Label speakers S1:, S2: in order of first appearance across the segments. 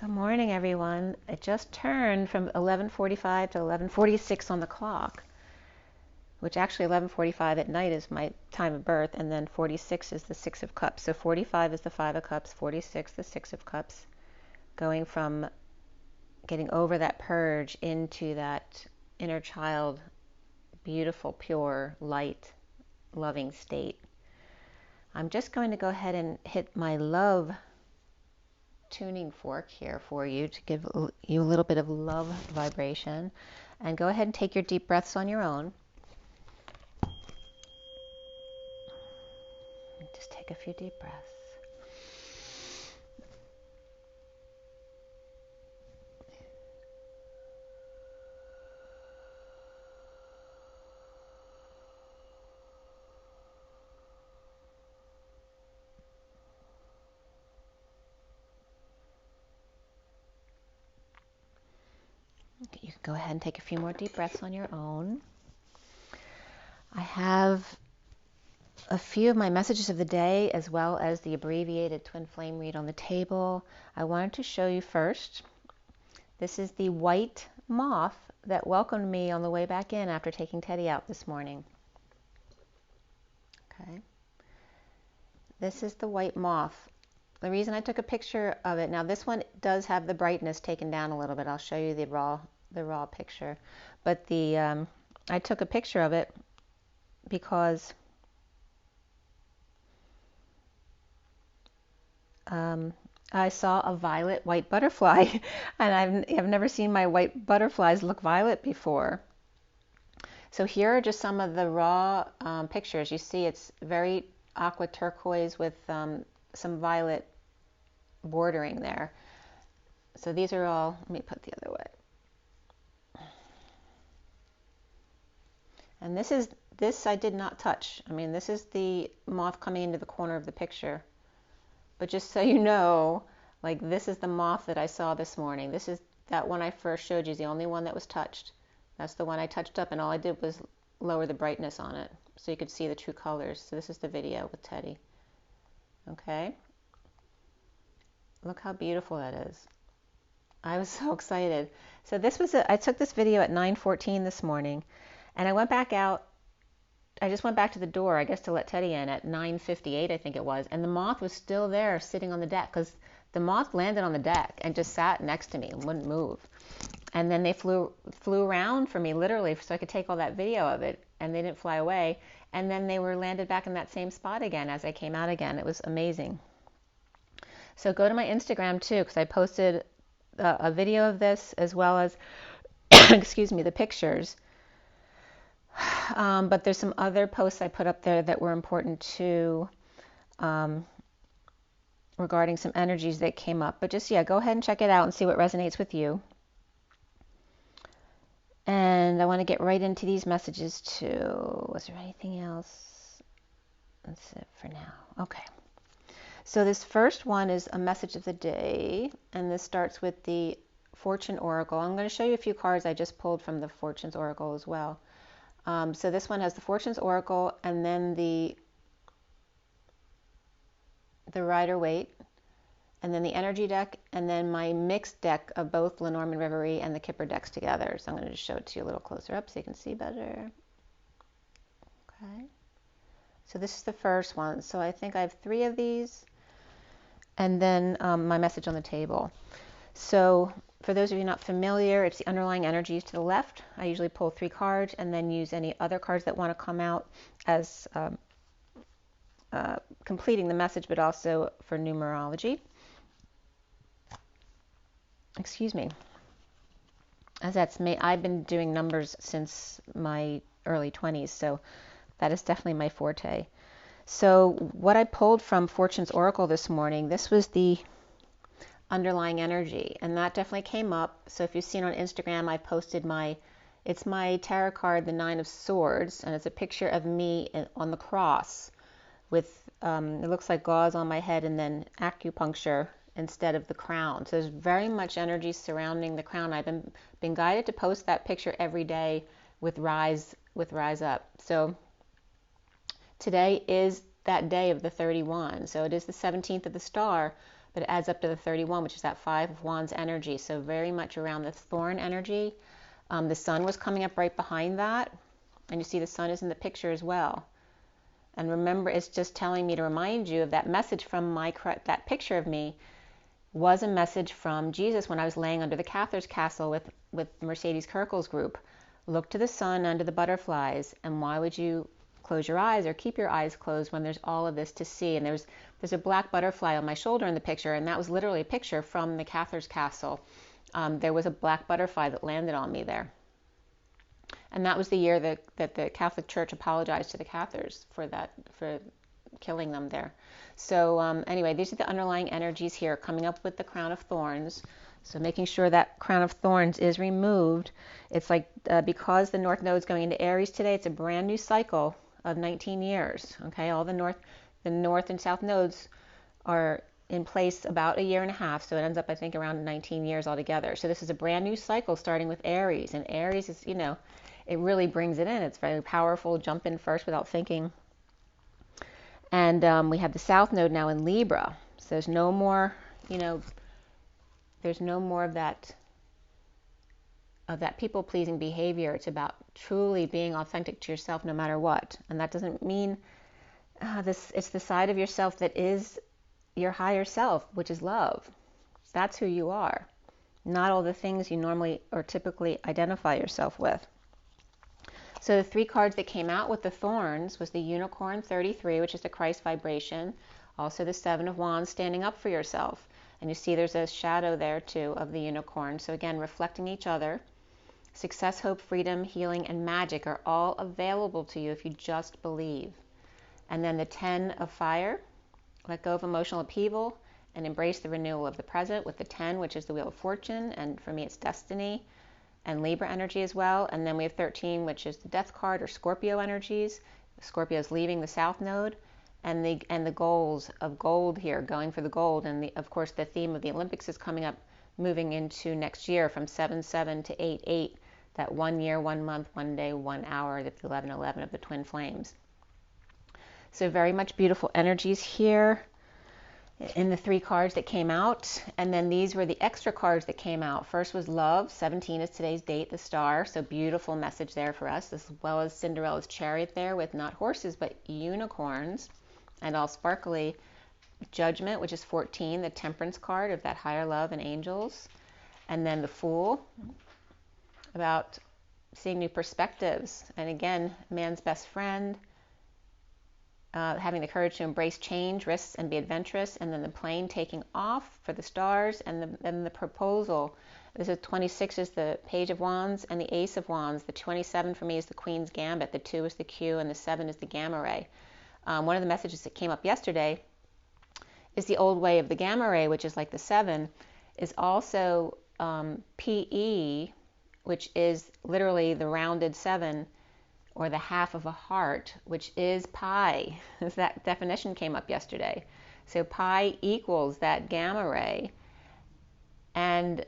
S1: Good morning, everyone. It just turned from 11:45 to 11:46 on the clock, which actually 11:45 at night is my time of birth, and then 46 is the Six of Cups. So 45 is the Five of Cups, 46 the Six of Cups, going from getting over that purge into that inner child, beautiful, pure, light, loving state. I'm just going to go ahead and hit my love tuning fork here for you to give you a little bit of love vibration, and go ahead and take your deep breaths on your own. Just take a few deep breaths. You can go ahead and take a few more deep breaths on your own. I have a few of my messages of the day, as well as the abbreviated twin flame read on the table. I wanted to show you first. This is the white moth that welcomed me on the way back in after taking Teddy out this morning. Okay. This is the white moth. The reason I took a picture of it, now this one does have the brightness taken down a little bit. I'll show you the raw picture. But I took a picture of it because I saw a violet white butterfly, and I've never seen my white butterflies look violet before. So here are just some of the raw pictures. You see it's very aqua turquoise with some violet bordering there. So these are all, let me put the other way. And this I did not touch. I mean, this is the moth coming into the corner of the picture. But just so you know, like, this is the moth that I saw this morning. This is that one I first showed you, is the only one that was touched. That's the one I touched up, and all I did was lower the brightness on it so you could see the true colors. So this is the video with Teddy. Okay? Look how beautiful that is. I was so excited. So this was I took this video at 9:14 this morning, and I went back out. I just went back to the door, I guess, to let Teddy in at 9:58, I think it was, and the moth was still there sitting on the deck, because the moth landed on the deck and just sat next to me and wouldn't move. And then they flew around for me, literally, so I could take all that video of it, and they didn't fly away. And then they were landed back in that same spot again as I came out again. It was amazing. So go to my Instagram too, because I posted a video of this, as well as excuse me, the pictures. But there's some other posts I put up there that were important too, regarding some energies that came up. But just, yeah, go ahead and check it out and see what resonates with you. And I want to get right into these messages too. Was there anything else? That's it for now. Okay. So this first one is a message of the day, and this starts with the Fortune Oracle. I'm going to show you a few cards I just pulled from the Fortune's Oracle as well. So this one has the Fortune's Oracle, and then the Rider-Waite, and then the Energy deck, and then my mixed deck of both LENORMAND, REVERIE, and the KIPPER decks together. So I'm going to just show it to you a little closer up so you can see better. Okay. So this is the first one. So I think I have 3 of these, and then my message on the table. So for those of you not familiar, it's the underlying energies to the left. I usually pull 3 cards and then use any other cards that want to come out as completing the message, but also for numerology. Excuse me. As that's me, I've been doing numbers since my early 20s, so that is definitely my forte. So what I pulled from Fortune's Oracle this morning, this was the underlying energy, and that definitely came up. So if you've seen on Instagram, I posted it's my tarot card, the Nine of Swords, and it's a picture of me on the cross with, it looks like gauze on my head and then acupuncture instead of the crown. So there's very much energy surrounding the crown. I've been guided to post that picture every day with Rise Up. So today is that day of the 31. So it is the 17th of the star, but it adds up to the 31, which is that 5 of Wands energy. So very much around the thorn energy. The sun was coming up right behind that. And you see the sun is in the picture as well. And remember, it's just telling me to remind you of that message from that picture of me was a message from Jesus when I was laying under the Cather's castle with Mercedes Kirkle's group. Look to the sun under the butterflies, and why would you close your eyes or keep your eyes closed when there's all of this to see? And there's a black butterfly on my shoulder in the picture, and that was literally a picture from the Cather's castle. There was a black butterfly that landed on me there. And that was the year that the Catholic Church apologized to the Cathars for killing them there. So anyway, these are the underlying energies here, coming up with the crown of thorns. So making sure that crown of thorns is removed. It's like because the North Node is going into Aries today, it's a brand new cycle of 19 years. Okay, all the North and South nodes are in place about a year and a half, so it ends up, I think, around 19 years altogether. So this is a brand new cycle starting with Aries, and Aries is, it really brings it in. It's very powerful. Jump in first without thinking. And we have the South Node now in Libra. So there's no more, there's no more of that people-pleasing behavior. It's about truly being authentic to yourself no matter what. And that doesn't mean it's the side of yourself that is your higher self, which is love. That's who you are. Not all the things you normally or typically identify yourself with. So the 3 cards that came out with the thorns was the Unicorn 33, which is the Christ vibration. Also the 7 of Wands, standing up for yourself. And you see there's a shadow there too of the unicorn. So again, reflecting each other. Success, hope, freedom, healing, and magic are all available to you if you just believe. And then the 10 of fire, let go of emotional upheaval and embrace the renewal of the present with the 10, which is the Wheel of Fortune. And for me, it's destiny and Libra energy as well. And then we have 13, which is the Death card, or Scorpio energies. Scorpio is leaving the South Node, and the goals of gold here, going for the gold. And of course, the theme of the Olympics is coming up, moving into next year from 7/7 to 8/8. That 1 year, 1 month, 1 day, 1 hour. That's 11/11 of the twin flames. So very much beautiful energies here in the 3 cards that came out. And then these were the extra cards that came out. First was love. 17 is today's date, the star. So beautiful message there for us, as well as Cinderella's chariot there with not horses, but unicorns, and all sparkly. Judgment, which is 14, the temperance card of that higher love and angels. And then the Fool, about seeing new perspectives. And again, man's best friend, having the courage to embrace change, risks, and be adventurous. And then the plane taking off for the stars, and then the proposal. This is 26 is the Page of Wands and the Ace of Wands. The 27 for me is the Queen's Gambit. The 2 is the Q, and the 7 is the Gamma Ray. One of the messages that came up yesterday is the old way of the Gamma Ray, which is like the 7, is also PE, which is literally the rounded 7, or the half of a heart, which is pi. That definition came up yesterday. So pi equals that gamma ray. And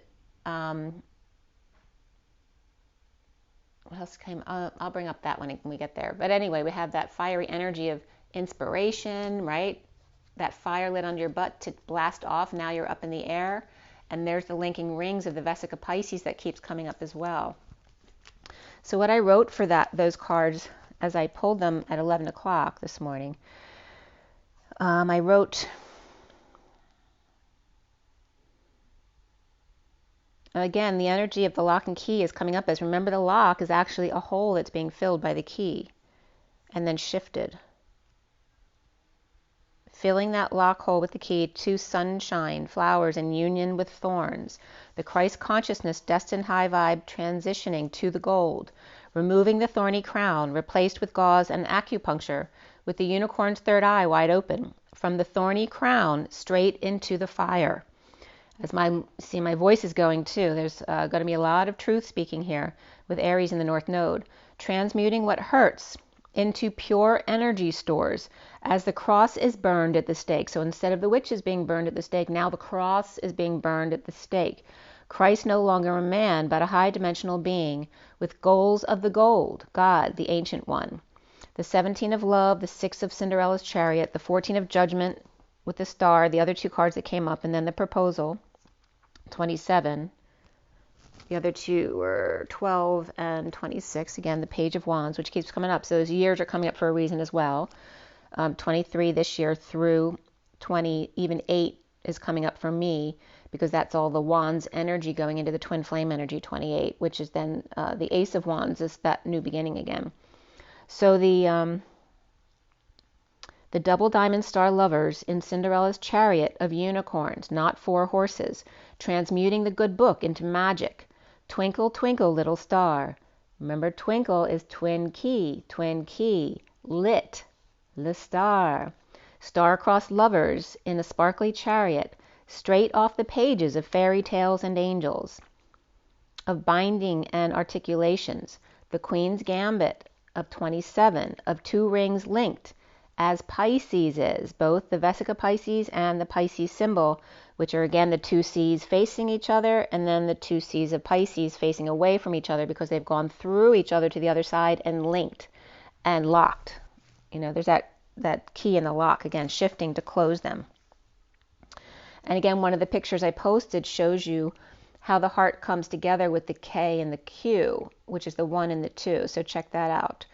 S1: what else came? I'll bring up that one when we get there. But anyway, we have that fiery energy of inspiration, right? That fire lit under your butt to blast off. Now you're up in the air. And there's the linking rings of the Vesica Pisces that keeps coming up as well. So what I wrote for those cards as I pulled them at 11 o'clock this morning, I wrote, again, the energy of the lock and key is coming up as, remember, the lock is actually a hole that's being filled by the key and then shifted. Filling that lock hole with the key to sunshine, flowers, and union with thorns. The Christ consciousness, destined high vibe, transitioning to the gold. Removing the thorny crown, replaced with gauze and acupuncture, with the unicorn's third eye wide open. From the thorny crown, straight into the fire. As my voice is going too, there's going to be a lot of truth speaking here with Aries in the North Node. Transmuting what hurts into pure energy stores as the cross is burned at the stake. So instead of the witches being burned at the stake, now the cross is being burned at the stake. Christ no longer a man, but a high-dimensional being with goals of the gold, God, the Ancient One. The 17 of love, the 6 of Cinderella's chariot, the 14 of judgment, with the star, the other two cards that came up, and then the proposal, 27. The other two were 12 and 26. Again, the Page of Wands, which keeps coming up. So those years are coming up for a reason as well. 23 this year through 20, even 8 is coming up for me, because that's all the Wands energy going into the twin flame energy, 28, which is then the Ace of Wands is that new beginning again. So the double diamond star lovers in Cinderella's chariot of unicorns, not 4 horses, transmuting the good book into magic. Twinkle, twinkle, little star. Remember, twinkle is twin key, lit, le star. Star-crossed lovers in a sparkly chariot, straight off the pages of fairy tales and angels, of binding and articulations. The Queen's Gambit of 27, of 2 rings linked, as Pisces is, both the Vesica Pisces and the Pisces symbol, which are again the 2 C's facing each other, and then the 2 C's of Pisces facing away from each other because they've gone through each other to the other side and linked and locked. You know, there's that key in the lock, again, shifting to close them. And again, one of the pictures I posted shows you how the heart comes together with the K and the Q, which is the 1 and the 2. So check that out.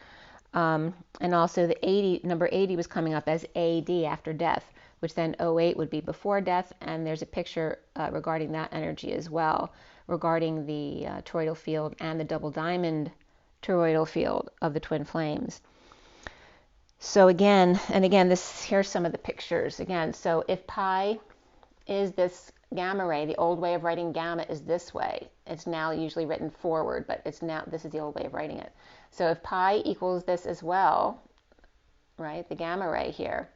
S1: And also the 80, number 80 was coming up as AD, after death, which then 08 would be before death. And there's a picture regarding that energy as well, regarding the toroidal field and the double diamond toroidal field of the twin flames. So again, and again, here's some of the pictures again. So if pi is this gamma ray, the old way of writing gamma is this way. It's now usually written forward, but this is the old way of writing it. So if pi equals this as well, right, the gamma ray here,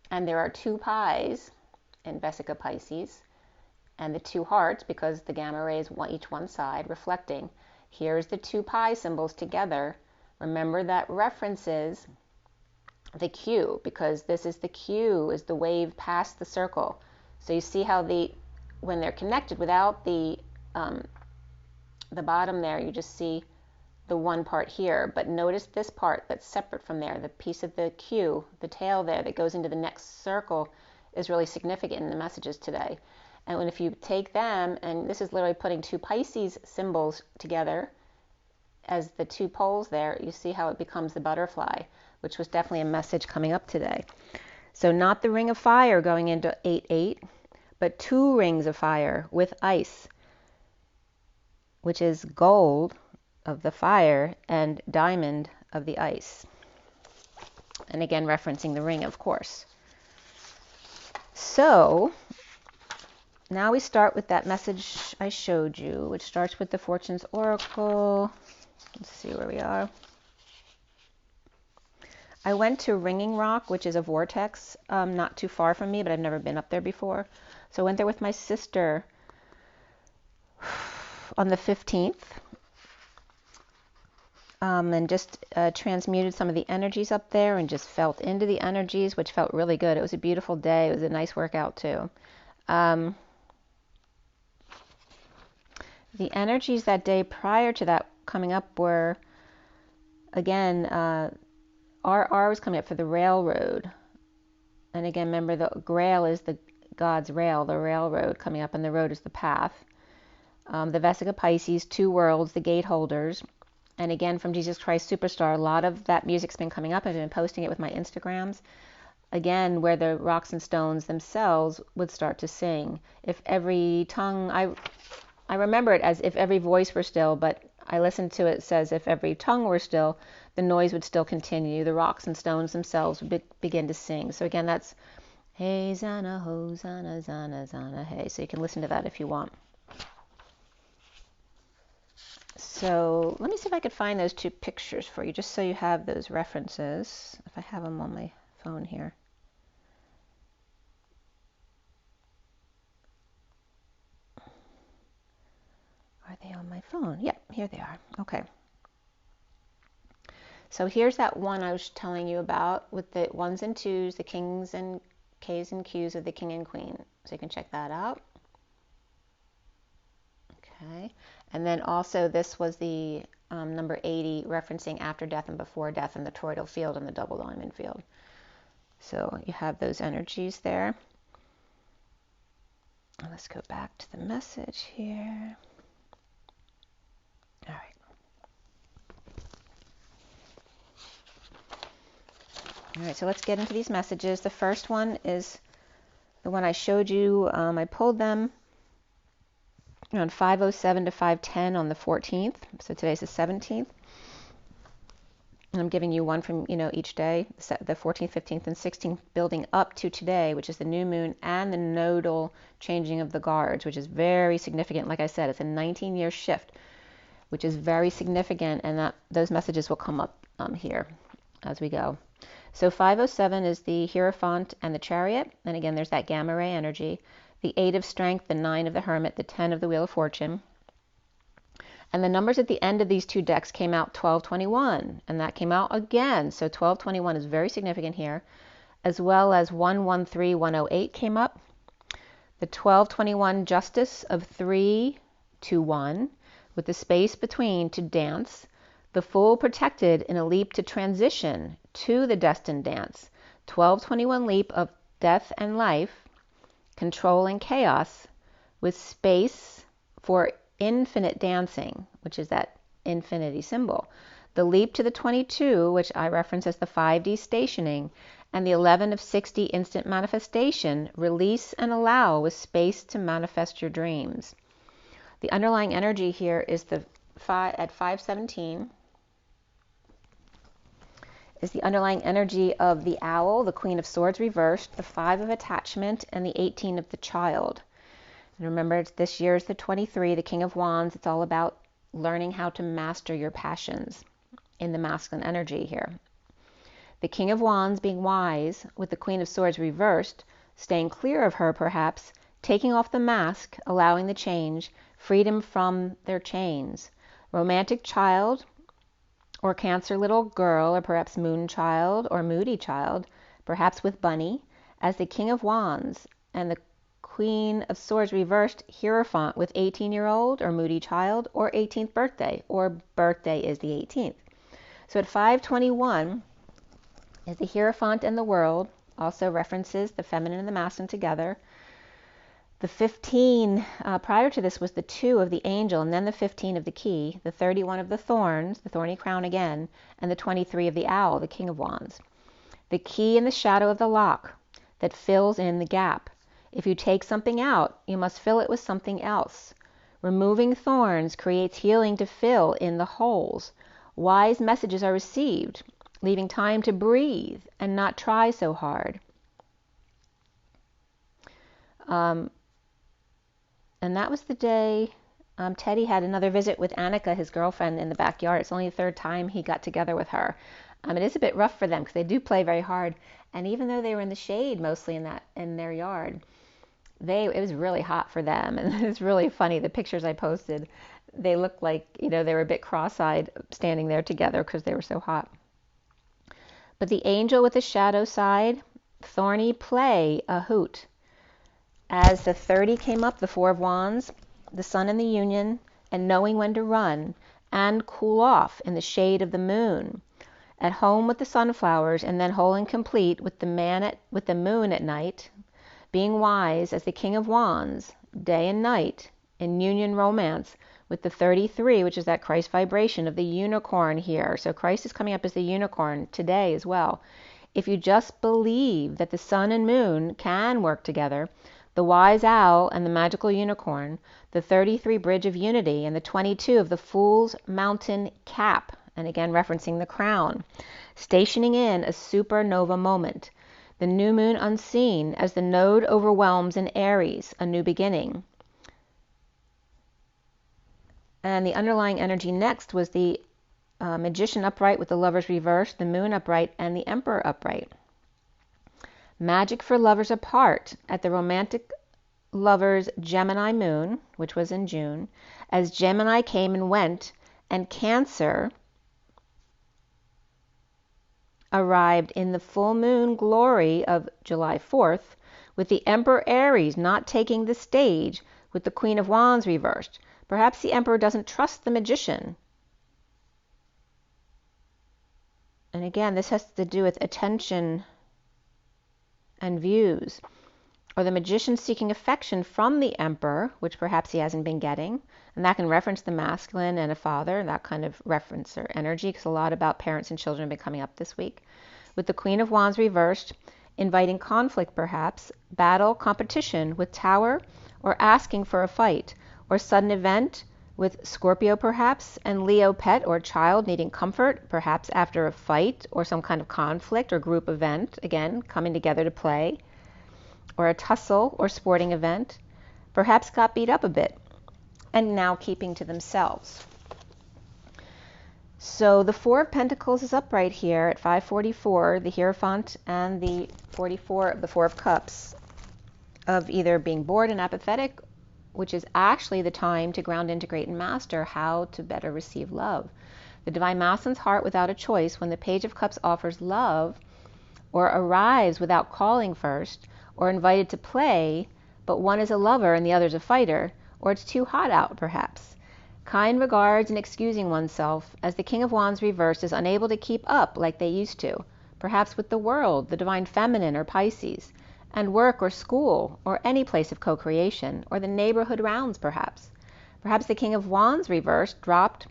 S1: and there are 2 pi's in Vesica Pisces, and the 2 hearts, because the gamma ray is each one side reflecting. Here's the 2 pi symbols together. Remember that references the Q, because this is the Q, is the wave past the circle. So you see how when they're connected without the bottom there, you just see the one part here. But notice this part that's separate from there, the piece of the Q, the tail there that goes into the next circle, is really significant in the messages today. And if you take them, and this is literally putting 2 Pisces symbols together as the 2 poles there, you see how it becomes the butterfly, which was definitely a message coming up today. So not the ring of fire going into 8-8, but 2 rings of fire with ice, which is gold of the fire and diamond of the ice. And again, referencing the ring, of course. So now we start with that message I showed you, which starts with the Fortune's Oracle. Let's see where we are. I went to Ringing Rock, which is a vortex not too far from me, but I've never been up there before. So I went there with my sister on the 15th and just transmuted some of the energies up there and just felt into the energies, which felt really good. It was a beautiful day. It was a nice workout too. The energies that day prior to that coming up were, again, RR was coming up for the railroad. And again, remember, the grail is the God's rail, the railroad coming up, and the road is the path. The Vesica Pisces, 2 worlds, the gate holders. And again, from Jesus Christ Superstar, a lot of that music's been coming up. I've been posting it with my Instagrams. Again, where the rocks and stones themselves would start to sing. If every tongue, I remember it as if every voice were still, but I listened to it says if every tongue were still, the noise would still continue. The rocks and stones themselves would begin to sing. So again, that's hey, Zana, ho, Zana, Zana, Zana, hey. So you can listen to that if you want. So let me see if I could find those 2 pictures for you, just so you have those references, if I have them on my phone here. Are they on my phone? Yep, here they are. Okay. So here's that one I was telling you about with the 1s and 2s, the kings and K's and Q's of the king and queen. So you can check that out. Okay. And then also this was the number 80, referencing after death and before death in the toroidal field and the double diamond field. So you have those energies there. Let's go back to the message here. All right. All right, so let's get into these messages. The first one is the one I showed you. I pulled them around 5:07 to 5:10 on the 14th. So today's the 17th. And I'm giving you one from, each day, the 14th, 15th, and 16th, building up to today, which is the new moon and the nodal changing of the guards, which is very significant. Like I said, it's a 19-year shift, which is very significant, and those messages will come up here as we go. So 5:07 is the Hierophant and the Chariot, and again, there's that gamma ray energy. The 8 of Strength, the 9 of the Hermit, the 10 of the Wheel of Fortune. And the numbers at the end of these two decks came out 1221, and that came out again. So 1221 is very significant here, as well as 113108 came up. The 1221 Justice of 3 to 1, with the space between to dance. The Fool protected in a leap to transition to the destined dance. 1221 leap of death and life, control and chaos, with space for infinite dancing, which is that infinity symbol. The leap to the 22, which I reference as the 5D stationing, and the 11 of 60 instant manifestation, release and allow with space to manifest your dreams. The underlying energy here is at 517 is the underlying energy of the Owl, the Queen of Swords reversed, the 5 of Attachment, and the 18 of the Child. And remember, this year is the 23, the King of Wands. It's all about learning how to master your passions in the masculine energy here. The King of Wands being wise, with the Queen of Swords reversed, staying clear of her perhaps, taking off the mask, allowing the change, freedom from their chains. Romantic child, or Cancer little girl, or perhaps moon child or moody child, perhaps with bunny, as the King of Wands, and the Queen of Swords reversed, Hierophant with 18-year-old or moody child, or 18th birthday, or birthday is the 18th. So at 521 is the Hierophant and the World, also references the feminine and the masculine together. The 15 prior to this was the 2 of the Angel, and then the 15 of the Key, the 31 of the Thorns, the Thorny Crown again, and the 23 of the Owl, the King of Wands. The key in the shadow of the lock that fills in the gap. If you take something out, you must fill it with something else. Removing thorns creates healing to fill in the holes. Wise messages are received, leaving time to breathe and not try so hard. And that was the day Teddy had another visit with Annika, his girlfriend, in the backyard. It's only the third time he got together with her. It is a bit rough for them because they do play very hard. And even though they were in the shade mostly in their yard, it was really hot for them. And it's really funny. The pictures I posted, they looked like, they were a bit cross-eyed standing there together because they were so hot. But the Angel with the shadow side, thorny play a hoot. As the 30 came up, the 4 of Wands, the Sun and the Union, and knowing when to run and cool off in the shade of the moon. At home with the sunflowers, and then whole and complete with the moon at night, being wise as the King of Wands, day and night, in union romance with the 33, which is that Christ vibration of the unicorn here. So Christ is coming up as the unicorn today as well. If you just believe that the sun and moon can work together, the wise owl and the magical unicorn, the 33 bridge of unity, and the 22 of the fool's mountain cap, and again referencing the crown, stationing in a supernova moment, the new moon unseen as the node overwhelms in Aries, a new beginning. And the underlying energy next was the Magician upright with the Lovers reversed, the Moon upright, and the Emperor upright. Magic for lovers apart at the romantic lovers' Gemini moon, which was in June, as Gemini came and went, and Cancer arrived in the full moon glory of July 4th, with the Emperor Aries not taking the stage, with the Queen of Wands reversed. Perhaps the Emperor doesn't trust the Magician. And again, this has to do with attention and views. Or the Magician seeking affection from the Emperor, which perhaps he hasn't been getting. And that can reference the masculine and a father, that kind of reference or energy, because a lot about parents and children have been coming up this week. With the Queen of Wands reversed, inviting conflict perhaps, battle, competition with Tower, or asking for a fight, or sudden event with Scorpio perhaps, and Leo pet or child needing comfort, perhaps after a fight or some kind of conflict or group event, again, coming together to play, or a tussle or sporting event, perhaps got beat up a bit, and now keeping to themselves. So the Four of Pentacles is upright here at 544, the Hierophant, and the 44 of the Four of Cups, of either being bored and apathetic, which is actually the time to ground, integrate, and master how to better receive love. The Divine Masculine's heart without a choice, when the Page of Cups offers love, or arrives without calling first, or invited to play, but one is a lover and the other's a fighter, or it's too hot out perhaps. Kind regards and excusing oneself, as the King of Wands reversed is unable to keep up like they used to, perhaps with the world, the Divine Feminine or Pisces, and work or school, or any place of co-creation, or the neighborhood rounds perhaps. Perhaps the King of Wands reversed dropped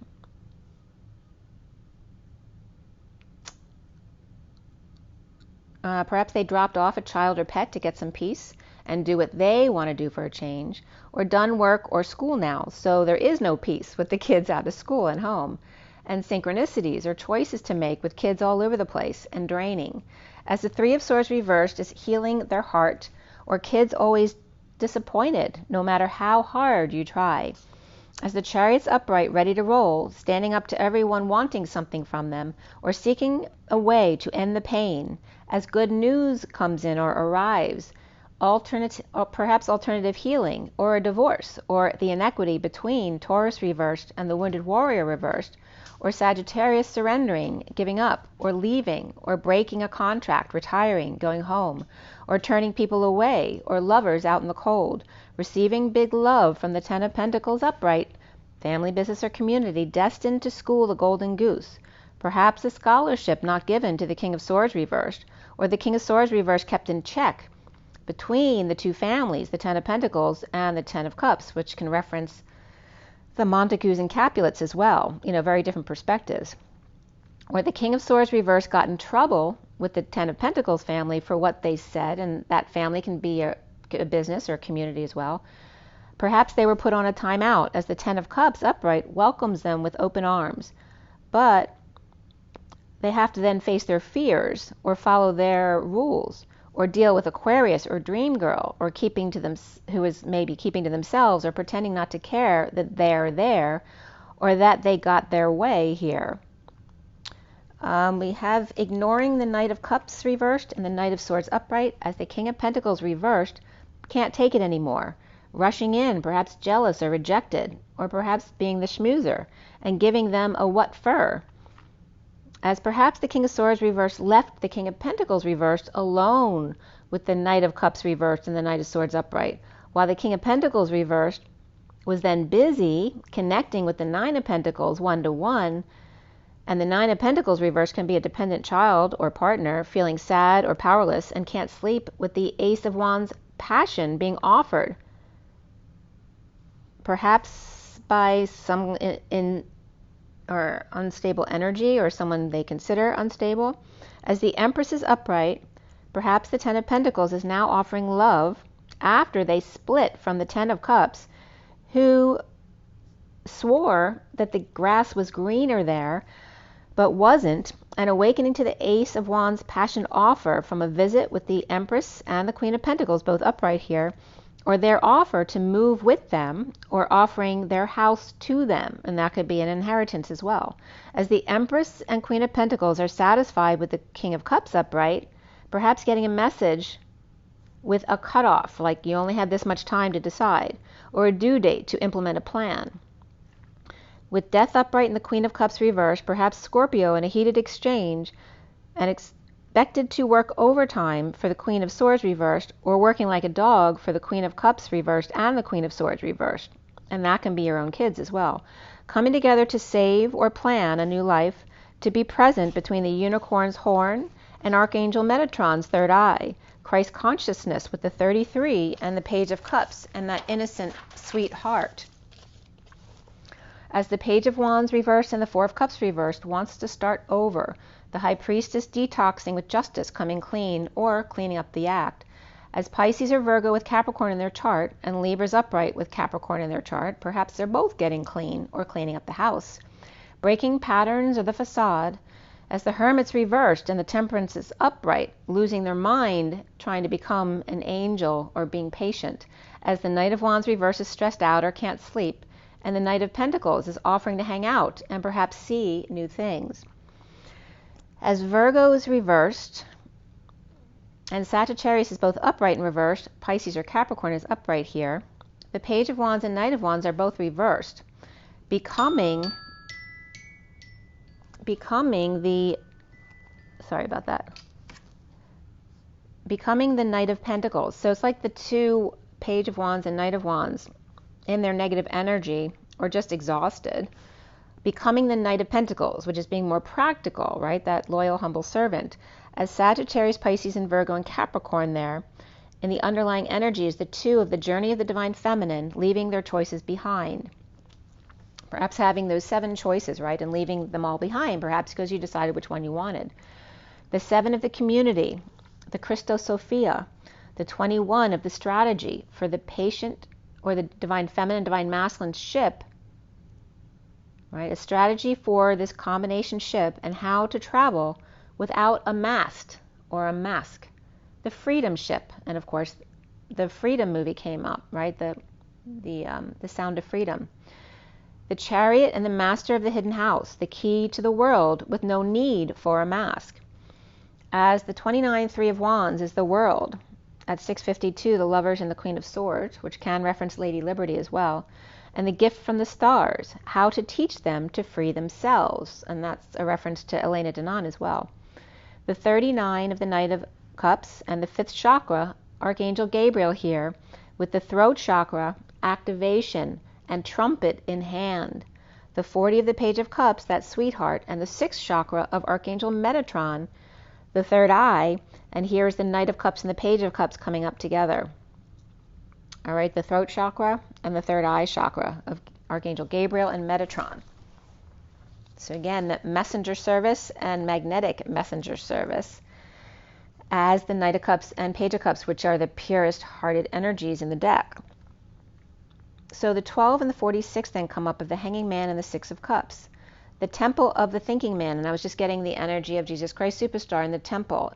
S1: perhaps they dropped off a child or pet to get some peace and do what they want to do for a change, or done work or school now, so there is no peace with the kids out of school and home, and synchronicities or choices to make with kids all over the place and draining. As the Three of Swords reversed is healing their heart, or kids always disappointed no matter how hard you try. As the Chariot's upright, ready to roll, standing up to everyone wanting something from them, or seeking a way to end the pain, as good news comes in or arrives, perhaps alternative healing, or a divorce, or the inequity between Taurus reversed and the Wounded Warrior reversed, or Sagittarius surrendering, giving up, or leaving, or breaking a contract, retiring, going home, or turning people away, or lovers out in the cold, receiving big love from the Ten of Pentacles upright, family, business, or community, destined to school the golden goose, perhaps a scholarship not given to the King of Swords reversed, or the King of Swords reversed kept in check between the two families, the Ten of Pentacles and the Ten of Cups, which can reference the Montagues and Capulets as well, very different perspectives. Or the King of Swords reversed got in trouble with the Ten of Pentacles family for what they said, and that family can be a business or a community as well. Perhaps they were put on a timeout as the Ten of Cups upright welcomes them with open arms, but they have to then face their fears or follow their rules, or deal with Aquarius or Dream Girl, or who is maybe keeping to themselves or pretending not to care that they're there, or that they got their way here. We have ignoring the Knight of Cups reversed and the Knight of Swords upright, as the King of Pentacles reversed can't take it anymore, rushing in, perhaps jealous or rejected, or perhaps being the schmoozer and giving them a what for, as perhaps the King of Swords reversed left the King of Pentacles reversed alone with the Knight of Cups reversed and the Knight of Swords upright, while the King of Pentacles reversed was then busy connecting with the Nine of Pentacles one-to-one, and the Nine of Pentacles reversed can be a dependent child or partner feeling sad or powerless and can't sleep with the Ace of Wands passion being offered, perhaps by some or unstable energy, or someone they consider unstable. As the Empress is upright, perhaps the Ten of Pentacles is now offering love after they split from the Ten of Cups, who swore that the grass was greener there, but wasn't, and awakening to the Ace of Wands passion offer from a visit with the Empress and the Queen of Pentacles, both upright here, or their offer to move with them, or offering their house to them, and that could be an inheritance as well. As the Empress and Queen of Pentacles are satisfied with the King of Cups upright, perhaps getting a message with a cutoff, like you only have this much time to decide, or a due date to implement a plan. With Death upright and the Queen of Cups reversed, perhaps Scorpio in a heated exchange and expected to work overtime for the Queen of Swords reversed, or working like a dog for the Queen of Cups reversed and the Queen of Swords reversed. And that can be your own kids as well. Coming together to save or plan a new life, to be present between the unicorn's horn and Archangel Metatron's third eye, Christ consciousness with the 33 and the Page of Cups and that innocent, sweet heart. As the Page of Wands reversed and the Four of Cups reversed wants to start over. The High Priestess detoxing with justice, coming clean, or cleaning up the act. As Pisces or Virgo with Capricorn in their chart, and Libra's upright with Capricorn in their chart, perhaps they're both getting clean or cleaning up the house. Breaking patterns or the facade. As the Hermit's reversed and the Temperance is upright, losing their mind, trying to become an angel or being patient. As the Knight of Wands reverses stressed out or can't sleep, and the Knight of Pentacles is offering to hang out and perhaps see new things. As Virgo is reversed and Sagittarius is both upright and reversed, Pisces or Capricorn is upright here, the Page of Wands and Knight of Wands are both reversed, becoming the Knight of Pentacles. So it's like the two Page of Wands and Knight of Wands in their negative energy or just exhausted, becoming the Knight of Pentacles, which is being more practical, right? That loyal, humble servant. As Sagittarius, Pisces, and Virgo and Capricorn there, in the underlying energy is the two of the journey of the divine feminine, leaving their choices behind. Perhaps having those 7 choices, right, and leaving them all behind, perhaps because you decided which one you wanted. The 7 of the community, the Christos Sophia, the 21 of the strategy for the patient or the divine feminine, divine masculine ship, right? A strategy for this combination ship and how to travel without a mast or a mask. The freedom ship, and of course, the Freedom movie came up, right? The Sound of Freedom. The Chariot and the Master of the Hidden House, the key to the world with no need for a mask. As the 29 Three of Wands is the World. At 652, the Lovers and the Queen of Swords, which can reference Lady Liberty as well. And the Gift from the Stars, how to teach them to free themselves. And that's a reference to Elena Danaan as well. The 39 of the Knight of Cups and the 5th chakra, Archangel Gabriel here, with the throat chakra, activation, and trumpet in hand. The 40 of the Page of Cups, that sweetheart, and the 6th chakra of Archangel Metatron, the third eye, and here is the Knight of Cups and the Page of Cups coming up together. All right, the throat chakra and the third eye chakra of Archangel Gabriel and Metatron. So again, that messenger service and magnetic messenger service as the Knight of Cups and Page of Cups, which are the purest hearted energies in the deck. So the 12 and the 46 then come up of the Hanging Man and the 6 of Cups. The Temple of the Thinking Man, and I was just getting the energy of Jesus Christ Superstar in the temple,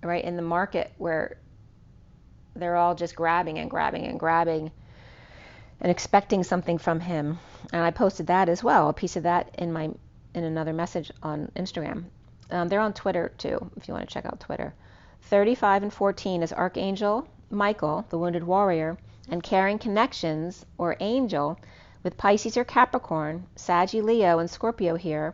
S1: right, in the market where they're all just grabbing and grabbing and grabbing and expecting something from him. And I posted that as well, a piece of that in another message on Instagram. They're on Twitter too, if you want to check out Twitter. 35 and 14 is Archangel Michael, the Wounded Warrior, and Caring Connections, or Angel, with Pisces or Capricorn, Saggy, Leo, and Scorpio here,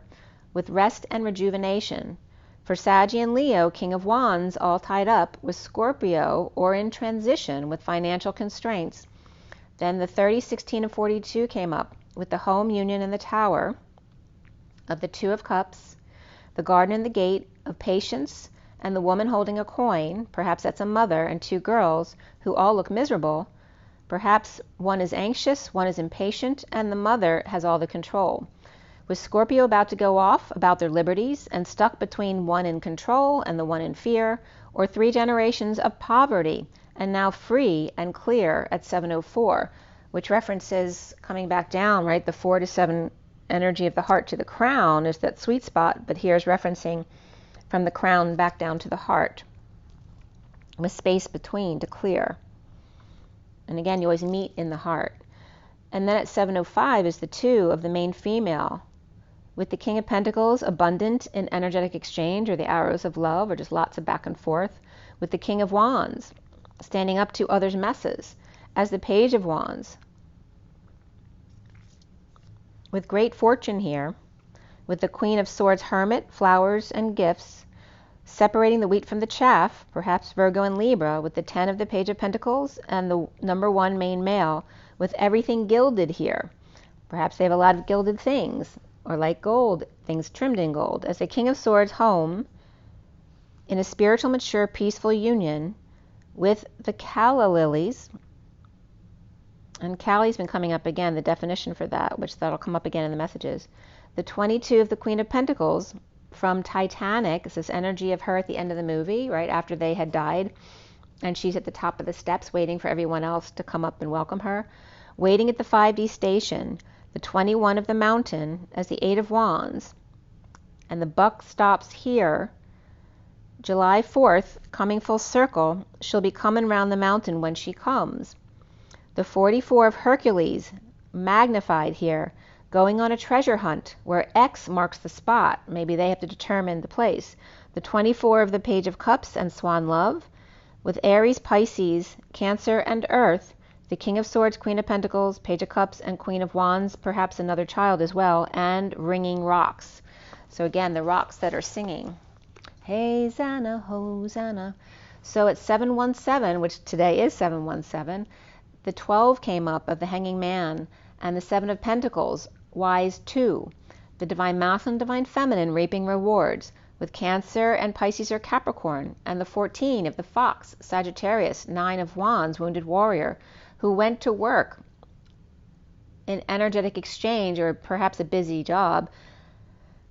S1: with Rest and Rejuvenation. For Saggy and Leo, King of Wands, all tied up with Scorpio or in transition with financial constraints. Then the 30, 16, and 42 came up with the Home Union and the Tower of the 2 of Cups, the Garden and the Gate of Patience, and the woman holding a coin. Perhaps that's a mother and 2 girls who all look miserable. Perhaps one is anxious, one is impatient, and the mother has all the control. With Scorpio about to go off about their liberties and stuck between one in control and the one in fear, or 3 generations of poverty, and now free and clear at 704, which references coming back down, right? The 4 to 7 energy of the heart to the crown is that sweet spot, but here's referencing from the crown back down to the heart, with space between to clear. And again, you always meet in the heart. And then at 705 is the 2 of the main female, with the King of Pentacles, abundant in energetic exchange, or the arrows of love, or just lots of back and forth, with the King of Wands, standing up to others' messes, as the Page of Wands, with great fortune here, with the Queen of Swords, Hermit, flowers and gifts, separating the wheat from the chaff, perhaps Virgo and Libra, with the 10 of the Page of Pentacles and the number 1 main male, with everything gilded here. Perhaps they have a lot of gilded things, or like gold, things trimmed in gold, as the King of Swords home in a spiritual, mature, peaceful union, with the calla lilies. And Callie's been coming up again, the definition for that, which that'll come up again in the messages. The 22 of the Queen of Pentacles from Titanic is this energy of her at the end of the movie, right after they had died. And she's at the top of the steps waiting for everyone else to come up and welcome her. Waiting at the 5D station, the 21 of the Mountain as the 8 of Wands. And the buck stops here. July 4th, coming full circle, she'll be coming round the mountain when she comes. The 44 of Hercules, magnified here, going on a treasure hunt where X marks the spot. Maybe they have to determine the place. The 24 of the Page of Cups and Swan Love, with Aries, Pisces, Cancer, and Earth, the King of Swords, Queen of Pentacles, Page of Cups, and Queen of Wands, perhaps another child as well, and ringing rocks. So again, the rocks that are singing. Hey, Zana, Hosanna. So it's 717, which today is 717. The 12 came up of the Hanging Man, and the 7 of Pentacles, Wise 2. The Divine Masculine, Divine Feminine, reaping rewards, with Cancer and Pisces or Capricorn, and the 14 of the Fox, Sagittarius, 9 of Wands, Wounded Warrior, who went to work in energetic exchange, or perhaps a busy job,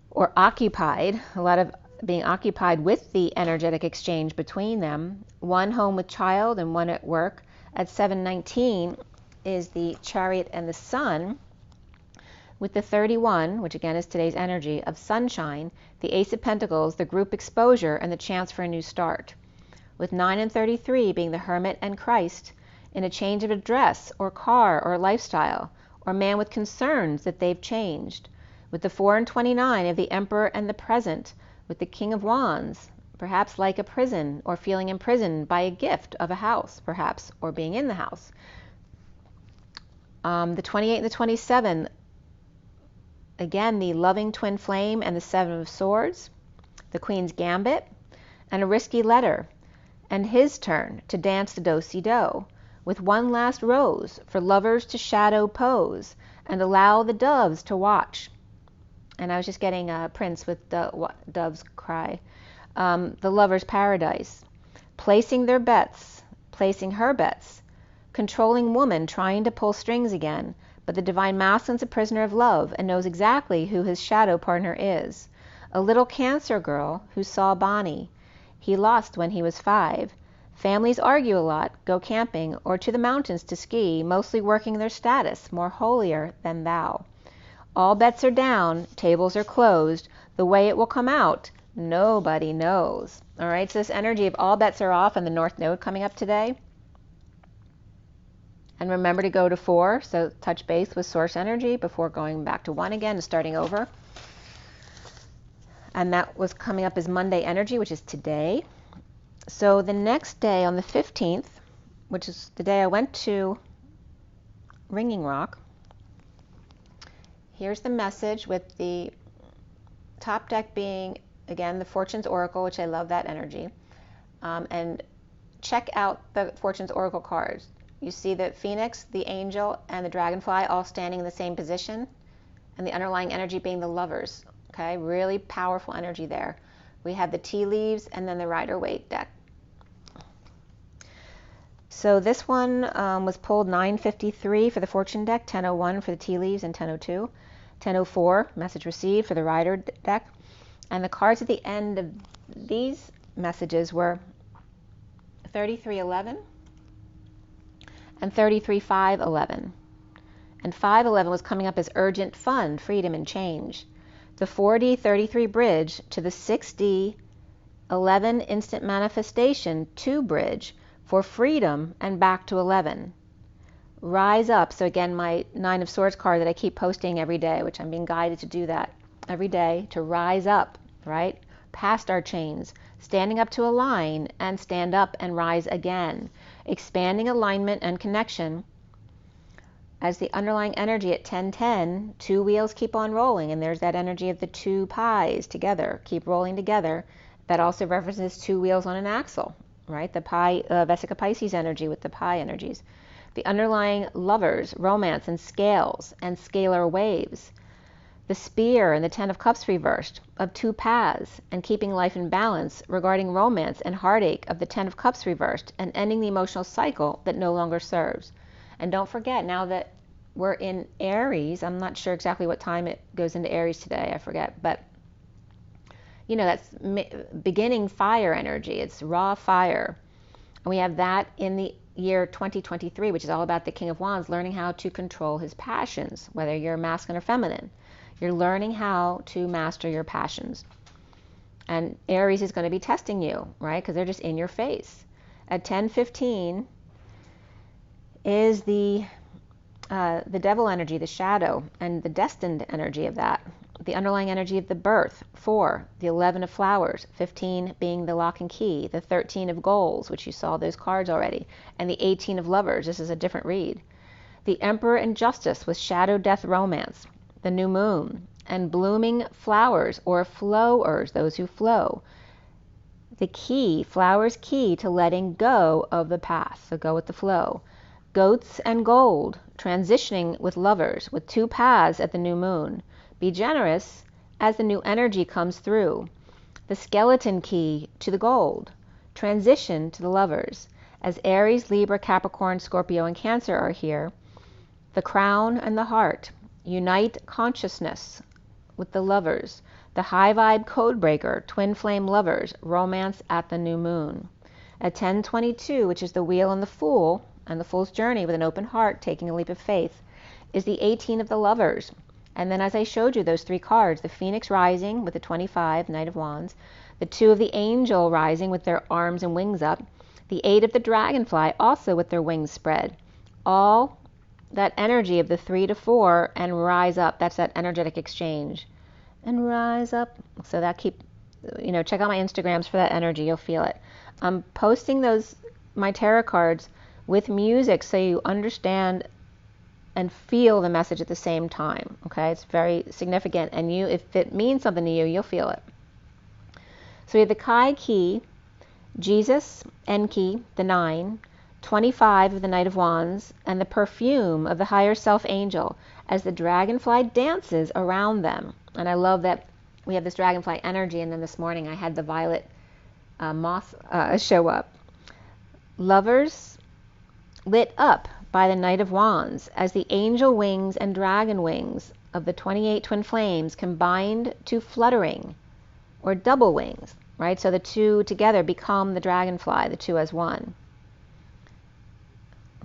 S1: or occupied, a lot of being occupied with the energetic exchange between them, one home with child and one at work. At 719 is the Chariot and the Sun, with the 31, which again is today's energy, of Sunshine, the Ace of Pentacles, the group exposure, and the chance for a new start. With 9 and 33 being the Hermit and Christ, in a change of address or car or lifestyle, or man with concerns that they've changed. With the 4 and 29 of the Emperor and the Present, with the King of Wands, perhaps like a prison, or feeling imprisoned by a gift of a house, perhaps, or being in the house. The 28 and the 27, again, the loving twin flame and the 7 of Swords, the Queen's Gambit, and a risky letter, and his turn to dance the do-si-do, with one last rose for lovers to shadow pose, and allow the doves to watch. And I was just getting Prince with the Doves Cry. The Lover's Paradise, placing their bets, placing her bets, controlling woman trying to pull strings again, but the Divine Masculine's a prisoner of love and knows exactly who his shadow partner is. A little Cancer girl who saw Bonnie. He lost when he was 5. Families argue a lot, go camping, or to the mountains to ski, mostly working their status, more holier than thou. All bets are down, tables are closed, the way it will come out, nobody knows. All right, so this energy of all bets are off and the North Node coming up today. And remember to go to 4, so touch base with source energy before going back to 1 again and starting over. And that was coming up as Monday energy, which is today. So the next day on the 15th, which is the day I went to Ringing Rock, here's the message with the top deck being, again, the Fortune's Oracle, which I love that energy. And check out the Fortune's Oracle cards. You see the Phoenix, the Angel, and the Dragonfly all standing in the same position, and the underlying energy being the Lovers. Okay, really powerful energy there. We have the Tea Leaves and then the Rider-Waite deck. So this one was pulled 953 for the Fortune deck, 1001 for the Tea Leaves, and 1002. 1004, message received for the Rider deck. And the cards at the end of these messages were 3311 and 33511. And 511 was coming up as urgent fun, freedom, and change. The 4D33 bridge to the 6D 11 instant manifestation 2 bridge for freedom and back to 11. Rise up. So again, my 9 of Swords card that I keep posting every day, which I'm being guided to do that every day, to rise up, right? Past our chains, standing up to align and stand up and rise again. Expanding alignment and connection. As the underlying energy at 1010, 2 wheels keep on rolling, and there's that energy of the 2 pies together, keep rolling together. That also references 2 wheels on an axle, right? The pie, Vesica Pisces energy with the pie energies. The underlying Lovers, romance, and scales, and scalar waves. The Spear and the Ten of Cups reversed, of two paths, and keeping life in balance, regarding romance and heartache of the Ten of Cups reversed, and ending the emotional cycle that no longer serves. And don't forget, now that we're in Aries, I'm not sure exactly what time it goes into Aries today, I forget, but you know, that's beginning fire energy. It's raw fire. And we have that in the year 2023, which is all about the King of Wands, learning how to control his passions, whether you're masculine or feminine. You're learning how to master your passions. And Aries is going to be testing you, right? Because they're just in your face. At 10:15 is the devil energy, the shadow, and the destined energy of that. The underlying energy of the birth, 4, the 11 of flowers, 15 being the lock and key, the 13 of goals, which you saw those cards already, and the 18 of lovers. This is a different read. The Emperor and Justice with shadow, death, romance, the new moon, and blooming flowers or flowers, those who flow. The key, flowers key to letting go of the past, so go with the flow. Goats and gold, transitioning with lovers, with two paths at the new moon. Be generous as the new energy comes through. The skeleton key to the gold. Transition to the lovers. As Aries, Libra, Capricorn, Scorpio, and Cancer are here. The crown and the heart. Unite consciousness with the lovers. The high vibe code breaker, twin flame lovers, romance at the new moon. At 10:22, which is the wheel and the fool's journey with an open heart, taking a leap of faith, is the 18 of the lovers. And then as I showed you those three cards, the Phoenix rising with the 25, Knight of Wands, the 2 of the Angel rising with their arms and wings up, the 8 of the Dragonfly also with their wings spread. All that energy of the 3 to 4 and rise up, that's that energetic exchange. And rise up. So that check out my Instagrams for that energy, you'll feel it. I'm posting my tarot cards with music so you understand and feel the message at the same time. Okay, it's very significant, and if it means something to you, you'll feel it. So we have the Kai key, Jesus, Enki, the 9, 25 of the Knight of Wands, and the perfume of the higher self angel as the dragonfly dances around them. And I love that we have this dragonfly energy, and then this morning I had the violet moth show up. Lovers lit up by the Knight of Wands as the angel wings and dragon wings of the 28 twin flames combined to fluttering or double wings, right? So the two together become the dragonfly, the two as one.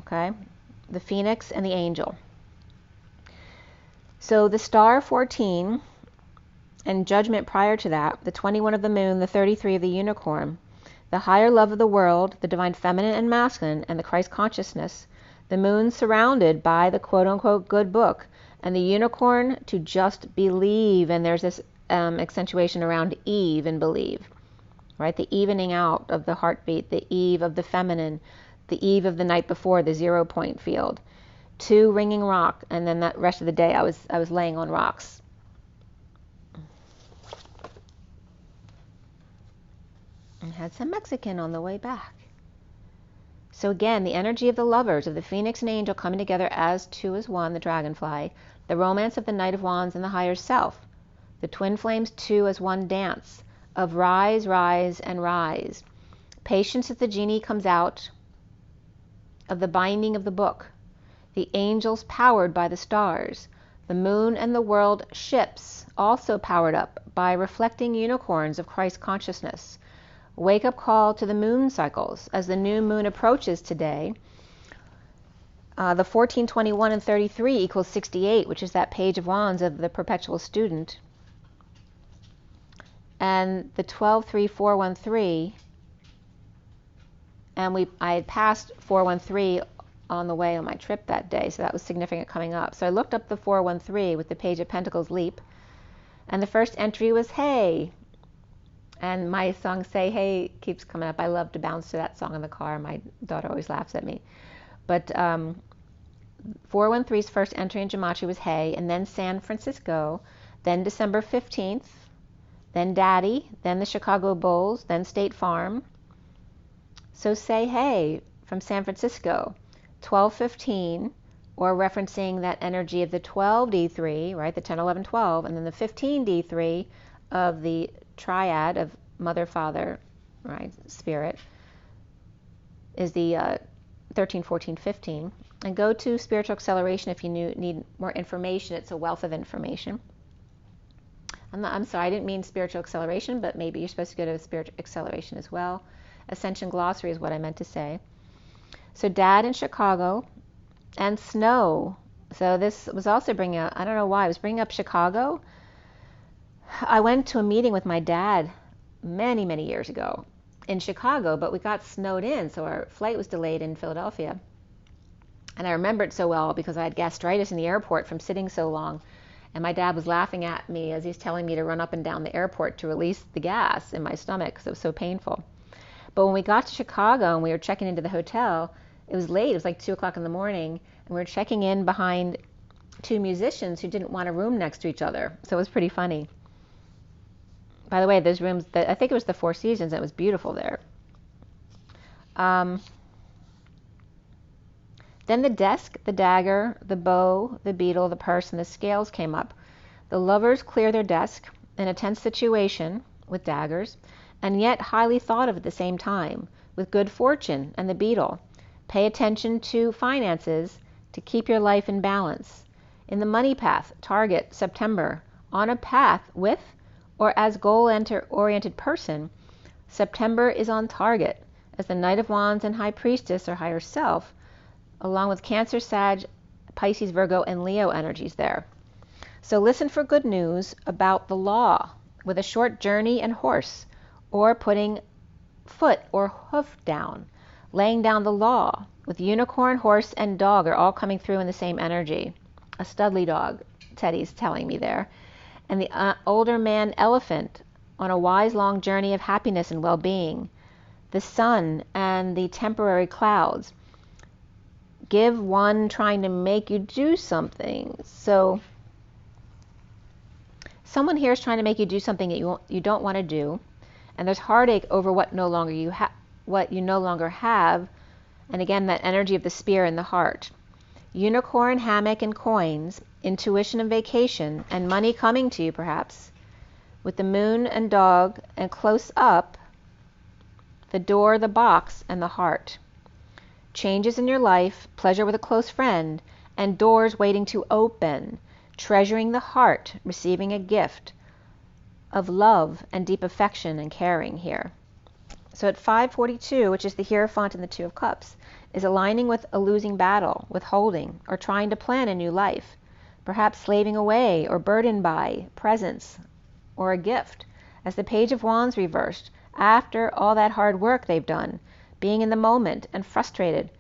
S1: Okay? The Phoenix and the angel. So the star 14 and judgment prior to that, the 21 of the moon, the 33 of the unicorn, the higher love of the world, the divine feminine and masculine, and the Christ consciousness, the moon surrounded by the quote-unquote good book, and the unicorn to just believe. And there's this accentuation around Eve and believe, right? The evening out of the heartbeat, the Eve of the feminine, the Eve of the night before, the 0 point field. 2 ringing rock, and then that rest of the day I was laying on rocks. And had some Mexican on the way back. So again, the energy of the lovers, of the Phoenix and Angel coming together as two as one, the dragonfly, the romance of the Knight of Wands and the higher self, the twin flames two as one dance, of rise, rise, and rise. Patience as the genie comes out of the binding of the book, the angels powered by the stars, the moon and the world ships also powered up by reflecting unicorns of Christ consciousness. Wake-up call to the moon cycles as the new moon approaches today. The 14, 21, and 33 equals 68, which is that page of wands of the perpetual student. And the 12, 3, 4, 1, 3, and I had passed 413 on the way on my trip that day, so that was significant coming up. So I looked up the 413 with the Page of Pentacles leap, and the first entry was Hey. And my song Say Hey keeps coming up. I love to bounce to that song in the car. My daughter always laughs at me. But 413's first entry in Gematria was Hey, and then San Francisco, then December 15th, then Daddy, then the Chicago Bulls, then State Farm. So Say Hey from San Francisco, 12:15, or referencing that energy of the 12D3, right, the 10, 11, 12, and then the 15D3 of the triad of mother, father, right, spirit, is the 13, 14, 15. And go to Spiritual Acceleration if you need more information. It's a wealth of information. I'm sorry, I didn't mean Spiritual Acceleration, but maybe you're supposed to go to Spiritual Acceleration as well. Ascension Glossary is what I meant to say. So Dad in Chicago, and snow. So this was also bringing up, I don't know why, I was bringing up Chicago. I went to a meeting with my dad many, many years ago in Chicago, but we got snowed in, so our flight was delayed in Philadelphia. And I remember it so well because I had gastritis in the airport from sitting so long. And my dad was laughing at me as he's telling me to run up and down the airport to release the gas in my stomach because it was so painful. But when we got to Chicago and we were checking into the hotel, it was late. It was like 2 o'clock in the morning. And we were checking in behind two musicians who didn't want a room next to each other. So it was pretty funny. By the way, those rooms, I think it was the Four Seasons, and it was beautiful there. Then the desk, the dagger, the bow, the beetle, the purse, and the scales came up. The lovers clear their desk in a tense situation with daggers, and yet highly thought of at the same time, with good fortune and the beetle. Pay attention to finances to keep your life in balance. In the money path, target, September. On a path with or as goal-oriented person, September is on target as the Knight of Wands and High Priestess or higher self, along with Cancer, Sag, Pisces, Virgo, and Leo energies there. So listen for good news about the law with a short journey and horse, or putting foot or hoof down, laying down the law with unicorn, horse, and dog are all coming through in the same energy. A Studley dog, Teddy's telling me there. And the older man elephant on a wise long journey of happiness and well-being. The sun and the temporary clouds. Give one trying to make you do something. So someone here is trying to make you do something that you don't want to do, and there's heartache over what you no longer have. And again, that energy of the spear in the heart. Unicorn, hammock, and coins, intuition and vacation, and money coming to you perhaps, with the moon and dog, and close up, the door, the box, and the heart. Changes in your life, pleasure with a close friend, and doors waiting to open, treasuring the heart, receiving a gift of love and deep affection and caring here. So at 542, which is the Hierophant and the Two of Cups, is aligning with a losing battle, withholding, or trying to plan a new life, perhaps slaving away or burdened by presents or a gift, as the Page of Wands reversed, after all that hard work they've done, being in the moment and frustrated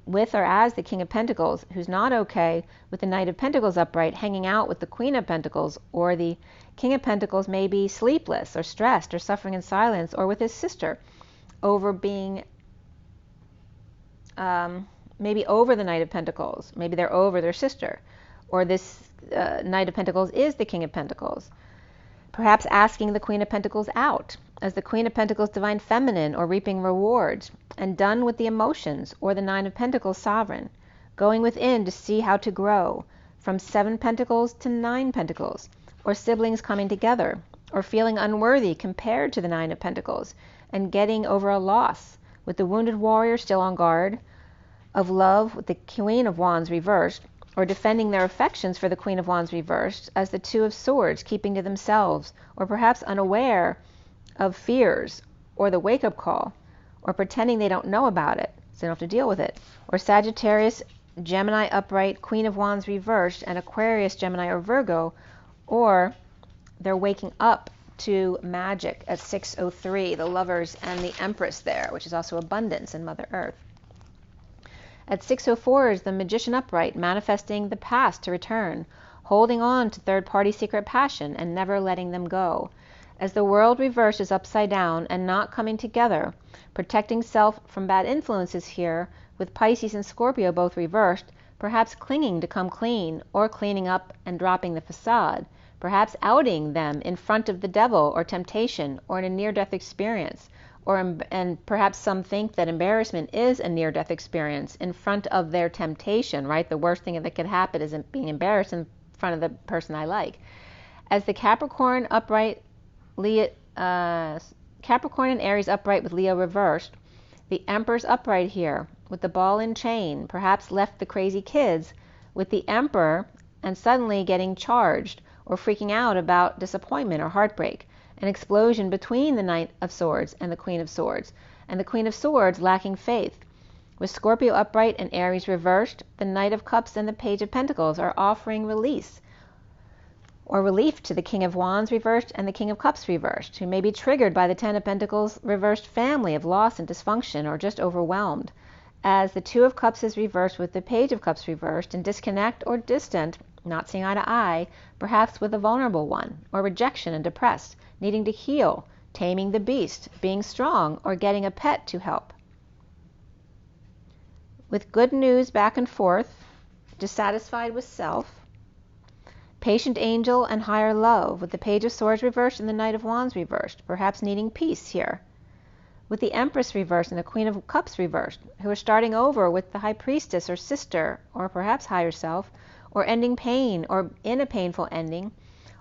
S1: with or as the King of Pentacles, who's not okay with the Knight of Pentacles upright, hanging out with the Queen of Pentacles, or the King of Pentacles may be sleepless or stressed or suffering in silence, or with his sister over being maybe over the Knight of Pentacles. Maybe they're over their sister, or this Knight of Pentacles is the King of Pentacles. Perhaps asking the Queen of Pentacles out as the Queen of Pentacles Divine Feminine, or reaping rewards, and done with the emotions, or the Nine of Pentacles Sovereign, going within to see how to grow from 7 Pentacles to 9 Pentacles, or siblings coming together, or feeling unworthy compared to the 9 of Pentacles, and getting over a loss, with the wounded warrior still on guard, of love with the Queen of Wands reversed, or defending their affections for the Queen of Wands reversed, as the Two of Swords keeping to themselves, or perhaps unaware of fears, or the wake-up call, or pretending they don't know about it, so they don't have to deal with it, or Sagittarius, Gemini upright, Queen of Wands reversed, and Aquarius, Gemini, or Virgo, or they're waking up to magic at 603, the Lovers and the Empress there, which is also abundance in Mother Earth. At 604 is the Magician upright, manifesting the past to return, holding on to third-party secret passion and never letting them go. As the world reversed is upside down and not coming together, protecting self from bad influences here, with Pisces and Scorpio both reversed, perhaps clinging to come clean, or cleaning up and dropping the facade, perhaps outing them in front of the devil or temptation, or in a near-death experience, and perhaps some think that embarrassment is a near-death experience in front of their temptation, right? The worst thing that could happen is being embarrassed in front of the person I like. As the Capricorn upright, Capricorn and Aries upright with Leo reversed, the Emperor's upright here with the ball and chain perhaps left the crazy kids with the Emperor and suddenly getting charged or freaking out about disappointment or heartbreak. An explosion between the Knight of Swords and the Queen of Swords, and the Queen of Swords lacking faith. With Scorpio upright and Aries reversed, the Knight of Cups and the Page of Pentacles are offering release or relief to the King of Wands reversed and the King of Cups reversed, who may be triggered by the Ten of Pentacles reversed family of loss and dysfunction or just overwhelmed. As the Two of Cups is reversed with the Page of Cups reversed and disconnect or distant, not seeing eye to eye, perhaps with a vulnerable one, or rejection and depressed, needing to heal, taming the beast, being strong, or getting a pet to help. With good news back and forth, dissatisfied with self, patient angel and higher love, with the Page of Swords reversed and the Knight of Wands reversed, perhaps needing peace here. With the Empress reversed and the Queen of Cups reversed, who are starting over with the High Priestess or sister, or perhaps higher self, or ending pain, or in a painful ending,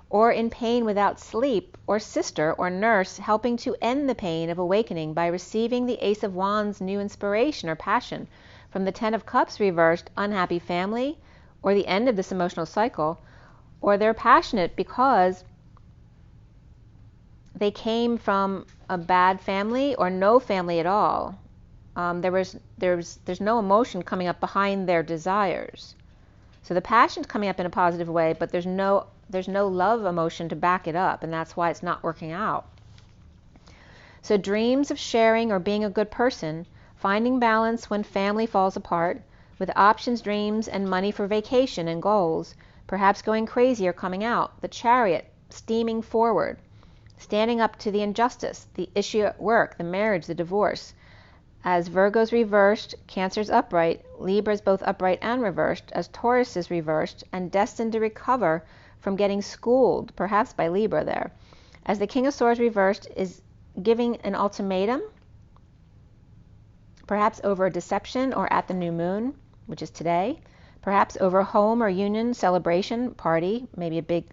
S1: or in pain without sleep, or sister or nurse helping to end the pain of awakening by receiving the Ace of Wands' new inspiration or passion from the Ten of Cups reversed, unhappy family, or the end of this emotional cycle, or they're passionate because they came from a bad family or no family at all. There's no emotion coming up behind their desires. So the passion's coming up in a positive way, but there's no love emotion to back it up, and that's why it's not working out. So dreams of sharing or being a good person, finding balance when family falls apart, with options, dreams, and money for vacation and goals, perhaps going crazy or coming out, the Chariot steaming forward, standing up to the injustice, the issue at work, the marriage, the divorce. As Virgo's reversed, Cancer's upright, Libra's both upright and reversed, as Taurus is reversed and destined to recover from getting schooled, perhaps by Libra there. As the King of Swords reversed is giving an ultimatum, perhaps over a deception or at the new moon, which is today, perhaps over a home or union celebration party, maybe a big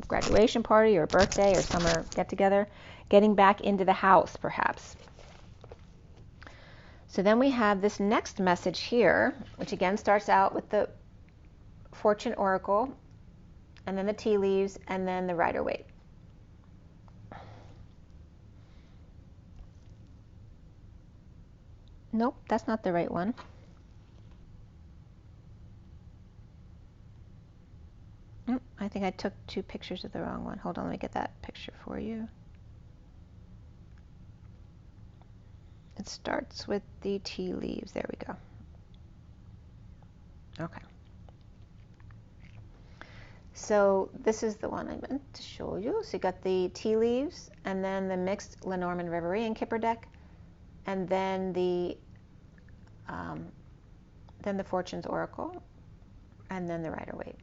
S1: graduation party or a birthday or summer get-together, getting back into the house perhaps. So then we have this next message here, which again starts out with the Fortune Oracle, and then the tea leaves, and then the Rider-Waite. Nope, that's not the right one. I think I took two pictures of the wrong one. Hold on, let me get that picture for you. It starts with the tea leaves. There we go. Okay. So this is the one I meant to show you. So you got the tea leaves, and then the mixed Lenormand Reverie and Kipper deck, and then the Fortune's Oracle, and then the Rider-Waite.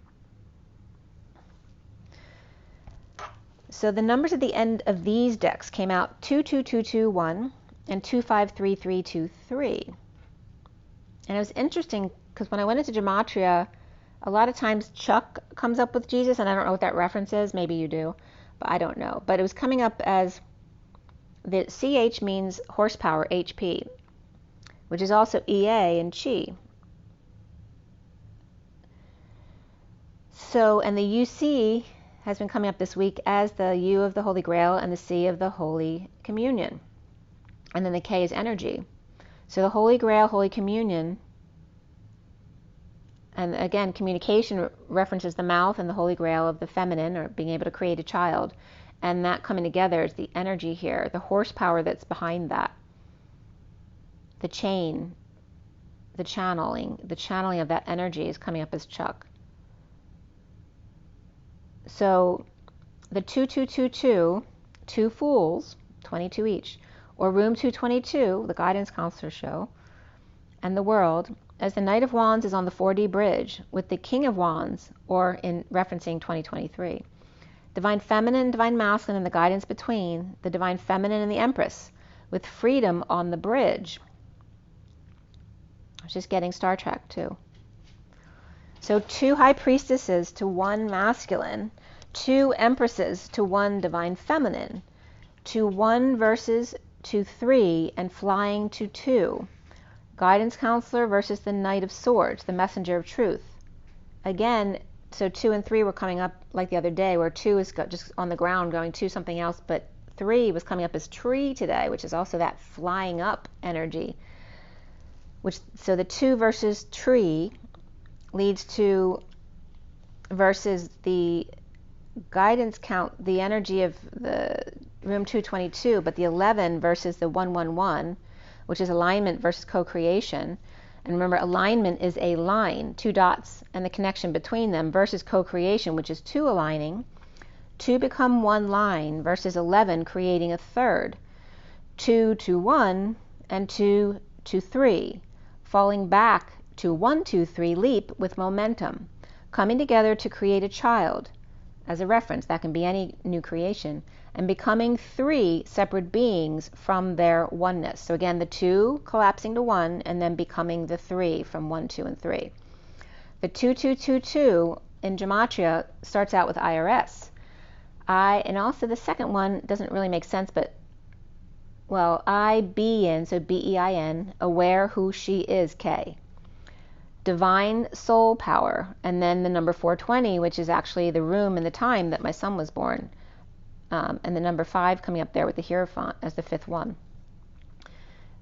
S1: So the numbers at the end of these decks came out 22221 and 253323. And it was interesting because when I went into Gematria, a lot of times Chuck comes up with Jesus, and I don't know what that reference is. Maybe you do, but I don't know. But it was coming up as the CH means horsepower, HP, which is also EA and Chi. So, and the UC has been coming up this week as the U of the Holy Grail and the C of the Holy Communion. And then the K is energy. So the Holy Grail, Holy Communion, and again, communication references the mouth and the Holy Grail of the feminine, or being able to create a child. And that coming together is the energy here, the horsepower that's behind that. The chain, the channeling of that energy is coming up as Chuck. So the 2222, two fools, 22 each, or room 222, the guidance counselor show, and the world, as the Knight of Wands is on the 4D bridge with the King of Wands, or in referencing 2023. Divine Feminine, Divine Masculine, and the guidance between, the Divine Feminine and the Empress, with freedom on the bridge. I was just getting Star Trek too. So 2 high priestesses to 1 masculine, 2 empresses to 1 divine feminine, to 1 versus to 3, and flying to 2. Guidance counselor versus the Knight of Swords, the messenger of truth. Again, so 2 and 3 were coming up like the other day, where 2 is just on the ground going to something else, but 3 was coming up as tree today, which is also that flying up energy. So the 2 versus tree leads to versus the guidance count, the energy of the room 222, but the 11 versus the 111, which is alignment versus co-creation. And remember, alignment is a line, 2 dots, and the connection between them, versus co-creation, which is 2 aligning. 2 become 1 line versus 11 creating a third. 2 to 1 and 2 to 3, falling back to 1, 2, 3 leap with momentum, coming together to create a child. As a reference, that can be any new creation, and becoming 3 separate beings from their oneness. So again, the 2 collapsing to 1 and then becoming the 3 from 1, 2, and 3. The 2222 in Gematria starts out with IRS. And also the second one doesn't really make sense, but well, I be in, so BEIN, aware who she is, K. Divine soul power, and then the number 420, which is actually the room and the time that my son was born, and the number 5 coming up there with the Hierophant as the 5th one.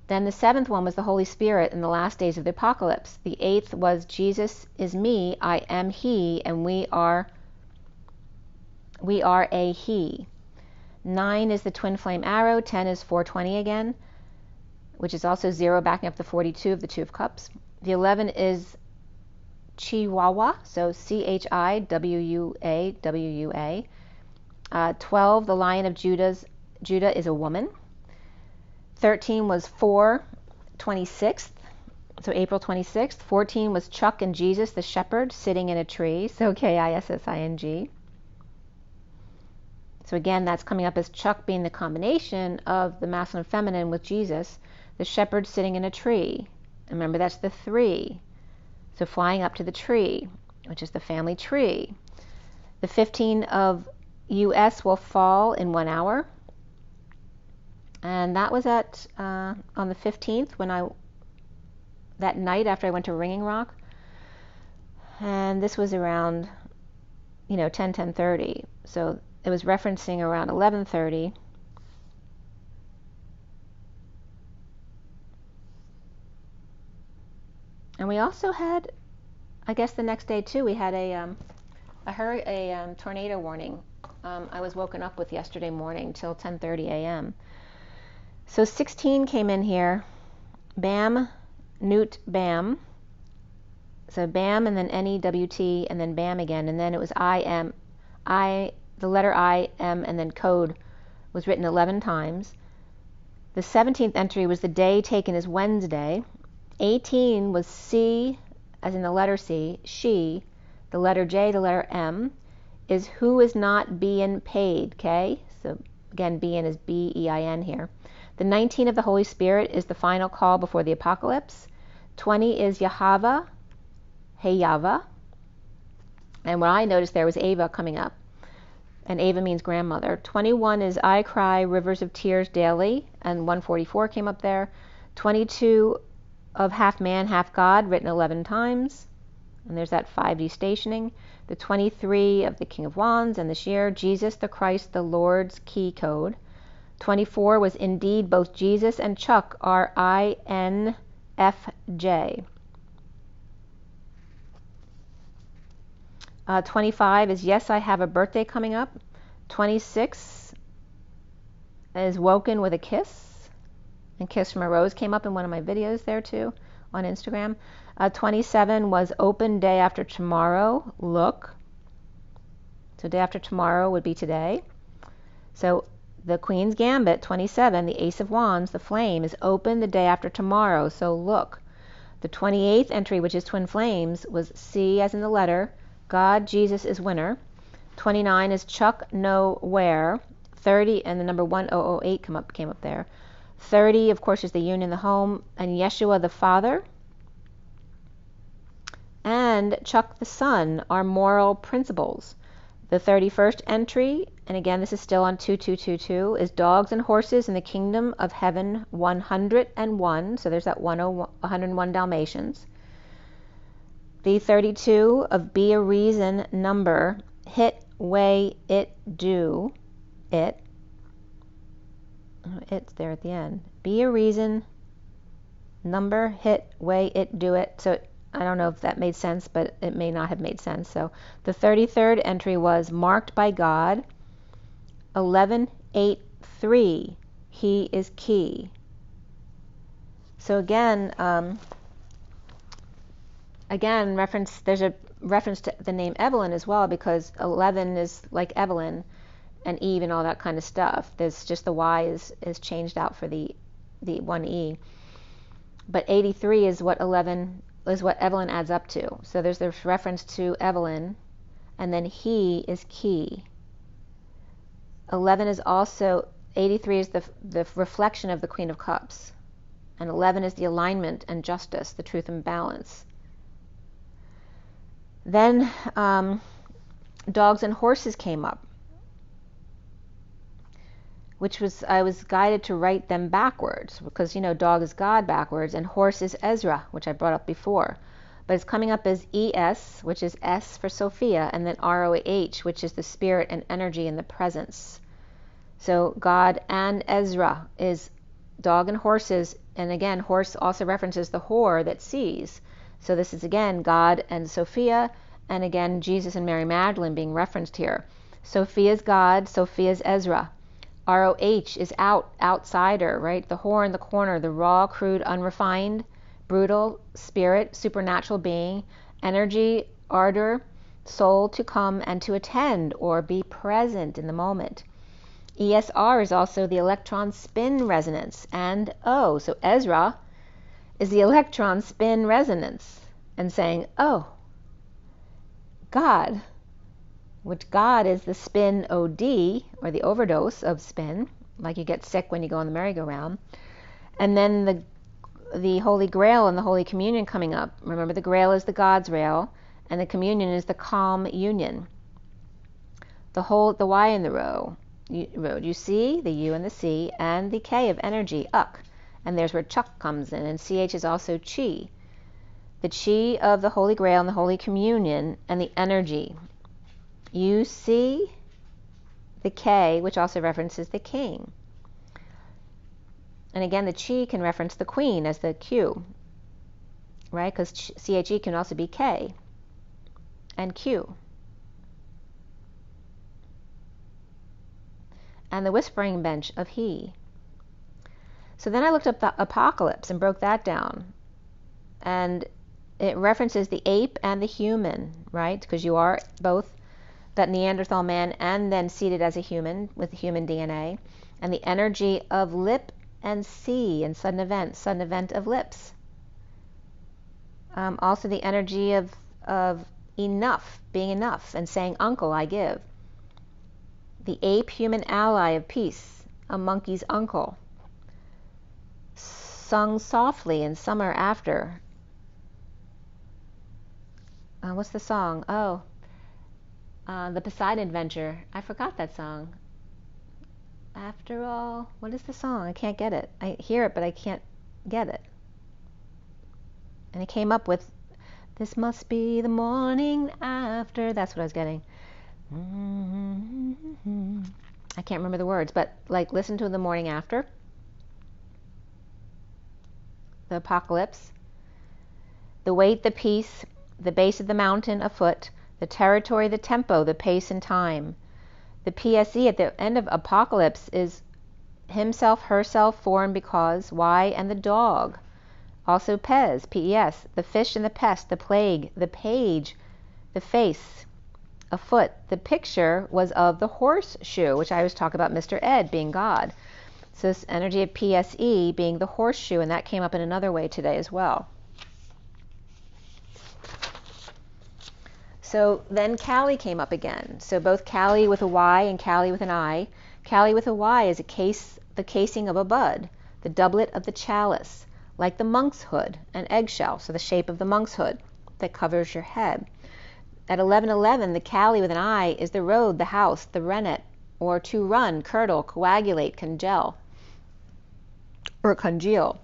S1: Then the 7th one was the Holy Spirit in the last days of the apocalypse. The 8th was Jesus is me, I am he, and we are a he. 9 is the twin flame arrow. 10 is 420 again, which is also 0 backing up the 42 of the 2 of cups. The 11 is Chihuahua, so CHIWUA. 12, the Lion of Judah is a woman. 13 was 4/26th, so April 26th. 14 was Chuck and Jesus, the shepherd, sitting in a tree, so KISSING. So again, that's coming up as Chuck being the combination of the masculine and feminine with Jesus, the shepherd sitting in a tree. Remember, that's the 3. So flying up to the tree, which is the family tree. The 15 of US will fall in 1 hour. And that was at on the 15th that night after I went to Ringing Rock. And this was around, 10:30. So it was referencing around 11:30. And we also had, I guess the next day too, we had a tornado warning. I was woken up with yesterday morning till 10:30 a.m. So 16 came in here. Bam, Newt, Bam. So Bam and then NEWT and then Bam again. And then it was the letter I, M, and then code was written 11 times. The 17th entry was the day taken as Wednesday. 18 was C, as in the letter C, she. The letter J, the letter M, is who is not being paid, K. So again, being is BEIN here. The 19 of the Holy Spirit is the final call before the apocalypse. 20 is Yahava, Hey Yava. And what I noticed there was Ava coming up. And Ava means grandmother. 21 is I cry rivers of tears daily, and 144 came up there. 22 of half man, half God, written 11 times. And there's that 5D stationing. The 23 of the King of Wands and the Shear, Jesus the Christ, the Lord's key code. 24 was indeed both Jesus and Chuck are INFJ. 25 is yes, I have a birthday coming up. 26 is woken with a kiss. And Kiss from a Rose came up in one of my videos there too on Instagram. 27 was open day after tomorrow. Look. So day after tomorrow would be today. So the Queen's Gambit, 27, the Ace of Wands, the Flame, is open the day after tomorrow. So look. The 28th entry, which is Twin Flames, was C as in the letter. God, Jesus is winner. 29 is Chuck, know where. 30 and the number 1008 came up there. 30, of course, is the union, the home, and Yeshua, the Father. And Chuck, the Son, are moral principles. The 31st entry, and again this is still on 2222, is dogs and horses in the kingdom of heaven 101. So there's that 101 Dalmatians. The 32 of be a reason number, hit, weigh, it, do, it. Oh, it's there at the end. Be a reason number, hit, weigh, it, do it. So I don't know if that made sense, but it may not have made sense. So the 33rd entry was marked by God. 1183, he is key. So again, there's a reference to the name Evelyn as well, because 11 is like Evelyn and Eve and all that kind of stuff. There's just the Y is changed out for the one E. But 83 is what Evelyn adds up to. So there's this reference to Evelyn, and then he is key. 11 is also, 83 is the reflection of the Queen of Cups. And 11 is the alignment and justice, the truth and balance. Then dogs and horses came up, which was, I was guided to write them backwards, because, you know, dog is God backwards, and horse is Ezra, which I brought up before. But it's coming up as ES, which is S for Sophia, and then ROH, which is the spirit and energy and the presence. So God and Ezra is dog and horses, and again, horse also references the whore that sees. So this is again God and Sophia, and again Jesus and Mary Magdalene being referenced here. Sophia's God, Sophia's Ezra. ROH is outsider, right? The whore in the corner, the raw, crude, unrefined, brutal spirit, supernatural being, energy, ardor, soul to come and to attend or be present in the moment. ESR is also the electron spin resonance, and O, so Ezra is the electron spin resonance, and saying, oh, God, which God is the spin OD, or the overdose of spin, like you get sick when you go on the merry-go-round. And then the Holy Grail and the Holy Communion coming up. Remember, the Grail is the God's rail, and the Communion is the calm union. The Y in the road, you see, the U and the C, and the K of energy, Uk. And there's where Chuck comes in, and CH is also Chi. The Chi of the Holy Grail and the Holy Communion, and the energy. You see the K, which also references the king. And again, the Chi can reference the queen as the Q, right? Because CHE can also be K and Q. And the whispering bench of he. So then I looked up the Apocalypse and broke that down. And it references the ape and the human, right? Because you are both that Neanderthal man and then seated as a human with human DNA. And the energy of lip and sea and sudden event of lips. Also the energy of enough, being enough, and saying, uncle, I give. The ape-human ally of peace, a monkey's uncle. Sung softly in summer after. What's the song? Oh, the Poseidon Adventure. I forgot that song. After all, what is the song? I can't get it. I hear it, but I can't get it. And it came up with, this must be the morning after. That's what I was getting. I can't remember the words, but like listen to the morning after. The Apocalypse. The weight, the peace, the base of the mountain, afoot, the territory, the tempo, the pace and time. The PSE at the end of Apocalypse is himself, herself, for and because, why, and the dog. Also Pez, PES, the fish and the pest, the plague, the page, the face, afoot. The picture was of the horseshoe, which I always talk about Mr. Ed being God. So this energy of PSE being the horseshoe, and that came up in another way today as well. So then Kali came up again. So both Kali with a Y and Kali with an I. Kali with a Y is the casing of a bud. the doublet of the chalice, like the monk's hood, an eggshell, so the shape of the monk's hood that covers your head. At 11:11, the Kali with an I is the road, the house, the rennet, or to run, curdle, coagulate, congeal, or congeal.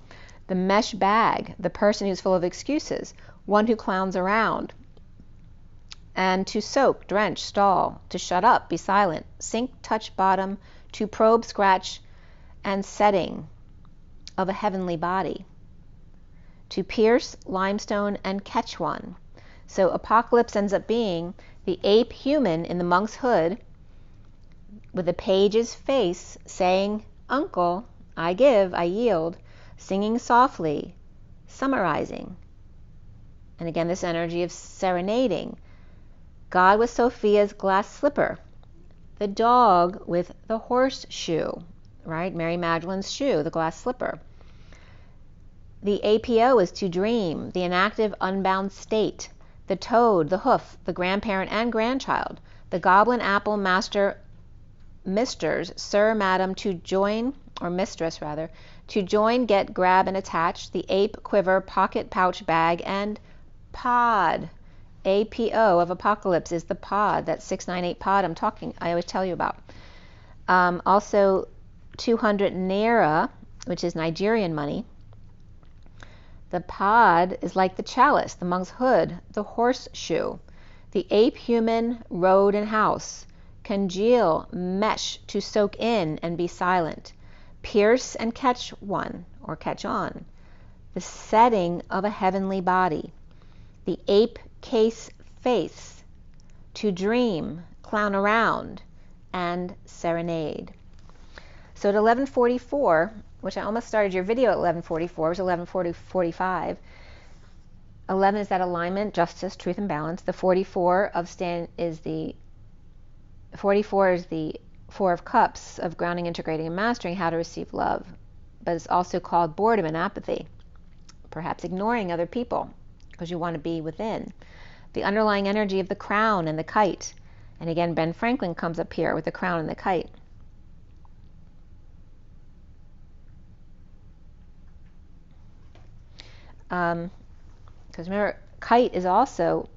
S1: The mesh bag, the person who's full of excuses, one who clowns around. And to soak, drench, stall, to shut up, be silent, sink, touch bottom, to probe, scratch, and setting of a heavenly body. To pierce, limestone, and catch one. So apocalypse ends up being the ape human in the monk's hood with the page's face saying, "Uncle, I give, I yield," singing softly, summarizing. And again, this energy of serenading. God with Sophia's glass slipper. The dog with the horseshoe, right? Mary Magdalene's shoe, the glass slipper. The APO is to dream, the inactive, unbound state. The toad, the hoof, the grandparent and grandchild. The goblin apple master, misters, sir, madam, to join, or mistress rather, to join, get, grab, and attach. The ape, quiver, pocket, pouch, bag, and pod. APO of apocalypse is the pod, that 698 pod I always tell you about. Also 200 naira, which is Nigerian money. The pod is like the chalice, the monk's hood, the horseshoe. The ape, human, road, and house. Congeal, mesh, to soak in and be silent. Pierce and catch one, or catch on. The setting of a heavenly body. The ape case face. To dream, clown around, and serenade. So at 11:44, which I almost started your video at 11:44, it was 11:45. 11 is that alignment, justice, truth, and balance. The 44 is the 4 of cups of grounding, integrating, and mastering how to receive love. But it's also called boredom and apathy, perhaps ignoring other people because you want to be within. The underlying energy of the crown and the kite. And again, Ben Franklin comes up here with the crown and the kite. Because remember, kite is also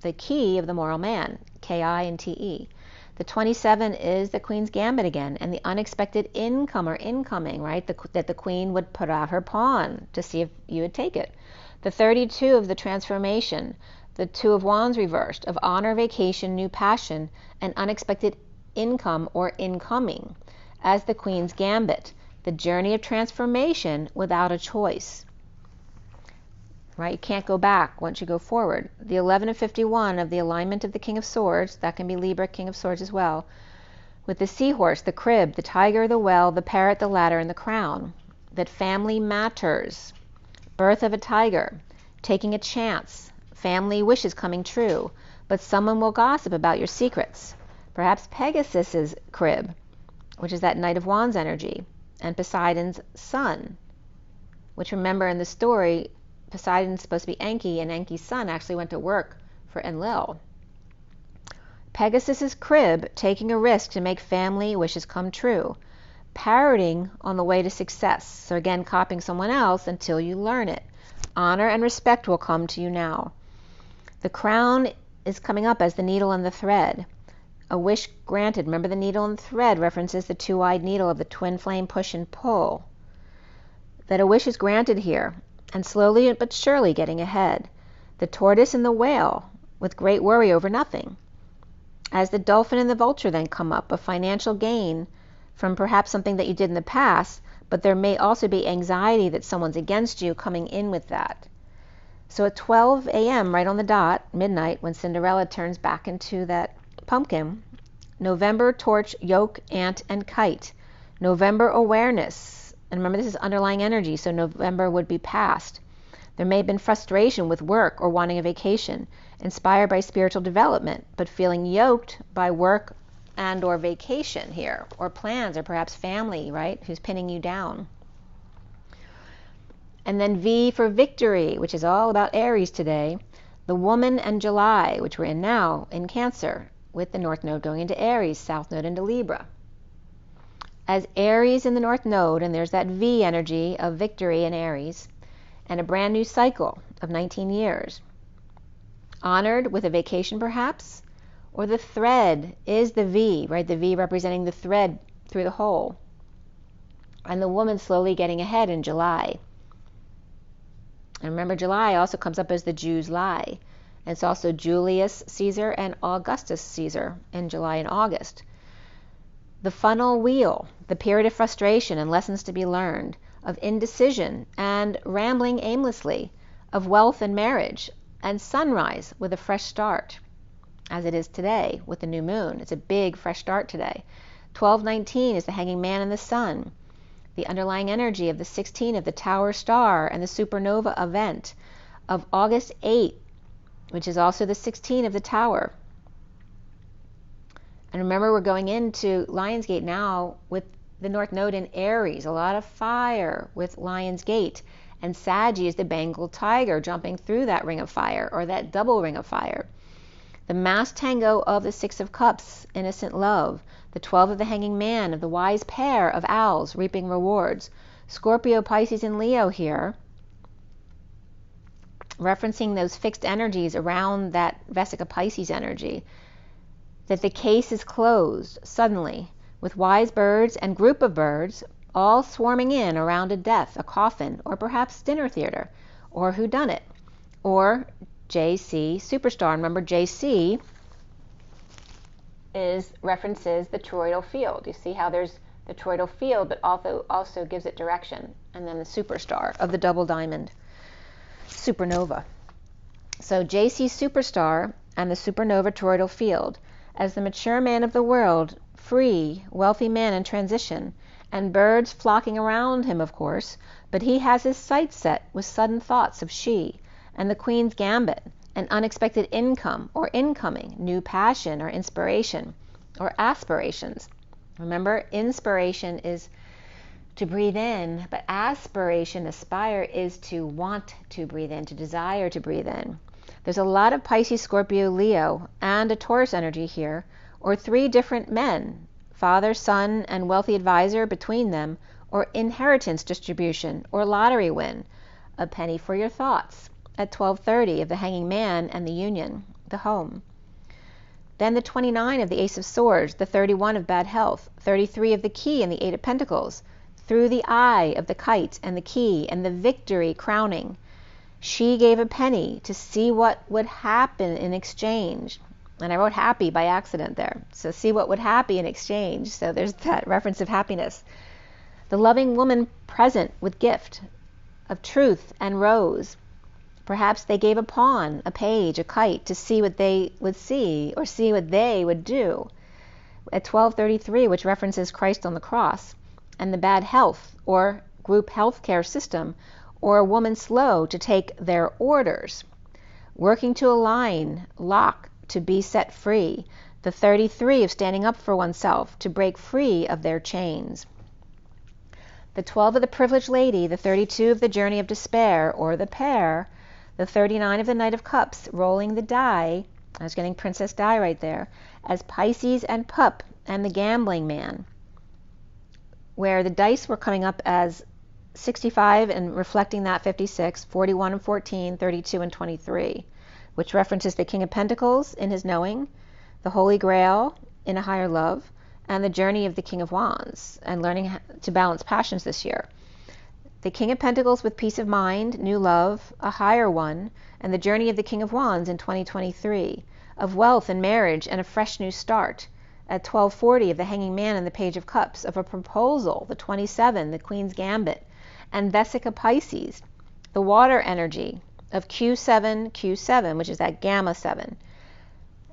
S1: the key of the moral man, K-I-N-T-E. The 27 is the Queen's Gambit again, and the unexpected income or incoming, right? That the Queen would put out her pawn to see if you would take it. The 32 of the transformation, the 2 of Wands reversed, of honor, vacation, new passion, and unexpected income or incoming, as the Queen's Gambit, the journey of transformation without a choice. Right? You can't go back once you go forward. The 11 of 51 of the alignment of the King of Swords, that can be Libra, King of Swords as well, with the seahorse, the crib, the tiger, the well, the parrot, the ladder, and the crown. That family matters. Birth of a tiger, taking a chance, family wishes coming true, but someone will gossip about your secrets. Perhaps Pegasus's crib, which is that Knight of Wands energy, and Poseidon's son, which remember in the story, Poseidon's supposed to be Enki, and Enki's son actually went to work for Enlil. Pegasus's crib, taking a risk to make family wishes come true. Parroting on the way to success. So again, copying someone else until you learn it. Honor and respect will come to you now. The crown is coming up as the needle and the thread. A wish granted. Remember, the needle and thread references the two-eyed needle of the twin flame push and pull. That a wish is granted here, and slowly but surely getting ahead. The tortoise and the whale, with great worry over nothing. As the dolphin and the vulture then come up, a financial gain from perhaps something that you did in the past, but there may also be anxiety that someone's against you coming in with that. So at 12 a.m., right on the dot, midnight, when Cinderella turns back into that pumpkin, November, torch, yoke, ant, and kite. November awareness. And remember, this is underlying energy, so November would be past. There may have been frustration with work or wanting a vacation, inspired by spiritual development, but feeling yoked by work and or vacation here, or plans, or perhaps family, right, who's pinning you down. And then V for victory, which is all about Aries today. The woman and July, which we're in now, in Cancer, with the North Node going into Aries, South Node into Libra. as Aries in the North Node, and there's that V energy of victory in Aries, and a brand new cycle of 19 years. Honored with a vacation perhaps, or the thread is the V, right? The V representing the thread through the hole. And the woman slowly getting ahead in July. And remember, July also comes up as the Jew's lie. And it's also Julius Caesar and Augustus Caesar in July and August. The funnel wheel, the period of frustration and lessons to be learned, of indecision and rambling aimlessly, of wealth and marriage, and sunrise with a fresh start, as it is today with the new moon. It's a big fresh start today. 1219 is the hanging man and the sun. The underlying energy of the 16 of the Tower Star and the supernova event of August 8, which is also the 16 of the Tower. And remember, we're going into Lionsgate now with the North Node in Aries, a lot of fire with Lionsgate. And Saggy is the Bengal tiger jumping through that ring of fire, or that double ring of fire. The mass tango of the 6 of Cups, innocent love. The 12 of the hanging man, of the wise pair of owls, reaping rewards. Scorpio, Pisces, and Leo here, referencing those fixed energies around that Vesica Pisces energy. That the case is closed suddenly, with wise birds and group of birds all swarming in around a death, a coffin, or perhaps dinner theater, or whodunit, or JC Superstar. Remember, JC references the toroidal field. You see how there's the toroidal field, but also gives it direction. And then the superstar of the double diamond supernova. So JC Superstar and the supernova toroidal field, as the mature man of the world, free, wealthy man in transition, and birds flocking around him, of course, but he has his sights set with sudden thoughts of she, and the Queen's Gambit, an unexpected income or incoming, new passion or inspiration, or aspirations. Remember, inspiration is to breathe in, but aspiration, aspire, is to want to breathe in, to desire to breathe in. There's a lot of Pisces, Scorpio, Leo, and a Taurus energy here, or 3 different men, father, son, and wealthy advisor between them, or inheritance distribution, or lottery win, a penny for your thoughts, at 12:30 of the hanging man and the union, the home. Then the 29 of the Ace of Swords, the 31 of bad health, 33 of the key and the 8 of Pentacles, through the eye of the kite and the key and the victory crowning. She gave a penny to see what would happen in exchange. And I wrote happy by accident there. So see what would happen in exchange. So there's that reference of happiness. The loving woman present with gift of truth and rose. Perhaps they gave a pawn, a page, a kite to see what they would see, or see what they would do. At 12:33, which references Christ on the cross, and the bad health or group healthcare system, or a woman slow to take their orders, working to align, lock, to be set free, the 33 of standing up for oneself, to break free of their chains. The 12 of the privileged lady, the 32 of the journey of despair, or the pair, the 39 of the Knight of Cups, rolling the die, I was getting Princess Die right there, as Pisces and Pup and the gambling man, where the dice were coming up as 65 and reflecting that 56, 41 and 14, 32 and 23, which references the King of Pentacles in his knowing, the Holy Grail in a higher love, and the journey of the King of Wands, and learning to balance passions this year. The King of Pentacles with peace of mind, new love, a higher one, and the journey of the King of Wands in 2023, of wealth and marriage and a fresh new start. At 12:40 of the hanging man and the Page of Cups, of a proposal, the 27, the Queen's Gambit, and Vesica Pisces, the water energy of Q7, which is that Gamma 7.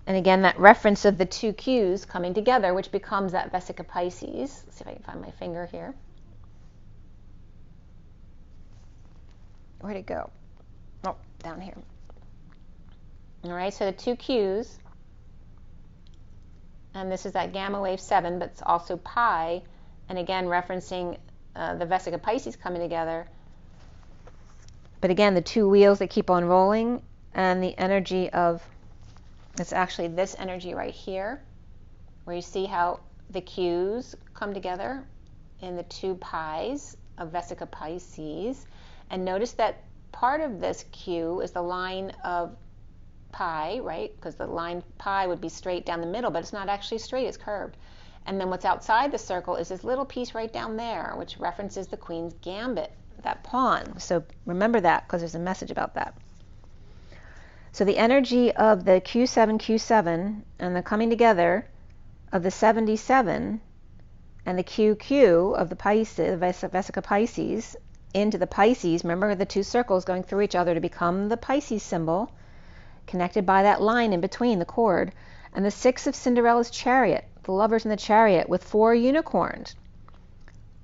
S1: And again, that reference of the 2 Qs coming together, which becomes that Vesica Pisces. Let's see if I can find my finger here. Where'd it go? Oh, down here. All right, so the 2 Qs, and this is that Gamma Wave 7, but it's also Pi, and again, referencing the Vesica Pisces coming together. But again, the 2 wheels that keep on rolling, and the energy of, it's actually this energy right here, where you see how the Qs come together, in the two pies of Vesica Pisces. And notice that part of this Q is the line of pi, right? Because the line pi would be straight down the middle, but it's not actually straight, it's curved. And then what's outside the circle is this little piece right down there, which references the Queen's Gambit, that pawn. So remember that, because there's a message about that. So the energy of the Q7 and the coming together of the 77 and the QQ of the Pisces, Vesica Pisces, into the Pisces. Remember the two circles going through each other to become the Pisces symbol, connected by that line in between, the cord. And the 6 of Cinderella's chariot, the lovers in the chariot with 4 unicorns,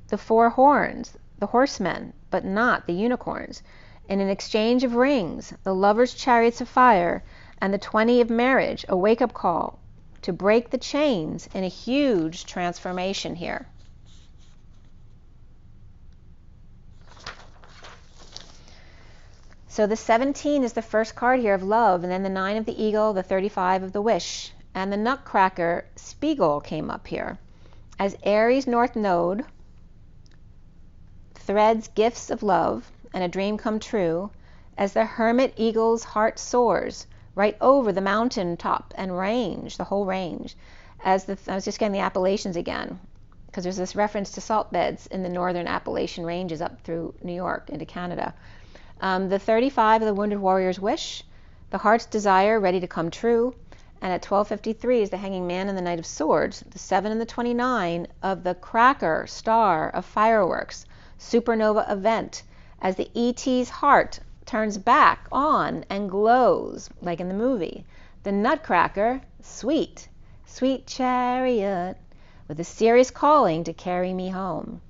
S1: the 4 horns, the horsemen, but not the unicorns. In an exchange of rings, the lovers' chariots of fire, and the 20 of marriage, a wake-up call to break the chains in a huge transformation here. So the 17 is the first card here of love, and then the 9 of the eagle, the 35 of the wish, and the nutcracker spiegel came up here. As Aries North Node threads gifts of love and a dream come true, as the hermit eagle's heart soars right over the mountain top and range, the whole range. I was just getting the Appalachians again, because there's this reference to salt beds in the northern Appalachian ranges up through New York into Canada. The 35 of the wounded warrior's wish, the heart's desire ready to come true, and at 12:53 is the hanging man and the knight of swords, the 7 and the 29 of the cracker star of fireworks, supernova event, as the ET's heart turns back on and glows, like in the movie. The nutcracker, sweet, sweet chariot, with a serious calling to carry me home.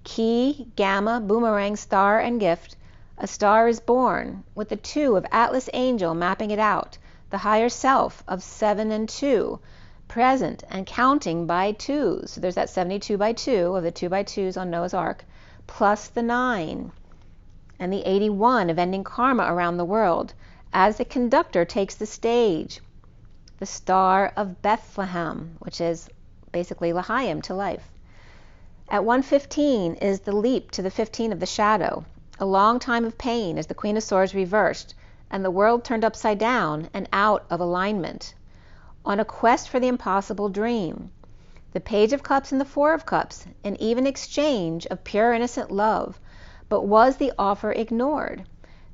S1: Key, gamma, boomerang, star, and gift, a star is born, with the 2 of Atlas Angel mapping it out, the higher self of 7 and 2, present and counting by 2s. So there's that 72 by 2 of the 2 by 2s on Noah's Ark, plus the 9. And the 81 of ending karma around the world, as the conductor takes the stage. The star of Bethlehem, which is basically L'chaim, to life. At 1:15 is the leap to the 15 of the shadow, a long time of pain as the Queen of Swords reversed, and the world turned upside down and out of alignment. On a quest for the impossible dream. The Page of Cups and the 4 of Cups, an even exchange of pure innocent love. But was the offer ignored?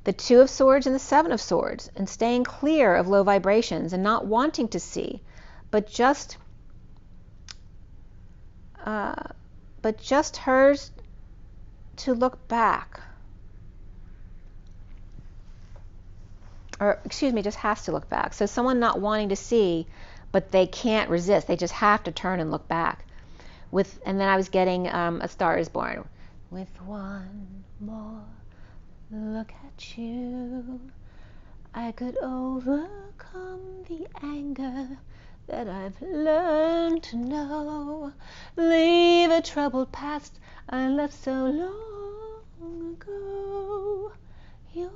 S1: The 2 of Swords and the 7 of Swords, and staying clear of low vibrations and not wanting to see, but just hers to look back. Or, excuse me, just has to look back. So someone not wanting to see, but they can't resist. They just have to turn and look back. And then I was getting A Star is Born. With one more look at you, I could overcome the anger that I've learned to know. Leave a troubled past I left so long ago. Your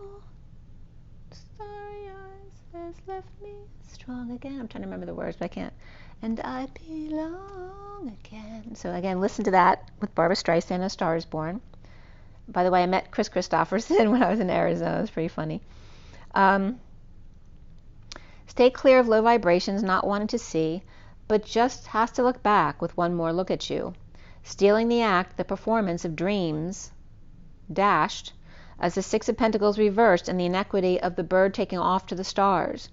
S1: starry eyes has left me strong again. I'm trying to remember the words, but I can't. And I belong again. So again, listen to that with Barbra Streisand, A Star is Born. By the way, I met Chris Christopherson when I was in Arizona. It was pretty funny. Stay clear of low vibrations, not wanting to see, but just has to look back with one more look at you. Stealing the act, the performance of dreams, dashed, as the 6 of Pentacles reversed and the inequity of the bird taking off to the stars.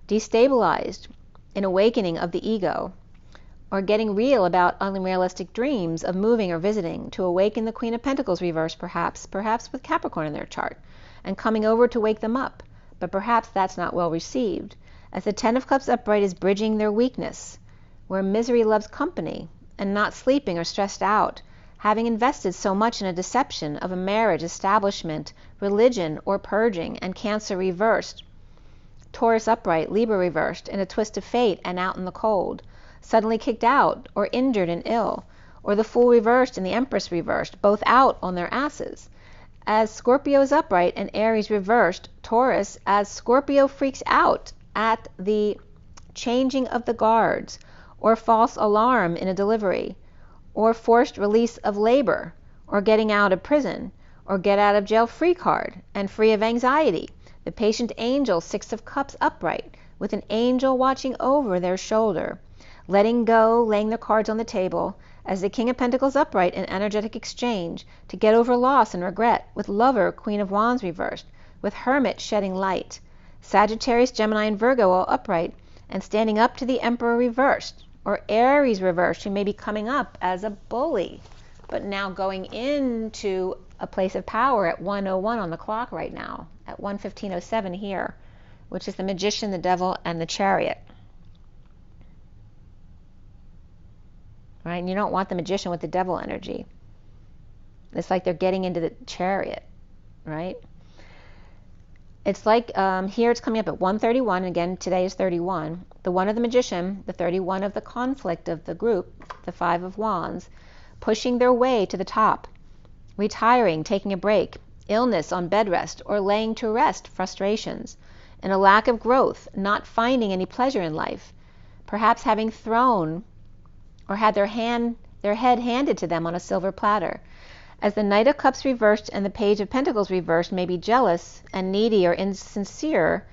S1: Destabilized, an awakening of the ego, or getting real about unrealistic dreams of moving or visiting, to awaken the Queen of Pentacles reversed, perhaps with Capricorn in their chart, and coming over to wake them up, but perhaps that's not well received, as the 10 of Cups upright is bridging their weakness, where misery loves company, and not sleeping or stressed out, having invested so much in a deception of a marriage, establishment, religion, or purging, and Cancer reversed, Taurus upright, Libra reversed, in a twist of fate and out in the cold, suddenly kicked out, or injured and ill, or the Fool reversed and the Empress reversed, both out on their asses. As Scorpio is upright and Aries reversed, Taurus, as Scorpio freaks out at the changing of the guards, or false alarm in a delivery, or forced release of labor, or getting out of prison, or get out of jail free card, and free of anxiety. The patient angel, 6 of Cups upright, with an angel watching over their shoulder, letting go, laying the cards on the table, as the King of Pentacles upright in energetic exchange, to get over loss and regret, with Lover, Queen of Wands reversed, with Hermit shedding light, Sagittarius, Gemini, and Virgo all upright, and standing up to the Emperor reversed, or Aries reversed, who may be coming up as a bully, but now going into a place of power at 1:01 on the clock right now, at 1:15:07 here, which is the Magician, the Devil, and the Chariot. Right? And you don't want the Magician with the Devil energy. It's like they're getting into the Chariot, right? It's like here it's coming up at 1:31, and again today is 31. The 1 of the Magician, the 31 of the conflict of the group, the 5 of Wands, pushing their way to the top, retiring, taking a break, illness on bed rest, or laying to rest frustrations, and a lack of growth, not finding any pleasure in life, perhaps having thrown or had their head handed to them on a silver platter. As the Knight of Cups reversed and the Page of Pentacles reversed may be jealous and needy or insincere,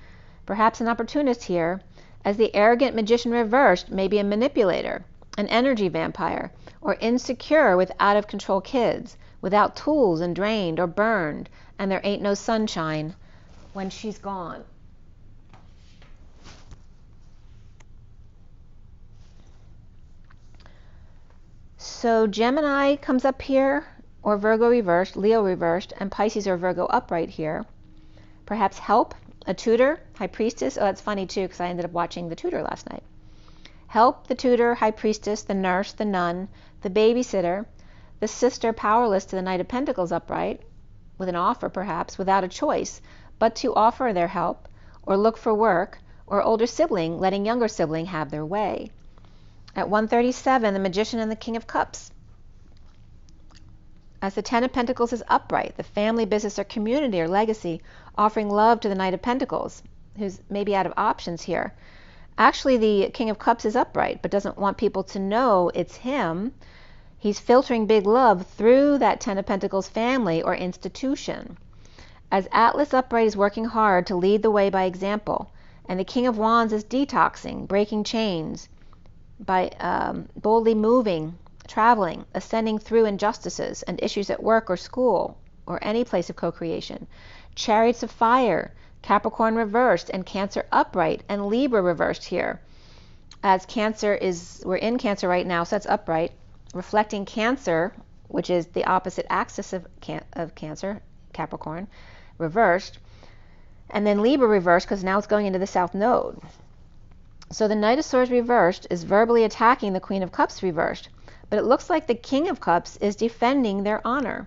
S1: perhaps an opportunist here, as the arrogant Magician reversed may be a manipulator, an energy vampire, or insecure with out-of-control kids, without tools and drained or burned, and there ain't no sunshine when she's gone. So Gemini comes up here, or Virgo reversed, Leo reversed, and Pisces or Virgo upright here. Perhaps help, a tutor, High Priestess. Oh, that's funny too, because I ended up watching The Tutor last night. Help, the tutor, High Priestess, the nurse, the nun, the babysitter, the sister powerless to the Knight of Pentacles upright, with an offer perhaps, without a choice, but to offer their help, or look for work, or older sibling letting younger sibling have their way. At 1:37, the Magician and the King of Cups. As the 10 of Pentacles is upright, the family, business, or community or legacy, offering love to the Knight of Pentacles, who's maybe out of options here. Actually, the King of Cups is upright, but doesn't want people to know it's him. He's filtering big love through that 10 of Pentacles family or institution. As Atlas upright is working hard to lead the way by example, and the King of Wands is detoxing, breaking chains, by boldly moving, traveling, ascending through injustices and issues at work or school or any place of co-creation. Chariots of fire, Capricorn reversed, and Cancer upright, and Libra reversed here. As Cancer is, we're in Cancer right now, so that's upright, reflecting Cancer, which is the opposite axis of Cancer, Capricorn, reversed, and then Libra reversed because now it's going into the South Node. So the Knight of Swords reversed is verbally attacking the Queen of Cups reversed, but it looks like the King of Cups is defending their honor,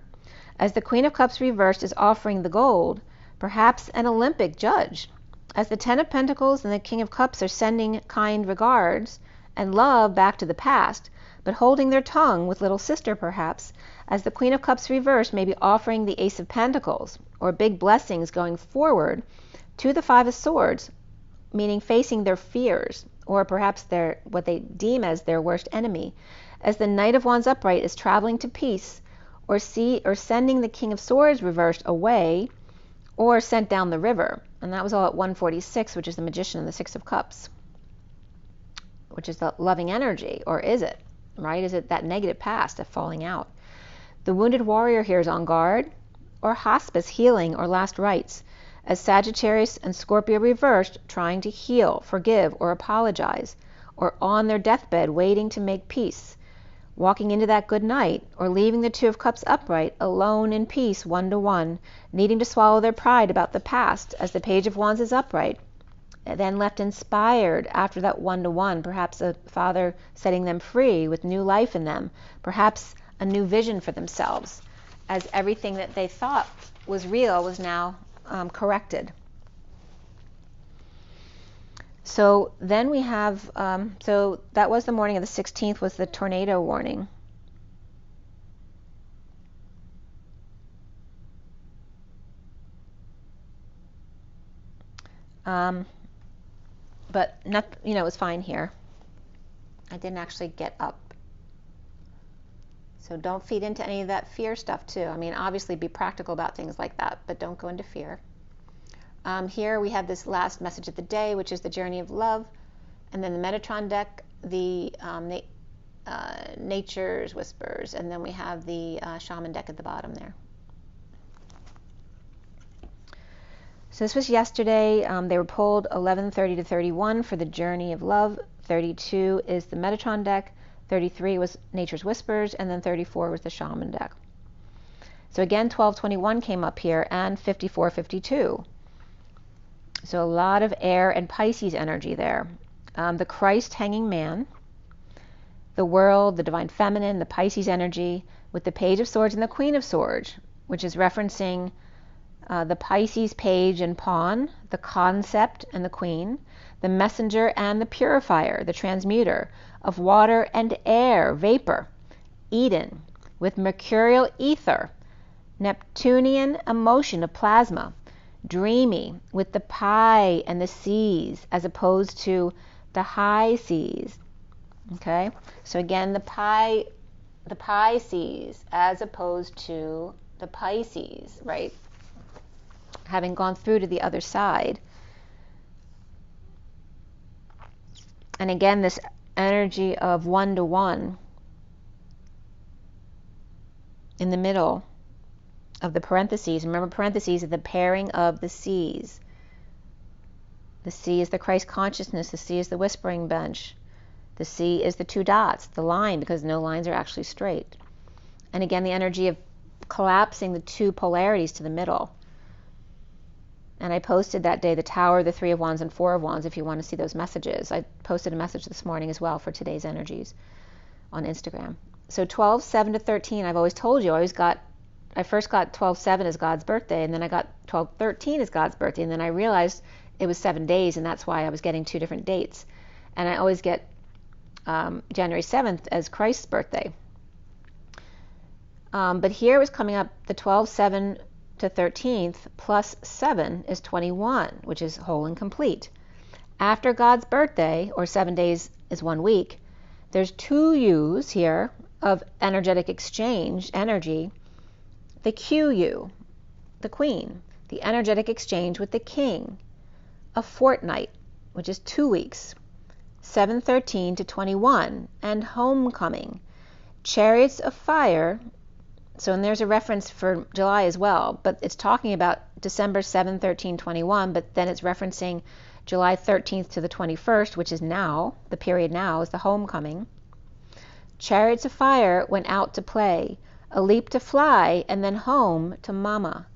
S1: as the Queen of Cups reversed is offering the gold, perhaps an Olympic judge, as the 10 of Pentacles and the King of Cups are sending kind regards and love back to the past, but holding their tongue with little sister perhaps, as the Queen of Cups reversed may be offering the Ace of Pentacles, or big blessings going forward, to the 5 of Swords, meaning facing their fears, or perhaps their what they deem as their worst enemy, as the Knight of Wands upright is traveling to peace, or sending the King of Swords reversed away, or sent down the river. And that was all at 1:46, which is the Magician and the 6 of Cups, which is the loving energy, or is it? Right? Is it that negative past of falling out? The Wounded Warrior here is on guard, or hospice, healing, or last rites, as Sagittarius and Scorpio reversed, trying to heal, forgive, or apologize, or on their deathbed waiting to make peace, walking into that good night, or leaving the 2 of Cups upright, alone in peace, 1-to-1, needing to swallow their pride about the past, as the Page of Wands is upright, then left inspired after that 1-to-1, perhaps a father setting them free with new life in them, perhaps a new vision for themselves, as everything that they thought was real was now corrected. So then we have, so that was the morning of the 16th, was the tornado warning. But not, it was fine here. I didn't actually get up. So don't feed into any of that fear stuff too. I mean, obviously be practical about things like that, but don't go into fear. Here we have this last message of the day, which is the journey of love. And then the Metatron deck, the Nature's Whispers, and then we have the Shaman deck at the bottom there. So this was yesterday. They were pulled 11:30 to 31 for the journey of love. 32 is the Metatron deck. 33 was Nature's Whispers, and then 34 was the Shaman deck. So again, 1221 came up here, and 5452. So a lot of air and Pisces energy there. The Christ hanging man, the world, the divine feminine, the Pisces energy, with the Page of Swords and the Queen of Swords, which is referencing the Pisces page and pawn, the concept and the queen, the messenger and the purifier, the transmuter of water and air, vapor, Eden, with mercurial ether, Neptunian emotion of plasma, dreamy, with the pi and the seas, as opposed to the high seas. Okay, so again, the pi seas as opposed to the Pisces, right? Having gone through to the other side. And again, this energy of 1-to-1 in the middle of the parentheses. Remember, parentheses are the pairing of the seas. The sea is the Christ consciousness. The sea is the whispering bench. The sea is the two dots, the line, because no lines are actually straight. And again, the energy of collapsing the two polarities to the middle. And I posted that day the Tower, the Three of Wands, and Four of Wands if you want to see those messages. I posted a message this morning as well for today's energies on Instagram. So 12-7 to 13, I've always told you, I first got 12-7 as God's birthday, and then I got 12-13 as God's birthday, and then I realized it was 7 days, and that's why I was getting two different dates. And I always get January 7th as Christ's birthday. But here was coming up the 12-7 to 13th plus 7 is 21, which is whole and complete. After God's birthday, or 7 days is 1 week, there's two U's here of energetic exchange, energy. The QU, the Queen, the energetic exchange with the King. A fortnight, which is 2 weeks. 7-13 to 21, and homecoming. Chariots of fire. So, and there's a reference for July as well, but it's talking about December 7-13-21, but then it's referencing July 13th to the 21st, which is now, the period now is the homecoming. Chariots of fire went out to play, a leap to fly, and then home to mama.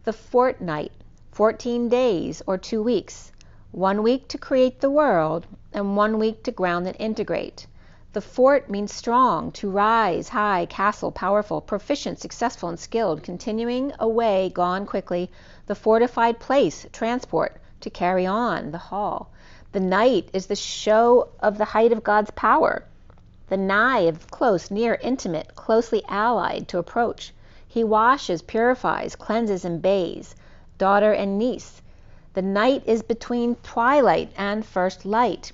S1: The fortnight, 14 days or 2 weeks, 1 week to create the world, and 1 week to ground and integrate. The fort means strong, to rise, high, castle, powerful, proficient, successful, and skilled, continuing away, gone quickly. The fortified place, transport, to carry on, the hall. The night is the show of the height of God's power. The nigh of close, near, intimate, closely allied, to approach. He washes, purifies, cleanses, and bathes. Daughter and niece. The night is between twilight and first light,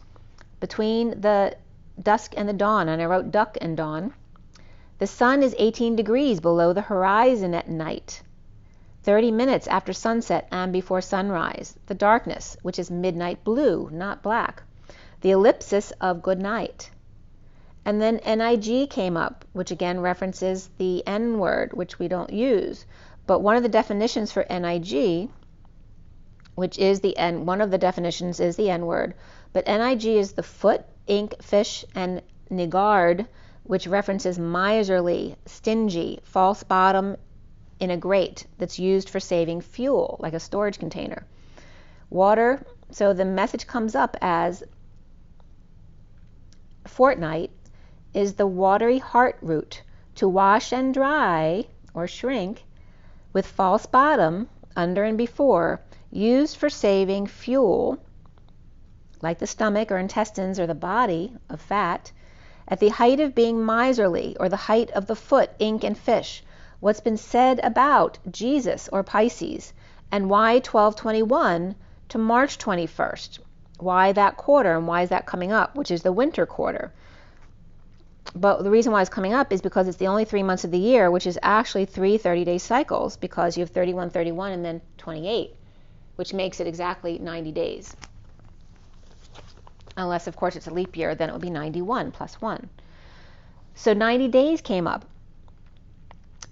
S1: between the dusk and the dawn, and I wrote duck and dawn. The sun is 18 degrees below the horizon at night, 30 minutes after sunset and before sunrise. The darkness, which is midnight blue, not black. The ellipsis of good night. And then NIG came up, which again references the N word, which we don't use. But one of the definitions for NIG, which is the N, one of the definitions is the N word, but NIG is the foot, ink, fish, and niggard, which references miserly, stingy, false bottom in a grate that's used for saving fuel, like a storage container. Water, so the message comes up as fortnight is the watery heart root, to wash and dry, or shrink, with false bottom, under and before, used for saving fuel, like the stomach or intestines or the body of fat, at the height of being miserly, or the height of the foot, ink, and fish. What's been said about Jesus or Pisces, and why 12/21 to March 21st? Why that quarter, and why is that coming up, which is the winter quarter? But the reason why it's coming up is because it's the only 3 months of the year, which is actually 3 30-day cycles, because you have 31, 31, and then 28, which makes it exactly 90 days. Unless, of course, it's a leap year, then it would be 91 plus 1. So 90 days came up.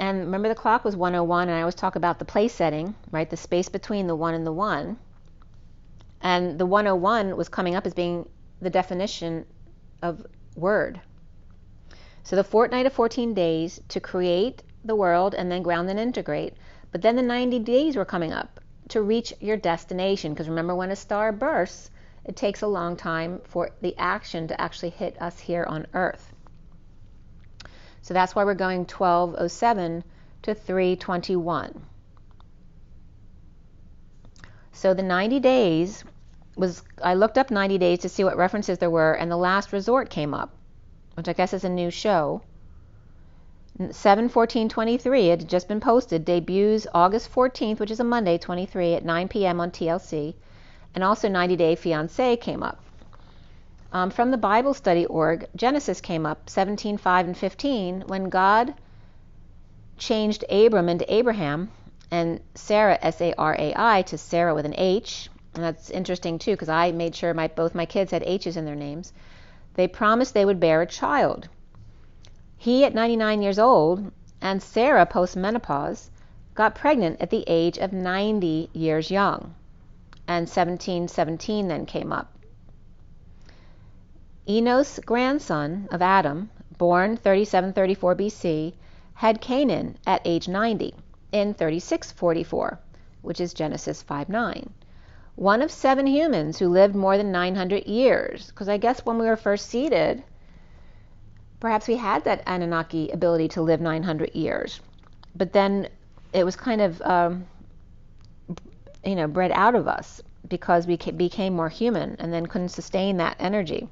S1: And remember, the clock was 101, and I always talk about the place setting, right? The space between the 1 and the 1. And the 101 was coming up as being the definition of word. So the fortnight of 14 days to create the world and then ground and integrate. But then the 90 days were coming up to reach your destination. Because remember, when a star bursts, it takes a long time for the action to actually hit us here on Earth. So that's why we're going 1207 to 321. So the 90 days was, I looked up 90 days to see what references there were, and the last resort came up, which I guess is a new show. 7/14/23, it had just been posted, debuts August 14th, which is a Monday, 23, at 9 p.m. on TLC. And also 90 Day Fiancé came up. From the Bible Study Org, Genesis came up, 17:5 and 15, when God changed Abram into Abraham, and Sarah, S-A-R-A-I, to Sarah with an H. And that's interesting too, because I made sure both my kids had H's in their names. They promised they would bear a child. He at 99 years old, and Sarah post-menopause, got pregnant at the age of 90 years young. And 17:17 then came up. Enos' grandson of Adam, born 3734 BC, had Canaan at age 90 in 3644, which is Genesis 5:9. One of 7 humans who lived more than 900 years, because I guess when we were first seeded, perhaps we had that Anunnaki ability to live 900 years. But then it was kind of, bred out of us because we became more human and then couldn't sustain that energy.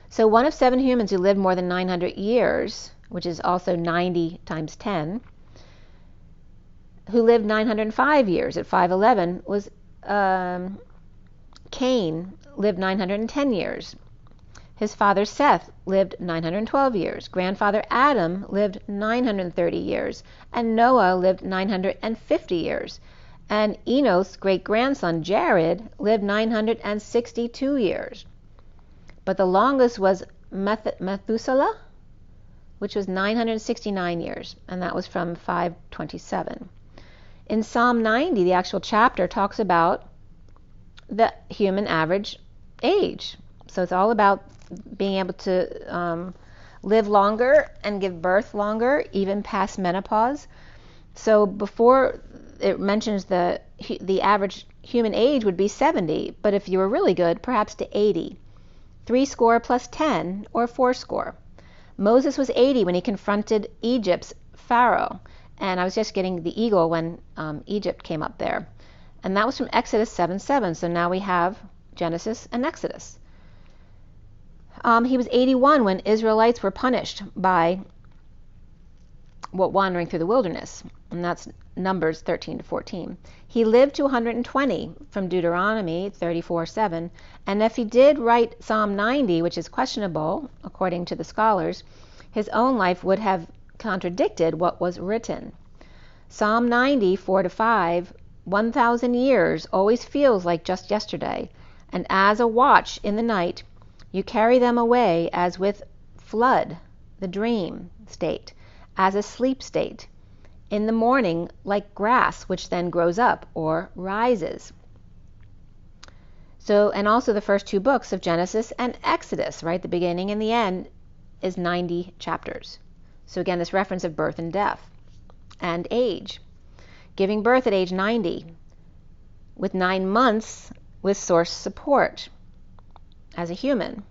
S1: So one of 7 humans who lived more than 900 years, which is also 90 times 10, who lived 905 years at 511 was Cain, lived 910 years. His father Seth lived 912 years. Grandfather Adam lived 930 years. And Noah lived 950 years. And Enos' great-grandson Jared lived 962 years. But the longest was Methuselah, which was 969 years, and that was from 527. In Psalm 90, the actual chapter talks about the human average age. So it's all about being able to live longer and give birth longer, even past menopause. So before it mentions the average human age would be 70, but if you were really good, perhaps to 80. 70 plus 10, or 80. Moses was 80 when he confronted Egypt's Pharaoh. And I was just getting the eagle when Egypt came up there. And that was from Exodus 7:7. So now we have Genesis and Exodus. He was 81 when Israelites were punished by wandering through the wilderness. And that's Numbers 13 to 14. He lived to 120 from Deuteronomy 34:7. And if he did write Psalm 90, which is questionable according to the scholars, his own life would have contradicted what was written. Psalm 90, 4 to 5, 1,000 years always feels like just yesterday, and as a watch in the night, you carry them away as with flood, the dream state, as a sleep state, in the morning like grass which then grows up or rises. So, and also the first 2 books of Genesis and Exodus, right? The beginning and the end is 90 chapters. So again, this reference of birth and death and age. Giving birth at age 90 with 9 months with source support as a human.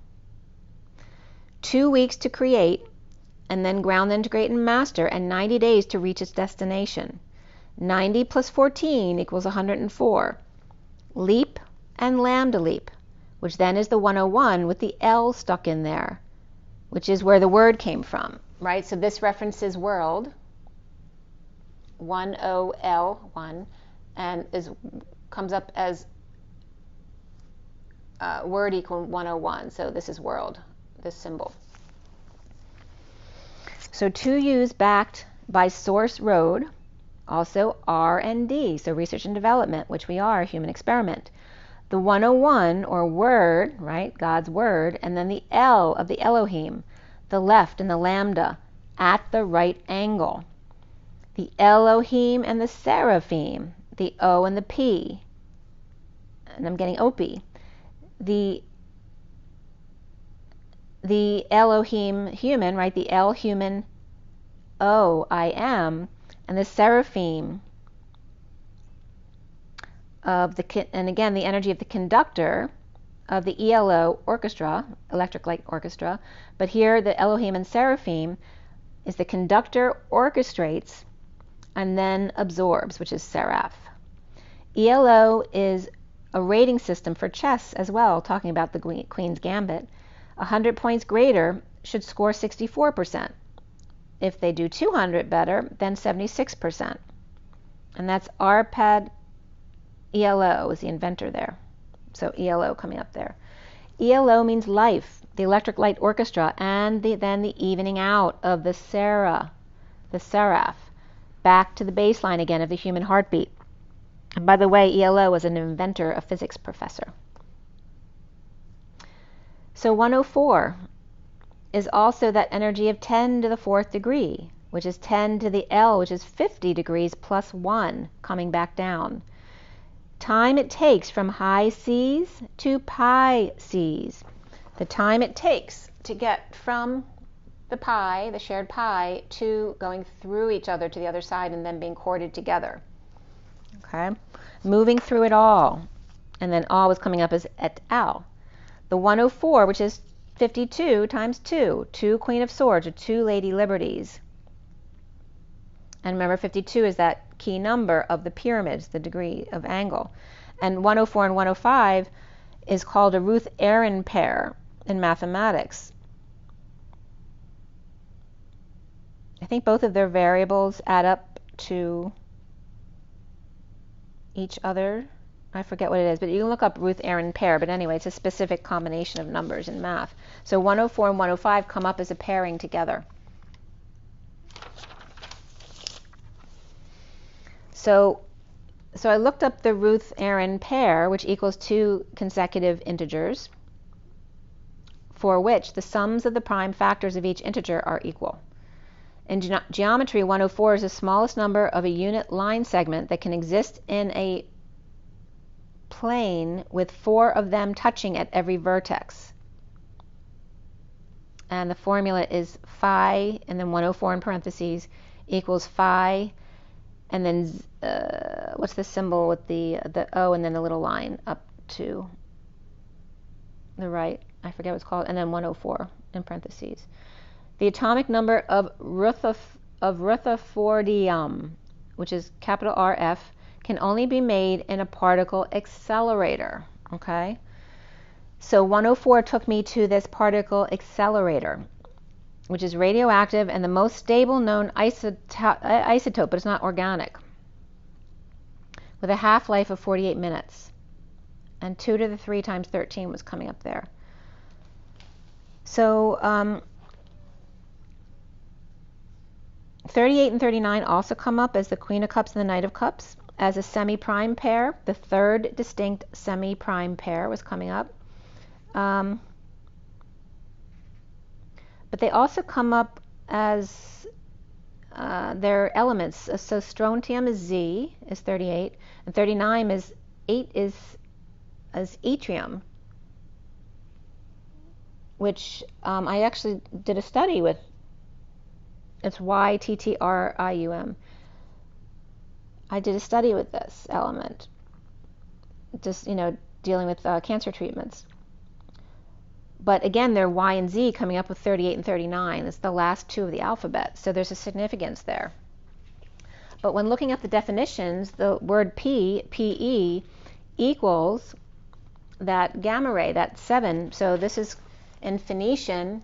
S1: 2 weeks to create and then ground, integrate, and master, and 90 days to reach its destination. 90 plus 14 equals 104. Leap and lambda leap, which then is the 101 with the L stuck in there, which is where the word came from. Right, so this references world, 1OL1, and comes up as word equal 101. So this is world, this symbol. So 2U's backed by source road, also R&D, so research and development, which we are, human experiment. The 101, or word, right, God's word, and then the L of the Elohim, the left and the lambda, at the right angle. The Elohim and the seraphim, the O and the P, and I'm getting OP. The Elohim human, right, the L human, O, I am, and the seraphim of the, and again, the energy of the conductor of the ELO orchestra, electric light orchestra, but here the Elohim and seraphim is the conductor orchestrates and then absorbs, which is seraph. ELO is a rating system for chess as well, talking about the Queen's Gambit. 100 points greater should score 64%. If they do 200 better, then 76%. And that's Arpad ELO is the inventor there. So ELO coming up there. ELO means life, the electric light orchestra, and then the evening out of the seraph, back to the baseline again of the human heartbeat. And by the way, ELO was an inventor, a physics professor. So 104 is also that energy of 10 to the 4th degree, which is 10 to the L, which is 50 degrees plus 1, coming back down. Time it takes from high C's to pi C's. The time it takes to get from the pi, the shared pi, to going through each other to the other side and then being corded together. Okay? Moving through it all. And then all was coming up as et al. The 104, which is 52 times 2, 2 Queen of Swords, or 2 Lady Liberties. And remember, 52 is that key number of the pyramids, the degree of angle. And 104 and 105 is called a Ruth-Aaron pair in mathematics. I think both of their variables add up to each other. I forget what it is, but you can look up Ruth-Aaron pair. But anyway, it's a specific combination of numbers in math. So 104 and 105 come up as a pairing together. So I looked up the Ruth-Aaron pair, which equals 2 consecutive integers, for which the sums of the prime factors of each integer are equal. In geometry, 104 is the smallest number of a unit line segment that can exist in a plane with 4 of them touching at every vertex. And the formula is phi, and then 104 in parentheses, equals phi, and then what's the symbol with the O and then the little line up to the right? I forget what it's called. And then 104 in parentheses. The atomic number of Rutherfordium, which is capital RF, can only be made in a particle accelerator. Okay? So 104 took me to this particle accelerator, which is radioactive and the most stable known isotope, but it's not organic, with a half-life of 48 minutes. And 2 to the 3 times 13 was coming up there. So 38 and 39 also come up as the Queen of Cups and the Knight of Cups, as a semi-prime pair. The third distinct semi-prime pair was coming up. But they also come up as their elements. So strontium is Z, is 38, and 39 is 8 is as yttrium, which I actually did a study with. It's YTTRIUM. I did a study with this element, just, dealing with cancer treatments. But again, they're Y and Z coming up with 38 and 39. It's the last 2 of the alphabet, so there's a significance there. But when looking at the definitions, the word PE, equals that gamma ray, that 7. So this is, in Phoenician,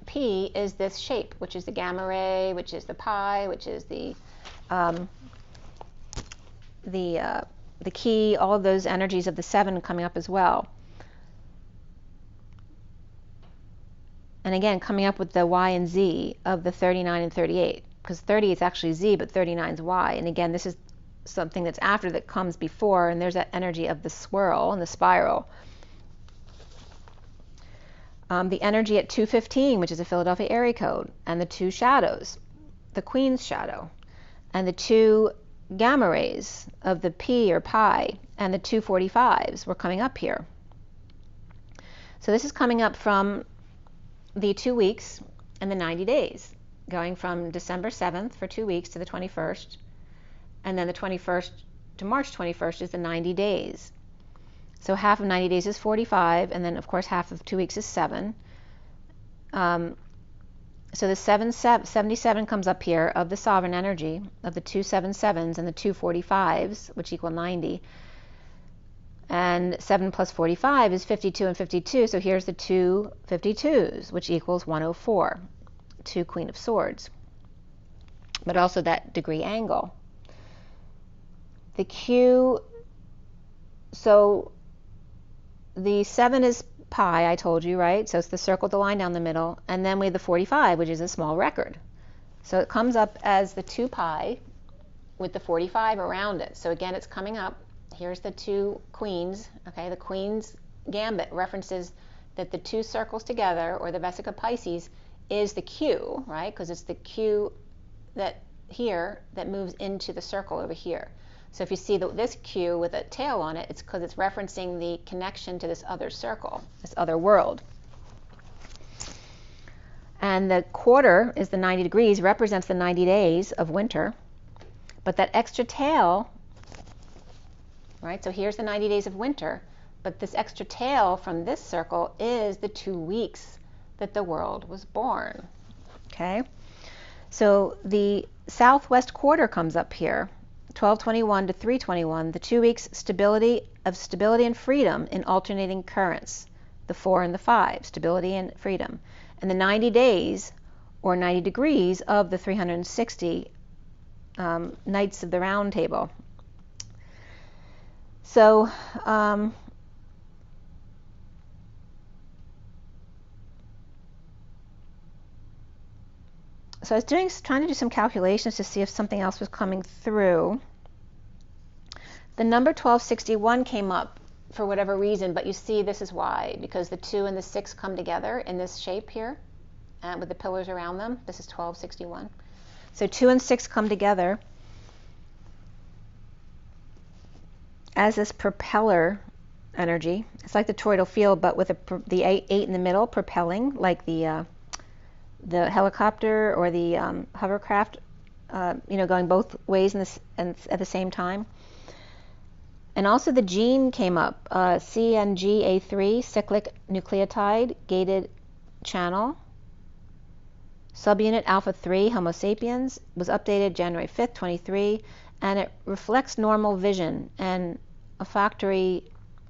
S1: P is this shape, which is the gamma ray, which is the pi, which is the key, all of those energies of the 7 coming up as well. And again, coming up with the Y and Z of the 39 and 38, because 30 is actually Z, but 39 is Y. And again, this is something that's after that comes before, and there's that energy of the swirl and the spiral. The energy at 215, which is a Philadelphia area code, and the two shadows, the Queen's shadow, and the two gamma rays of the P or pi, and the 245s were coming up here. So this is coming up from the 2 weeks and the 90 days, going from December 7th for 2 weeks to the 21st, and then the 21st to March 21st is the 90 days. So half of 90 days is 45, and then of course half of 2 weeks is 7. So the 77 comes up here of the sovereign energy of the 277s and the 245s, which equal 90. And 7 plus 45 is 52 and 52, so here's the 2 52s, which equals 104, 2 Queen of Swords. But also that degree angle. The Q, so the 7 is pi, I told you, right? So it's the circle, the line down the middle, and then we have the 45, which is a small record. So it comes up as the 2 pi with the 45 around it. So again, it's coming up. Here's the 2 queens, okay? The Queen's Gambit references that the 2 circles together, or the Vesica Pisces, is the Q, right? Because it's the Q that here that moves into the circle over here. So if you see this Q with a tail on it, it's because it's referencing the connection to this other circle, this other world. And the quarter is the 90 degrees, represents the 90 days of winter. But that extra tail, right? So here's the 90 days of winter, but this extra tail from this circle is the 2 weeks that the world was born, okay? So the southwest quarter comes up here, 1221 to 321, the 2 weeks stability and freedom in alternating currents, the 4 and the 5, stability and freedom, and the 90 days or 90 degrees of the 360 Knights of the Round Table. So So I was trying to do some calculations to see if something else was coming through. The number 1261 came up for whatever reason, but you see this is why, because the 2 and the 6 come together in this shape here, with the pillars around them. This is 1261. So 2 and 6 come together as this propeller energy. It's like the toroidal field, but with the 8 in the middle, propelling, like the helicopter or the hovercraft, going both ways and at the same time. And also the gene came up, CNGA3, cyclic nucleotide, gated channel. Subunit alpha 3, Homo sapiens, was updated January 5th, 23, and it reflects normal vision and olfactory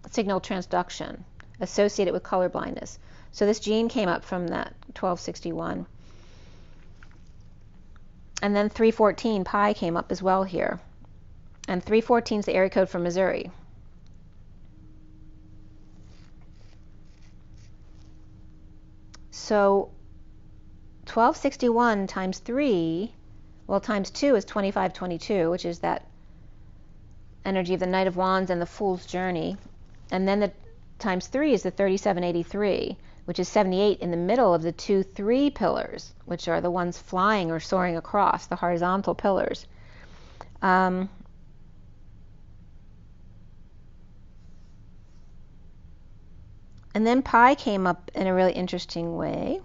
S1: signal transduction associated with color blindness. So this gene came up from that 1261. And then 314, pi, came up as well here. And 314 is the area code for Missouri. So 1261 times 3, well, times 2 is 2522, which is that energy of the Knight of Wands and the Fool's Journey. And then the times 3 is the 3783, which is 78 in the middle of the 2-3 pillars, which are the ones flying or soaring across, the horizontal pillars. And then pi came up in a really interesting way,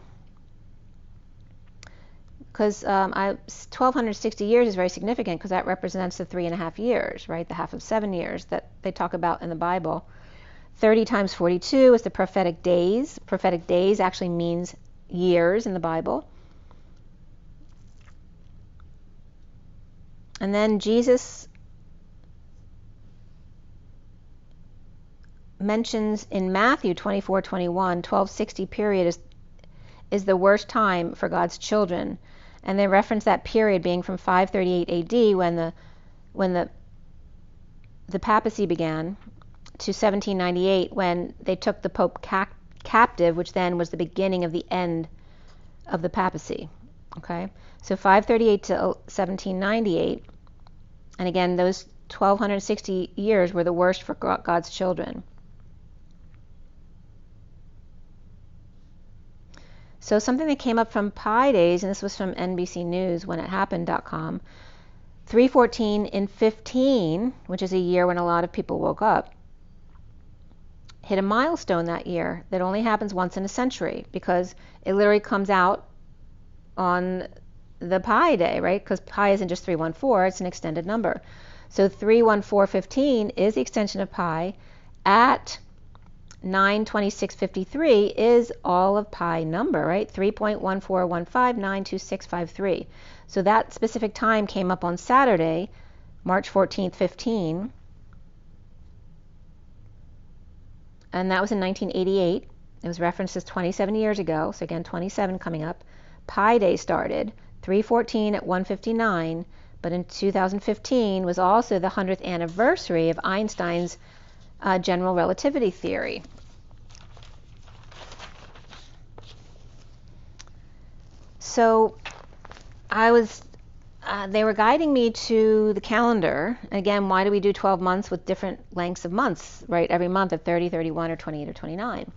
S1: because 1260 years is very significant, because that represents the 3.5 years, right? The half of 7 years that they talk about in the Bible. 30 times 42 is the prophetic days. Prophetic days actually means years in the Bible. And then Jesus mentions in Matthew 24:21, 1260 period is the worst time for God's children. And they reference that period being from 538 AD when the papacy began, to 1798 when they took the Pope captive, which then was the beginning of the end of the papacy. Okay, so 538 to 1798, and again, those 1260 years were the worst for God's children. So something that came up from Pi days, and this was from NBC News when it happened.com, 314 in 15, which is a year when a lot of people woke up, hit a milestone that year that only happens once in a century, because it literally comes out on the Pi day, right? Because Pi isn't just 314, it's an extended number. So 31415 is the extension of Pi. At 92653 is all of Pi number, right? 3.141592653. So that specific time came up on Saturday, March 14th, 15. And that was in 1988. It was referenced as 27 years ago. So again, 27 coming up. Pi Day started 314 at 159, but in 2015 was also the 100th anniversary of Einstein's general relativity theory. So they were guiding me to the calendar. Again, why do we do 12 months with different lengths of months, right? Every month at 30, 31, or 28, or 29.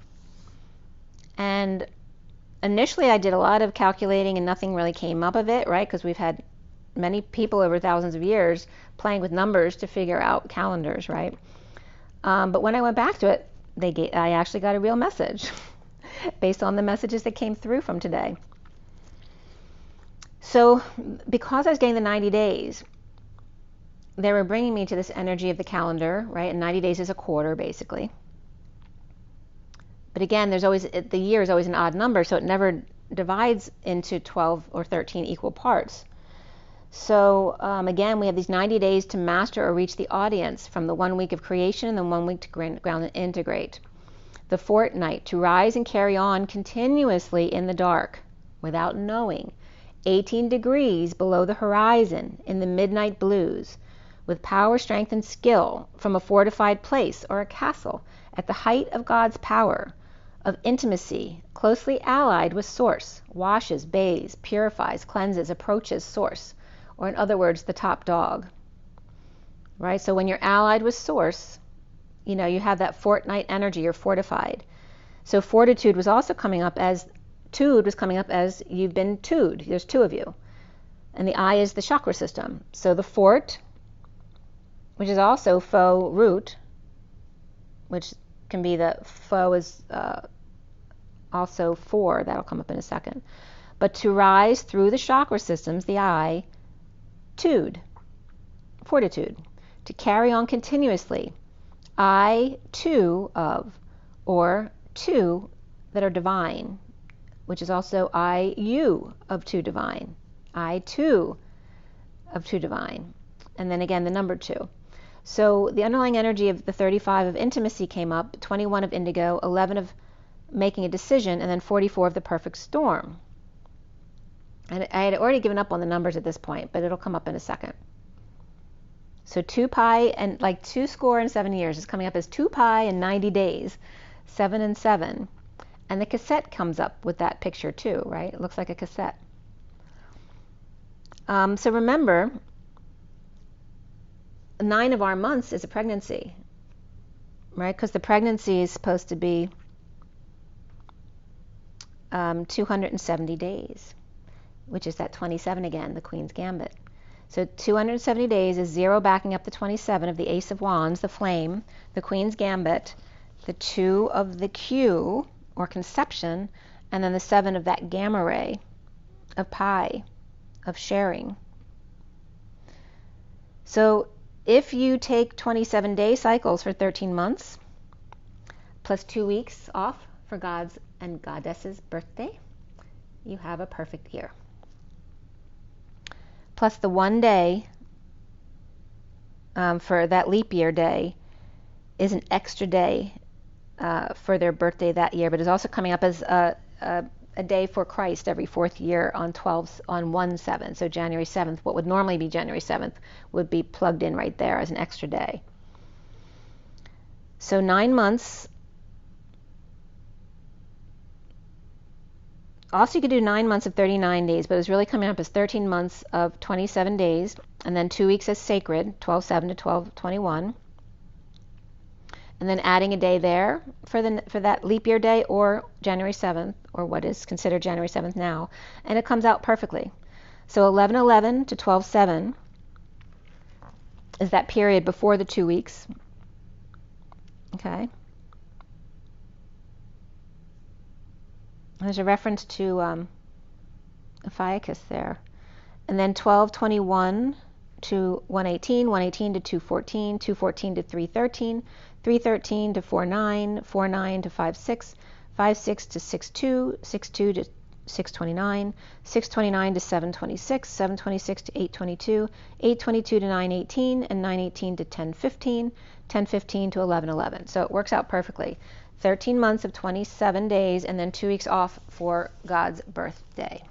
S1: And initially I did a lot of calculating and nothing really came up of it, right? Because we've had many people over thousands of years playing with numbers to figure out calendars, right? But when I went back to it, I actually got a real message based on the messages that came through from today. So because I was getting the 90 days, they were bringing me to this energy of the calendar, right? And 90 days is a quarter, basically. But again, the year is always an odd number, so it never divides into 12 or 13 equal parts. So again, we have these 90 days to master or reach the audience, from the 1 week of creation and then 1 week to ground and integrate. The fortnight to rise and carry on continuously in the dark without knowing. 18 degrees below the horizon in the midnight blues, with power, strength, and skill from a fortified place or a castle at the height of God's power, of intimacy, closely allied with Source, washes, bathes, purifies, cleanses, approaches Source, or in other words, the top dog. Right? So when you're allied with Source, you have that fortnight energy, you're fortified. So fortitude was also coming up as you've been tued. There's two of you. And the I is the chakra system. So the fort, which is also faux root, which can be the faux is also four. That'll come up in a second. But to rise through the chakra systems, the I, tude, fortitude. To carry on continuously. I, two of, or two that are divine, which is also I, you of two divine. I, two of two divine. And then again, the number two. So the underlying energy of the 35 of intimacy came up, 21 of indigo, 11 of making a decision, and then 44 of the perfect storm. And I had already given up on the numbers at this point, but it'll come up in a second. So 2 pi and 2 years is coming up as 2 pi and 90 days, 7 and 7. And the cassette comes up with that picture too, right? It looks like a cassette. So remember, 9 of our months is a pregnancy, right? Because the pregnancy is supposed to be 270 days, which is that 27 again, the Queen's Gambit. So 270 days is 0 backing up the 27 of the Ace of Wands, the Flame, the Queen's Gambit, the 2 of the Q, or conception, and then the 7 of that gamma ray of pi, of sharing. So if you take 27 day cycles for 13 months, plus 2 weeks off for God's and Goddess's birthday, you have a perfect year. Plus the 1 day for that leap year day is an extra day for their birthday that year, but is also coming up as a day for Christ every 4th year on 1/7. So January 7th, what would normally be January 7th, would be plugged in right there as an extra day. So 9 months Also, you could do 9 months of 39 days, but it's really coming up as 13 months of 27 days, and then 2 weeks as sacred, 12/7 to 12/21, and then adding a day there for that leap year day or January 7th, or what is considered January 7th now, and it comes out perfectly. So 11/11 to 12/7 is that period before the 2 weeks. Okay. There's a reference to Ophiuchus there. And then 12/21 to 118, 118 to 214, 214 to 313, 313 to 49, 49 to 56, 56 to 62, 62 to 629, 629 to 726, 726 to 822, 822 to 918, and 918 to 1015, 1015 to 11/11. So it works out perfectly. 13 months of 27 days, and then 2 weeks off for God's birthday.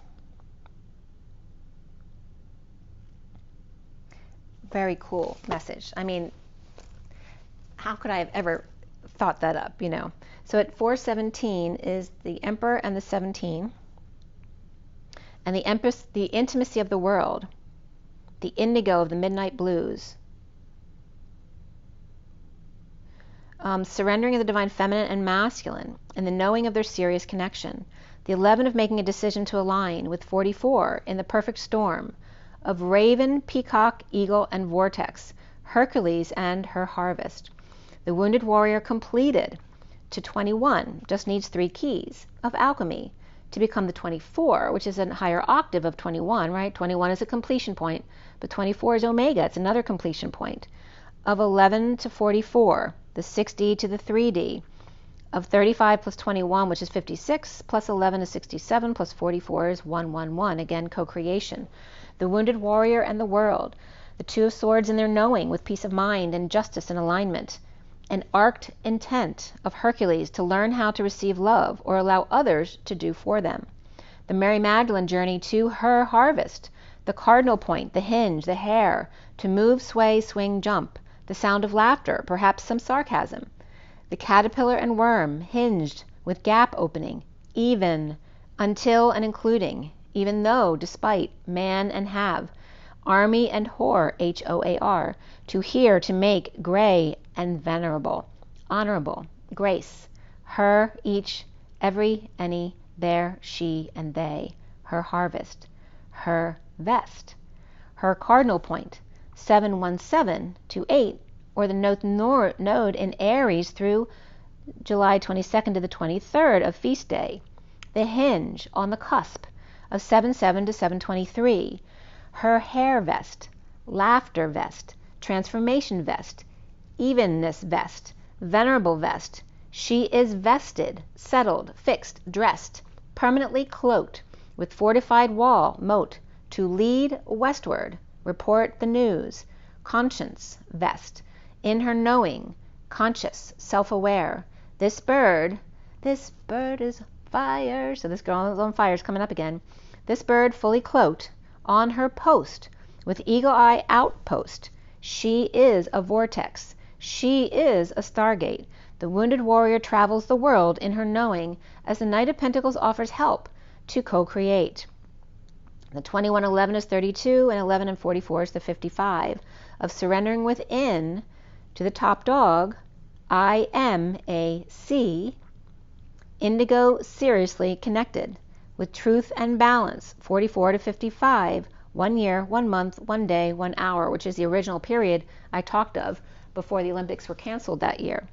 S1: Very cool message. I mean, how could I have ever thought that up, you know? So at 417 is the Emperor and the 17, and the Empress, the intimacy of the world, the indigo of the midnight blues, surrendering of the divine feminine and masculine, and the knowing of their serious connection. The 11 of making a decision to align with 44 in the perfect storm of raven, peacock, eagle, and vortex, Hercules and her harvest. The wounded warrior completed to 21, just needs 3 keys of alchemy to become the 24, which is a higher octave of 21, right? 21 is a completion point, but 24 is omega, it's another completion point. Of 11 to 44, the 6D to the 3D, of 35 plus 21, which is 56, plus 11 is 67, plus 44 is 111, again, co-creation. The wounded warrior and the world, the 2 of swords in their knowing with peace of mind and justice and alignment, an arced intent of Hercules to learn how to receive love or allow others to do for them. The Mary Magdalene journey to her harvest, the cardinal point, the hinge, the hair, to move, sway, swing, jump, the sound of laughter, perhaps some sarcasm. The caterpillar and worm, hinged with gap opening, even, until and including, even though, despite, man and have, army and whore, HOAR, to hear, to make, gray and venerable, honorable, grace, her, each, every, any, there, she, and they, her harvest, her vest, her cardinal point, 717 to 8, or the node in Aries through July 22nd to the 23rd of feast day, the hinge on the cusp of 77 to 723, her hair vest, laughter vest, transformation vest, evenness vest, venerable vest. She is vested, settled, fixed, dressed, permanently cloaked, with fortified wall, moat, to lead westward, report the news, conscience vest, in her knowing, conscious, self-aware. This bird is fire. So this girl is on fire is coming up again. This bird fully cloaked, on her post, with eagle eye outpost. She is a vortex. She is a stargate. The wounded warrior travels the world in her knowing as the Knight of Pentacles offers help to co-create. The 2111 is 32, and 11 and 44 is the 55 of surrendering within to the top dog, IMAC, indigo seriously connected with truth and balance, 44 to 55, 1 year, 1 month, 1 day, 1 hour, which is the original period I talked of before the Olympics were canceled that year.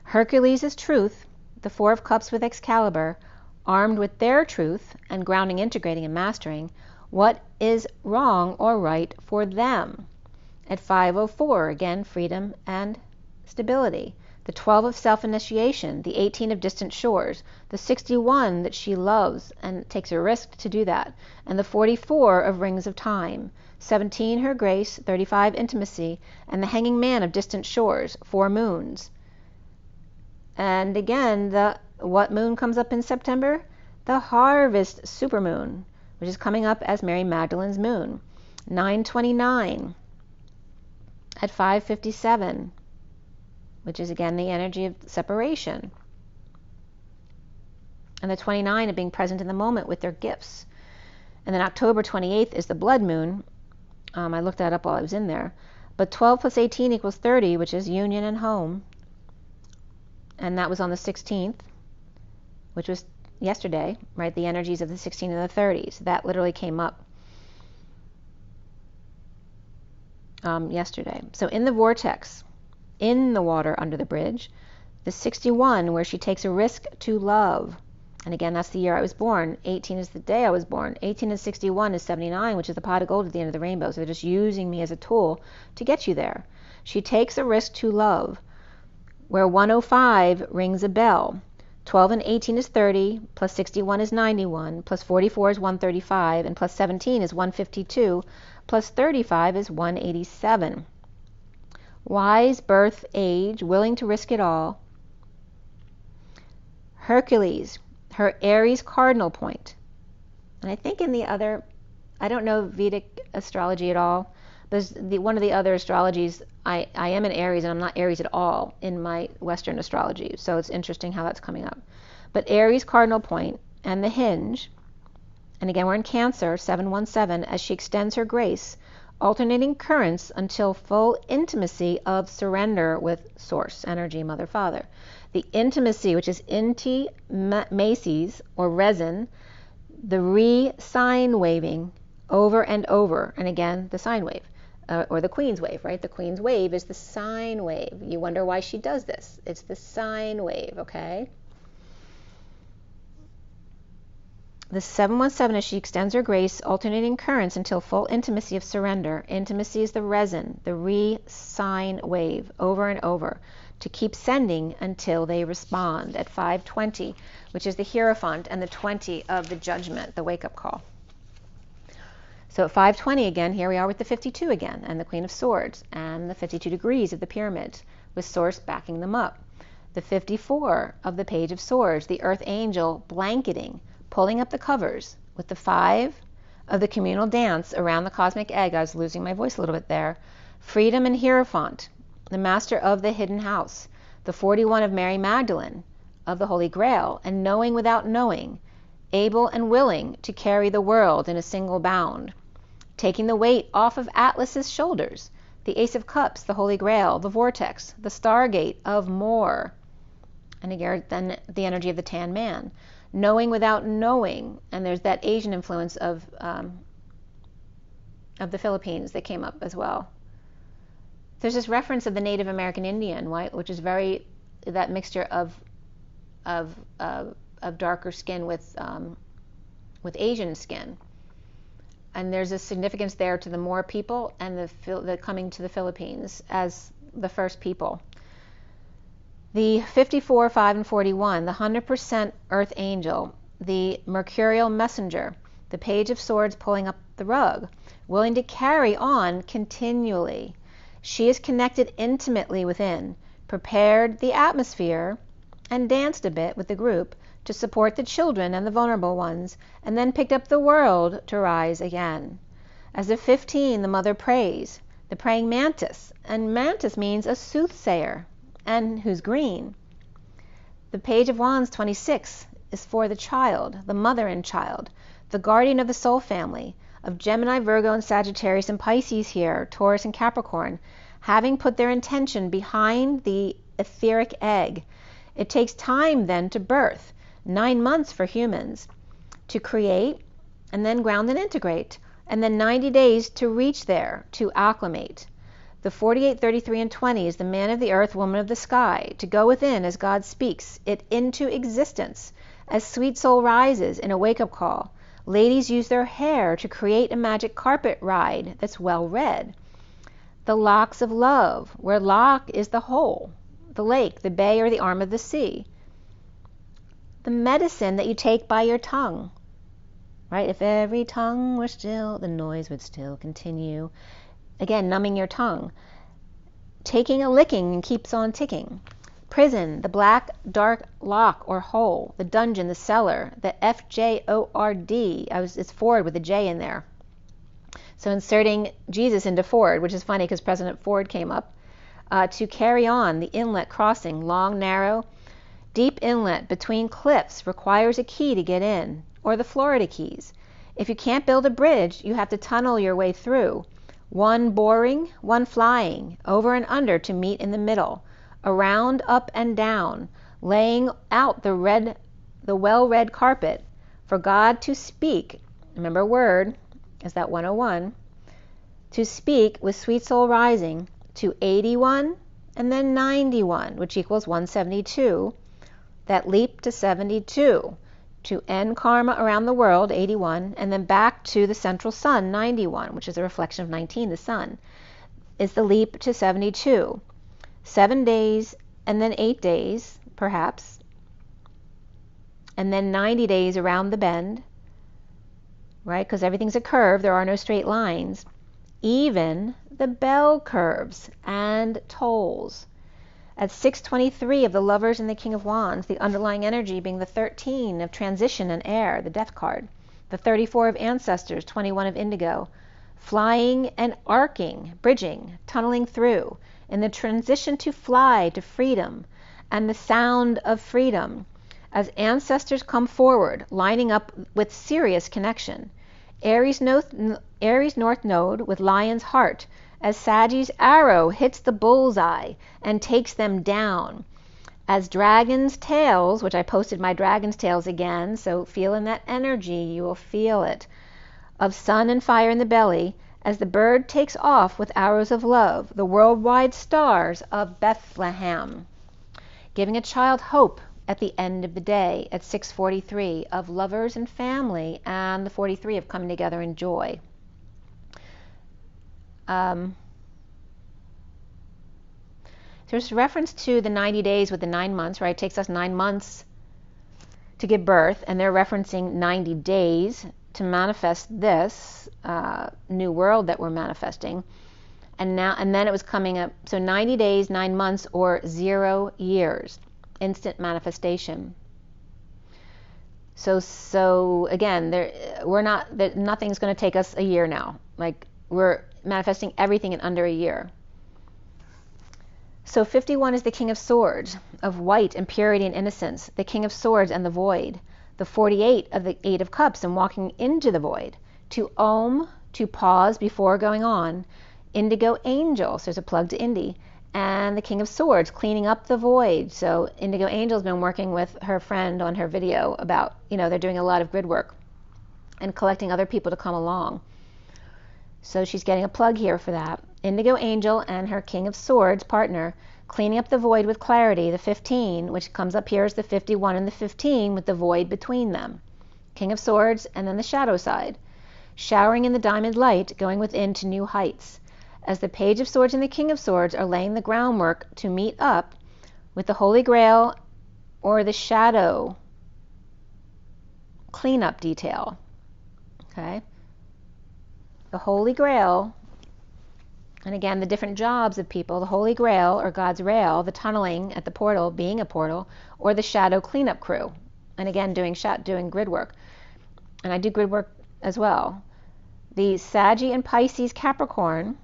S1: Hercules is truth, the 4 of Cups with Excalibur, armed with their truth and grounding, integrating, and mastering what is wrong or right for them. At 504, again, freedom and stability. The 12 of self-initiation, the 18 of distant shores, the 61 that she loves and takes a risk to do that, and the 44 of rings of time, 17 her grace, 35 intimacy, and the hanging man of distant shores, 4 moons. And again, what moon comes up in September? The harvest supermoon, which is coming up as Mary Magdalene's moon. 929 at 557, which is again the energy of separation. and the 29 of being present in the moment with their gifts. And then October 28th is the blood moon. I looked that up while I was in there. But 12 plus 18 equals 30, which is union and home. And that was on the 16th, which was yesterday, right? The energies of the 16 and the 30s. That literally came up yesterday. So in the vortex, in the water under the bridge, the 61, where she takes a risk to love. And again, that's the year I was born. 18 is the day I was born. 18 and 61 is 79, which is the pot of gold at the end of the rainbow. So they're just using me as a tool to get you there. She takes a risk to love, where 105 rings a bell. 12 and 18 is 30, plus 61 is 91, plus 44 is 135, and plus 17 is 152, plus 35 is 187. Wise birth age, willing to risk it all. Hercules, her Aries cardinal point. And I think in the other, I don't know Vedic astrology at all, but one of the other astrologies, I am an Aries and I'm not Aries at all in my Western astrology. So it's interesting how that's coming up. But Aries cardinal point and the hinge, and again we're in Cancer, 717, as she extends her grace, alternating currents until full intimacy of surrender with Source, Energy, Mother, Father. The intimacy, which is intimacies or resin, the re-sine waving over and over, and again the sine wave, or the Queen's wave, right? The Queen's wave is the sine wave. You wonder why she does this. It's the sine wave, okay? The 717, as she extends her grace, alternating currents until full intimacy of surrender. Intimacy is the resin, the re-sine wave, over and over, to keep sending until they respond at 520, which is the Hierophant, and the 20 of the Judgment, the wake-up call. So at 520 again, here we are with the 52 again, and the Queen of Swords, and the 52 degrees of the pyramid, with Source backing them up. The 54 of the Page of Swords, the Earth Angel blanketing, pulling up the covers, with the 5 of the communal dance around the cosmic egg. I was losing my voice a little bit there. Freedom and Hierophant, the Master of the Hidden House. The 41 of Mary Magdalene, of the Holy Grail, and knowing without knowing, able and willing to carry the world in a single bound. Taking the weight off of Atlas's shoulders. The Ace of Cups, the Holy Grail, the Vortex, the Stargate of More. And again, then the energy of the Tan Man. Knowing without knowing, and there's that Asian influence of the Philippines that came up as well. There's this reference of the Native American Indian, right, which is very, that mixture of darker skin with Asian skin. And there's a significance there to the Moor people and the coming to the Philippines as the first people. The 54, 5, and 41, the 100% Earth Angel, the Mercurial Messenger, the Page of Swords pulling up the rug, willing to carry on continually. She is connected intimately within, prepared the atmosphere, and danced a bit with the group to support the children and the vulnerable ones, and then picked up the world to rise again. As the 15, the Mother prays, the praying mantis, and mantis means a soothsayer, and who's green. The Page of Wands, 26, is for the child, the mother and child, the guardian of the soul family, of Gemini, Virgo, and Sagittarius, and Pisces here, Taurus and Capricorn, having put their intention behind the etheric egg. It takes time then to birth, 9 months for humans, to create, and then ground and integrate, and then 90 days to reach there, to acclimate. The 48, 33, and 20 is the man of the earth, woman of the sky, to go within as God speaks it into existence, as sweet soul rises in a wake-up call. Ladies use their hair to create a magic carpet ride that's well read. The locks of love, where lock is the hole, the lake, the bay, or the arm of the sea. The medicine that you take by your tongue, right? If every tongue were still, the noise would still continue. Again, numbing your tongue. Taking a licking and keeps on ticking. Prison, the black, dark lock or hole. The dungeon, the cellar. The FJORD. It's Ford with a J in there. So inserting Jesus into Ford, which is funny because President Ford came up. To carry on, the inlet crossing, long, narrow. Deep inlet between cliffs requires a key to get in, or the Florida Keys. If you can't build a bridge, you have to tunnel your way through. One boring, one flying, over and under to meet in the middle, around, up and down, laying out the well-read carpet for God to speak. Remember, word is that 101. To speak with sweet soul rising to 81 and then 91, which equals 172. That leap to 72. To end karma around the world, 81, and then back to the central sun, 91, which is a reflection of 19, the sun, is the leap to 72. 7 days and then 8 days, perhaps, and then 90 days around the bend, right? Because everything's a curve, there are no straight lines. Even the bell curves and tolls. At 623 of the Lovers and the King of Wands, the underlying energy being the 13 of transition and air, the death card, the 34 of ancestors, 21 of indigo, flying and arcing, bridging, tunneling through, in the transition to fly to freedom, and the sound of freedom, as ancestors come forward, lining up with Sirius connection. Aries North Node with Lion's Heart, as Sagittarius arrow hits the bullseye and takes them down. As Dragon's Tails, which I posted my Dragon's Tails again, so feel in that energy, you will feel it, of sun and fire in the belly, as the bird takes off with arrows of love, the worldwide stars of Bethlehem, giving a child hope at the end of the day at 643 of lovers and family, and the 43 of coming together in joy. There's reference to the 90 days with the 9 months, right? It takes us 9 months to give birth, and they're referencing 90 days to manifest this new world that we're manifesting. And then it was coming up, so 90 days, 9 months, or 0 years, instant manifestation. So again, nothing's going to take us a year now. Like, we're manifesting everything in under a year. So 51 is the King of Swords, of white and purity and innocence, the King of Swords and the void. The 48 of the 8 of Cups and walking into the void. To Om, to pause before going on. Indigo Angel, so there's a plug to Indy. And the King of Swords, cleaning up the void. So Indigo Angel's been working with her friend on her video about, they're doing a lot of grid work and collecting other people to come along. So she's getting a plug here for that. Indigo Angel and her King of Swords partner, cleaning up the void with clarity, the 15, which comes up here as the 51 and the 15 with the void between them. King of Swords and then the shadow side. Showering in the diamond light, going within to new heights. As the Page of Swords and the King of Swords are laying the groundwork to meet up with the Holy Grail or the shadow cleanup detail. Okay? The Holy Grail, and again, the different jobs of people, the Holy Grail or God's rail, the tunneling at the portal, being a portal, or the shadow cleanup crew. And again, doing grid work. And I do grid work as well. The Saggy and Pisces Capricorn,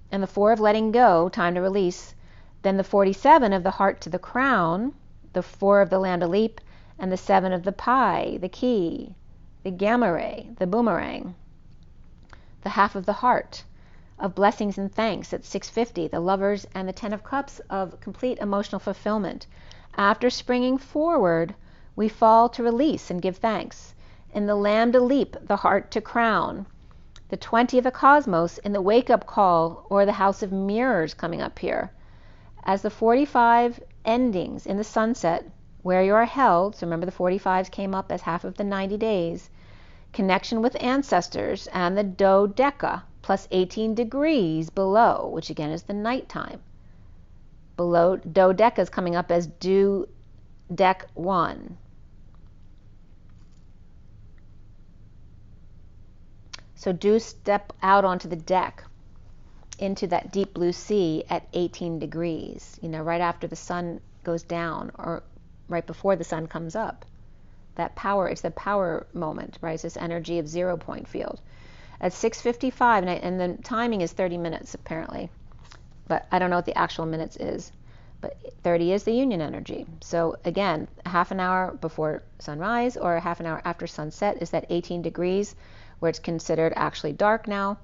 S1: and the 4 of letting go, time to release. Then the 47 of the heart to the crown, the 4 of the land leap, and the 7 of the pie, the key, the gamma ray, the boomerang. The half of the heart of blessings and thanks at 650, the lovers, and the 10 of cups of complete emotional fulfillment. After springing forward, we fall to release and give thanks. In the lambda leap, the heart to crown. The 20 of the cosmos in the wake-up call, or the house of mirrors coming up here. As the 45 endings in the sunset, where you are held, so remember the 45s came up as half of the 90 days, connection with ancestors, and the dodeca, plus 18 degrees below, which again is the nighttime. Below, dodeca is coming up as do deck 1. So do step out onto the deck into that deep blue sea at 18 degrees, right after the sun goes down or right before the sun comes up. That power, it's the power moment, right? It's this energy of 0 point field. At 6:55, and the timing is 30 minutes apparently, but I don't know what the actual minutes is. but 30 is the union energy. So again, half an hour before sunrise or half an hour after sunset is that 18 degrees where it's considered actually dark now.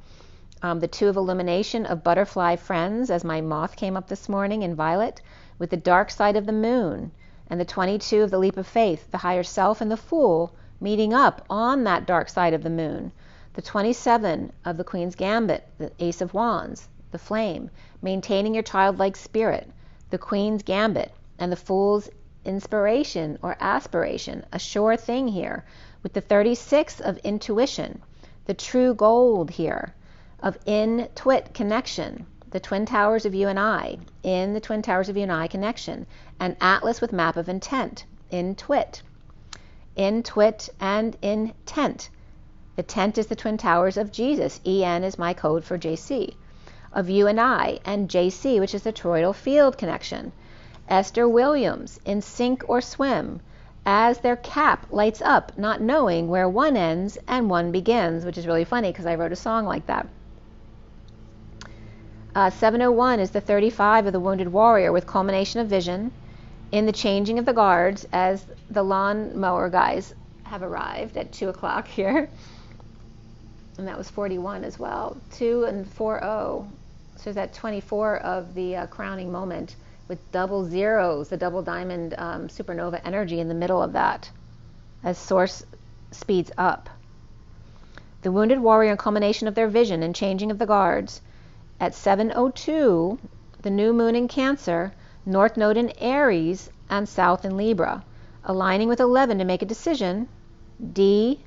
S1: The 2 of illumination of butterfly friends, as my moth came up this morning in violet, with the dark side of the moon, and the 22 of the leap of faith, the higher self and the fool meeting up on that dark side of the moon. The 27 of the Queen's Gambit, the Ace of Wands, the flame, maintaining your childlike spirit, the Queen's Gambit, and the Fool's inspiration or aspiration, a sure thing here, with the 36 of intuition, the true gold here, of in-twit connection, the Twin Towers of you and I, in the Twin Towers of you and I connection, and Atlas with map of intent, in-twit and intent. The tent is the Twin Towers of Jesus. EN is my code for JC. Of you and I, and JC, which is the toroidal field connection. Esther Williams, in sink or swim, as their cap lights up, not knowing where one ends and one begins, which is really funny because I wrote a song like that. 701 is the 35 of the Wounded Warrior with culmination of vision in the changing of the guards as the lawn mower guys have arrived at 2 o'clock here. And that was 41 as well. 2 and 40. So that 24 of the crowning moment with double zeros, the double diamond supernova energy in the middle of that as source speeds up. The Wounded Warrior and culmination of their vision and changing of the guards at 7:02, the new moon in Cancer, North Node in Aries, and South in Libra, aligning with 11 to make a decision, D-C-I-S-I-O-N,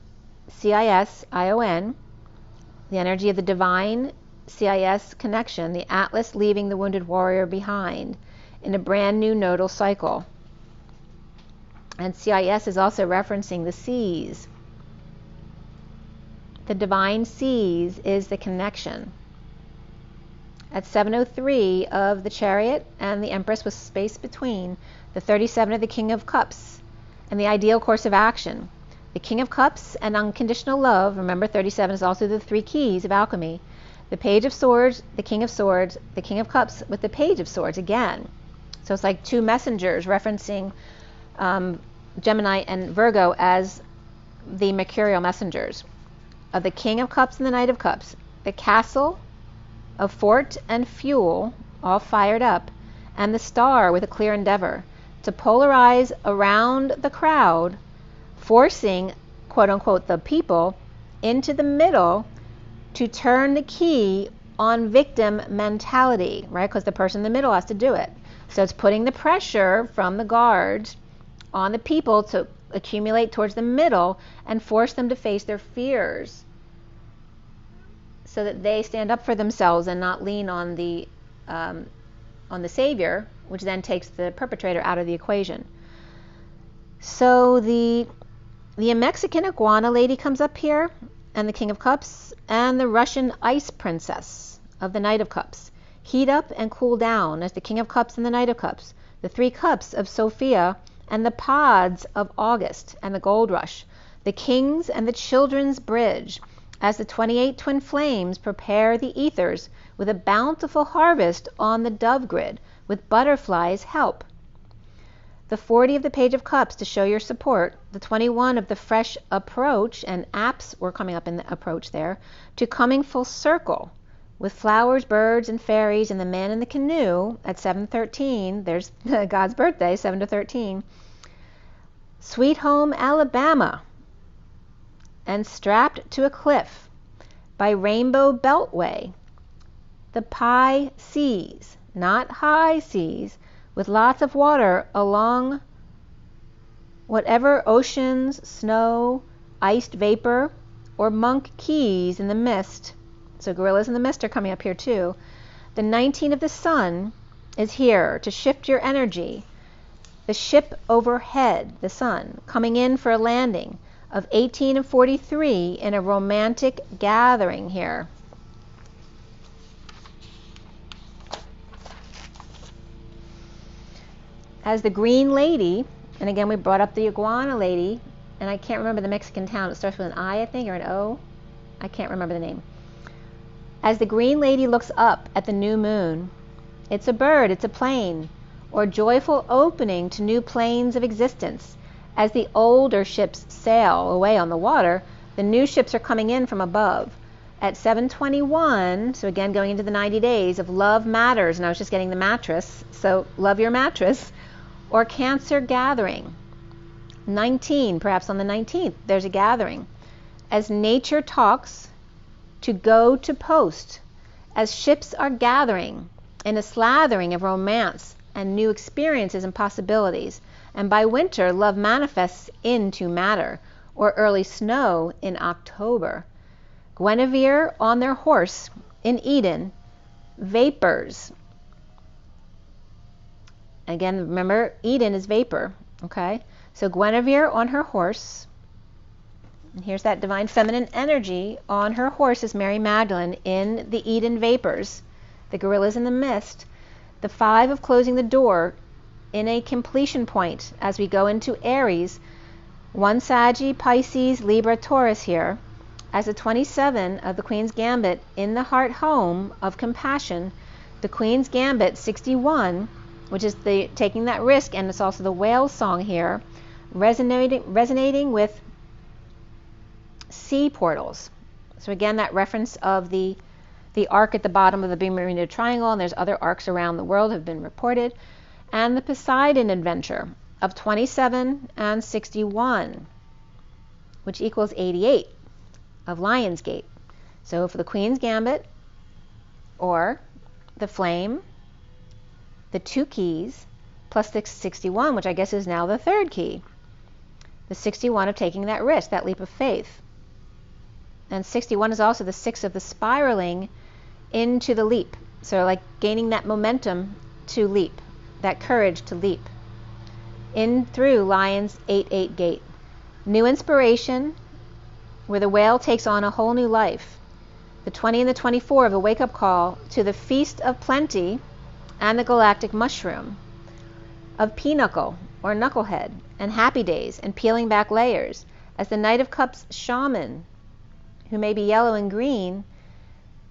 S1: the energy of the divine CIS connection, the Atlas leaving the Wounded Warrior behind in a brand new nodal cycle. And CIS is also referencing the seas. The divine seas is the connection. At 7:03 of the Chariot and the Empress with space between, the 37 of the King of Cups and the ideal course of action. The King of Cups and unconditional love. Remember, 37 is also the 3 keys of alchemy. The Page of Swords, the King of Swords, the King of Cups with the Page of Swords again. So it's like 2 messengers referencing Gemini and Virgo as the mercurial messengers. Of the King of Cups and the Knight of Cups. The Castle of fort and fuel, all fired up, and the Star with a clear endeavor to polarize around the crowd, forcing, quote unquote, the people into the middle to turn the key on victim mentality, right? Because the person in the middle has to do it. So it's putting the pressure from the guards on the people to accumulate towards the middle and force them to face their fears, so that they stand up for themselves and not lean on the savior, which then takes the perpetrator out of the equation. So the Mexican iguana lady comes up here, and the King of Cups, and the Russian ice princess of the Knight of Cups. Heat up and cool down as the King of Cups and the Knight of Cups. The 3 cups of Sophia and the pods of August and the gold rush. The kings and the children's bridge, as the 28 twin flames prepare the ethers with a bountiful harvest on the dove grid with butterflies' help. The 40 of the Page of Cups to show your support, the 21 of the fresh approach, and apps were coming up in the approach there, to coming full circle with flowers, birds, and fairies, and the man in the canoe at 7:13. There's God's birthday, 7 to 13. Sweet Home, Alabama, and strapped to a cliff by Rainbow Beltway. The Pi Seas, not high seas, with lots of water along whatever oceans, snow, iced vapor, or monk keys in the mist. So gorillas in the mist are coming up here too. The 19 of the sun is here to shift your energy. The ship overhead, the sun, coming in for a landing of 18 and 43 in a romantic gathering here. As the green lady, and again we brought up the iguana lady, and I can't remember the Mexican town. It starts with an I think, or an O. I can't remember the name. As the green lady looks up at the new moon, it's a bird, it's a plane, or joyful opening to new planes of existence. As the older ships sail away on the water, the new ships are coming in from above. At 7:21, so again going into the 90 days of love matters, and I was just getting the mattress, so love your mattress, or Cancer gathering. 19, perhaps on the 19th, there's a gathering. As nature talks, to go to post, as ships are gathering in a slathering of romance and new experiences and possibilities. And by winter, love manifests into matter, or early snow in October. Guinevere on their horse in Eden, vapors. Again, remember, Eden is vapor, okay? So Guinevere on her horse, and here's that divine feminine energy on her horse is Mary Magdalene in the Eden vapors, the gorillas in the mist. The 5 of closing the door in a completion point as we go into Aries, 1 Saggy, Pisces, Libra, Taurus here, as the 27 of the Queen's Gambit in the heart home of compassion, the Queen's Gambit 61, which is the taking that risk, and it's also the whale song here, resonating with sea portals. So again, that reference of the arc at the bottom of the Bermuda Triangle, and there's other arcs around the world have been reported, and the Poseidon adventure of 27 and 61, which equals 88 of Lionsgate. So for the Queen's Gambit, or the Flame, the 2 keys, plus the 61, which I guess is now the 3rd key. The 61 of taking that risk, that leap of faith. And 61 is also the 6 of the spiraling into the leap. So like gaining that momentum to leap, that courage to leap. In through Lion's 8-8 gate. New inspiration, where the whale takes on a whole new life. The 20 and the 24 of a wake-up call to the feast of plenty and the galactic mushroom. Of pinochle or knucklehead and happy days and peeling back layers as the Knight of Cups shaman, who may be yellow and green,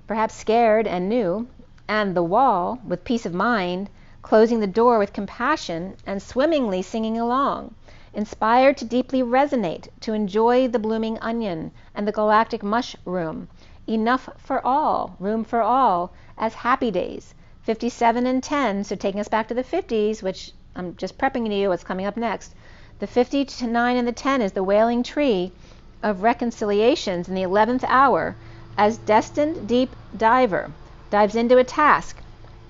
S1: perhaps scared and new, and the wall with peace of mind, closing the door with compassion and swimmingly singing along, inspired to deeply resonate, to enjoy the blooming onion and the galactic mushroom, enough for all, room for all, as happy days. 57 and 10, so taking us back to the 50s, which I'm just prepping you what's coming up next. The 59 and the 10 is the wailing tree of reconciliations in the 11th hour, as destined deep diver dives into a task,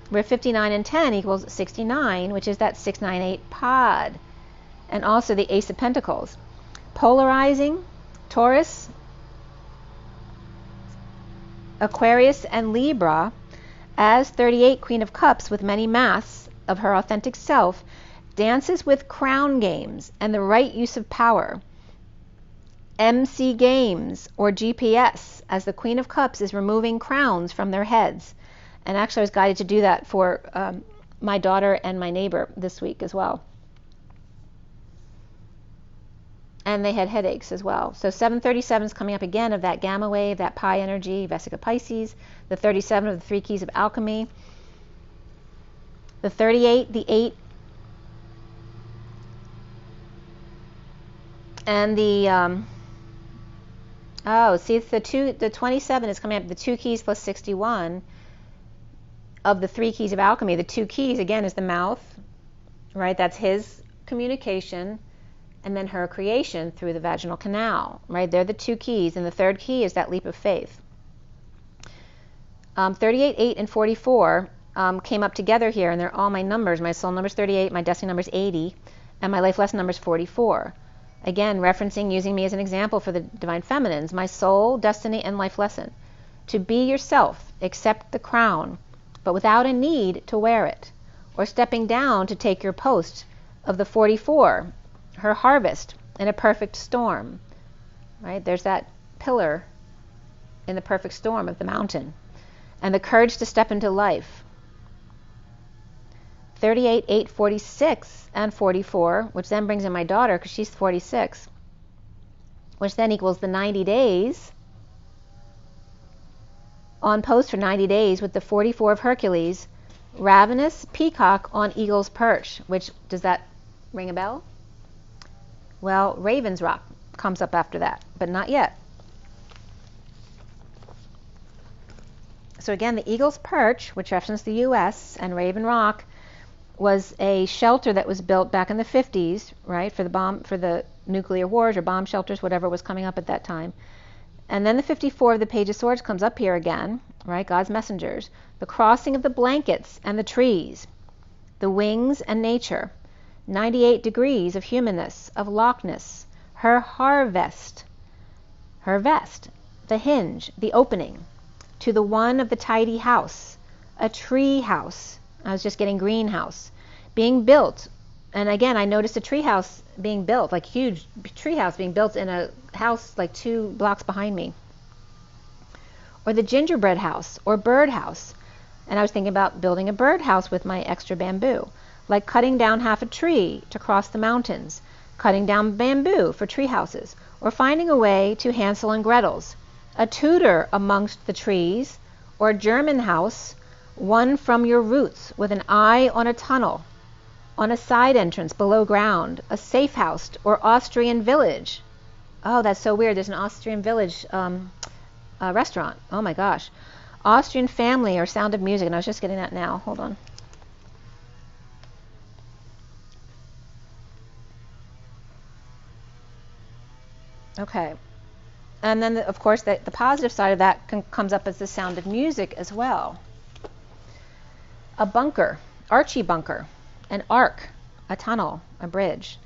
S1: where 59 and 10 equals 69, which is that 698 pod, and also the Ace of Pentacles. Polarizing, Taurus, Aquarius, and Libra, as 38 Queen of Cups with many masks of her authentic self, dances with crown games and the right use of power. MC games or GPS, as the Queen of Cups is removing crowns from their heads. And actually I was guided to do that for my daughter and my neighbor this week as well. And they had headaches as well. So 737 is coming up again of that gamma wave, that pi energy, Vesica Pisces, the 37 of the 3 keys of alchemy, the 38, the 8, and the the 27 is coming up, the 2 keys plus 61 of the 3 keys of alchemy. The 2 keys again is the mouth, right? That's his communication, and then her creation through the vaginal canal, right? They're the 2 keys, and the 3rd key is that leap of faith. 38, 8, and 44 came up together here, and they're all my numbers. My soul number is 38, my destiny number is 80, and my life lesson number is 44. Again, referencing, using me as an example for the divine feminines, my soul, destiny, and life lesson. To be yourself, accept the crown, but without a need to wear it, or stepping down to take your post of the 44, her harvest in a perfect storm, right? There's that pillar in the perfect storm of the mountain, and the courage to step into life. 38, 8, 46, and 44, which then brings in my daughter because she's 46, which then equals the 90 days on post for 90 days with the 44 of Hercules Ravenous peacock on eagle's perch, which, does that ring a bell? Well, Raven's Rock comes up after that, but not yet. So again, the Eagle's Perch, which references the U.S., and Raven Rock was a shelter that was built back in the 50s, right, for the nuclear wars or bomb shelters, whatever was coming up at that time. And then the 54 of the Page of Swords comes up here again, right, God's messengers. The crossing of the blankets and the trees, the wings and nature, 98 degrees of humanness, of Lockness, her harvest, her vest, the hinge, the opening, to the one of the tidy house, a tree house. I was just getting greenhouse, being built. And again, I noticed a tree house being built, like huge tree house being built in a house like 2 blocks behind me. Or the gingerbread house or bird house. And I was thinking about building a bird house with my extra bamboo, like cutting down half a tree to cross the mountains, cutting down bamboo for tree houses, or finding a way to Hansel and Gretel's, a tutor amongst the trees, or a German house, one from your roots with an eye on a tunnel, on a side entrance below ground, a safe house or Austrian village. Oh, that's so weird. There's an Austrian village restaurant. Oh my gosh. Austrian family or Sound of Music. And I was just getting that now. Hold on. Okay. And then, of course, the positive side of that comes up as the Sound of Music as well. A bunker, Archie bunker, an ark, a tunnel, a bridge.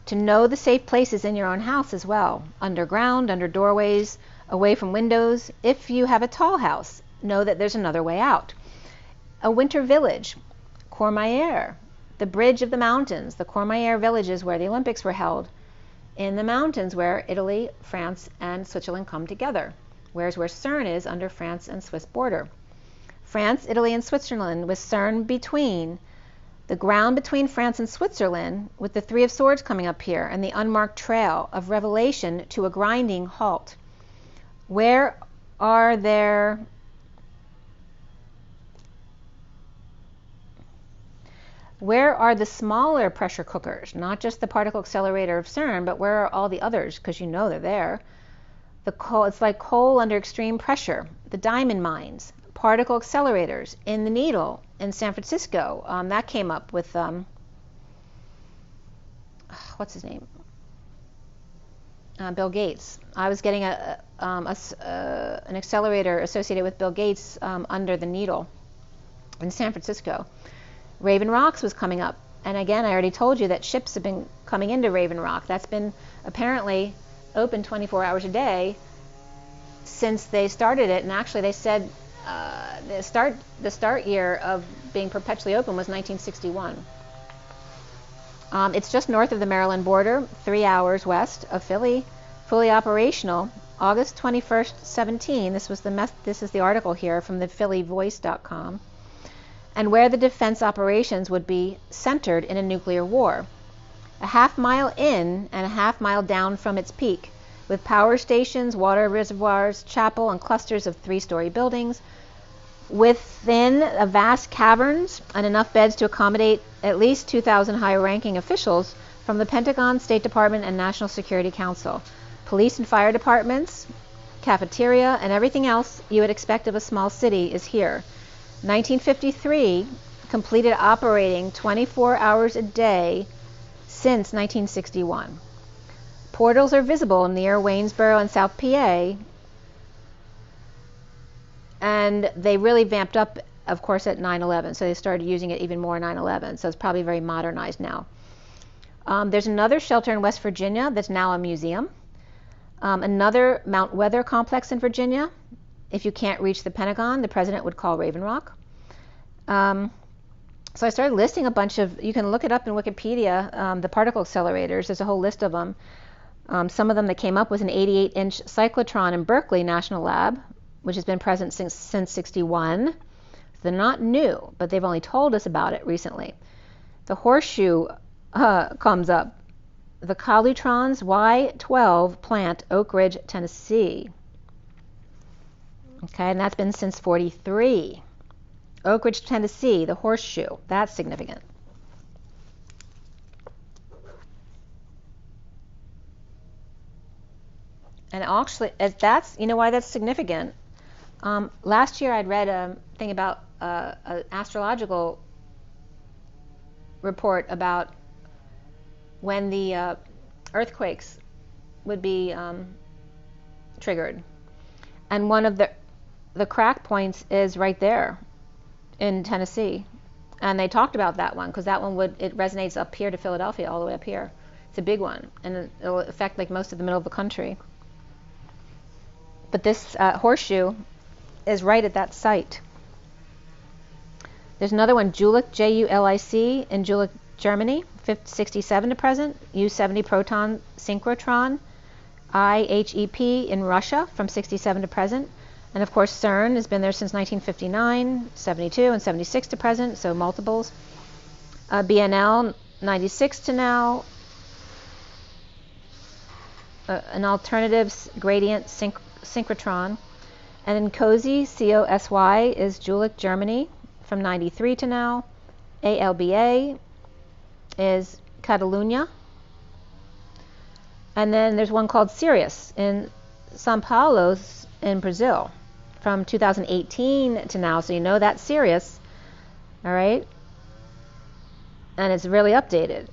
S1: To know the safe places in your own house as well, underground, under doorways, away from windows. If you have a tall house, know that there's another way out. A winter village, Courmayeur, the bridge of the mountains. The Courmayeur villages where the Olympics were held, in the mountains where Italy, France, and Switzerland come together. Where's where CERN is, under France and Swiss border. France, Italy, and Switzerland, with CERN between. The ground between France and Switzerland, with the 3 of Swords coming up here, and the unmarked trail of revelation to a grinding halt. Where are there... Where are the smaller pressure cookers? Not just the particle accelerator of CERN, but where are all the others? Because you know they're there. The coal, it's like coal under extreme pressure. The diamond mines, particle accelerators in the Needle in San Francisco. That came up with, what's his name? Bill Gates. I was getting an accelerator associated with Bill Gates under the Needle in San Francisco. Raven Rocks was coming up. And again, I already told you that ships have been coming into Raven Rock. That's been apparently open 24 hours a day since they started it. And actually they said the start year of being perpetually open was 1961. It's just north of the Maryland border, 3 hours west of Philly, fully operational, August 21st, 17. This is the article here from the phillyvoice.com. And where the defense operations would be centered in a nuclear war. A half-mile in and a half-mile down from its peak, with power stations, water reservoirs, chapel, and clusters of 3-story buildings, within a vast caverns and enough beds to accommodate at least 2,000 high-ranking officials from the Pentagon, State Department, and National Security Council. Police and fire departments, cafeteria, and everything else you would expect of a small city is here. 1953, completed operating 24 hours a day since 1961. Portals are visible near Waynesboro and South PA, and they really vamped up, of course, at 9/11, so they started using it even more 9/11, so it's probably very modernized now. There's another shelter in West Virginia that's now a museum. Another Mount Weather complex in Virginia. If you can't reach the Pentagon, the president would call Raven Rock. So I started listing a bunch of, you can look it up in Wikipedia, the particle accelerators. There's a whole list of them. Some of them that came up was an 88-inch cyclotron in Berkeley National Lab, which has been present since 61. They're not new, but they've only told us about it recently. The Horseshoe comes up. The Colutron's Y12 plant, Oak Ridge, Tennessee. Okay, and that's been since 43. Oak Ridge, Tennessee, the horseshoe. That's significant. And actually, that's, you know why that's significant? Last year I'd read a thing about an astrological report about when the earthquakes would be triggered. And one of the crack points is right there in Tennessee. And they talked about that one because that one it resonates up here to Philadelphia, all the way up here. It's a big one, and it'll affect like most of the middle of the country. But this horseshoe is right at that site. There's another one, Julic, Julic, in Julic, Germany, 67 to present, U70 proton synchrotron, IHEP in Russia from 67 to present. And of course CERN has been there since 1959, 72 and 76 to present, so multiples. BNL, 96 to now. An alternatives gradient synchrotron. And then COSY, COSY, is Julic, Germany, from 93 to now. ALBA is Catalunya. And then there's one called Sirius in São Paulo in Brazil from 2018 to now. So you know that's Sirius, all right? And it's really updated.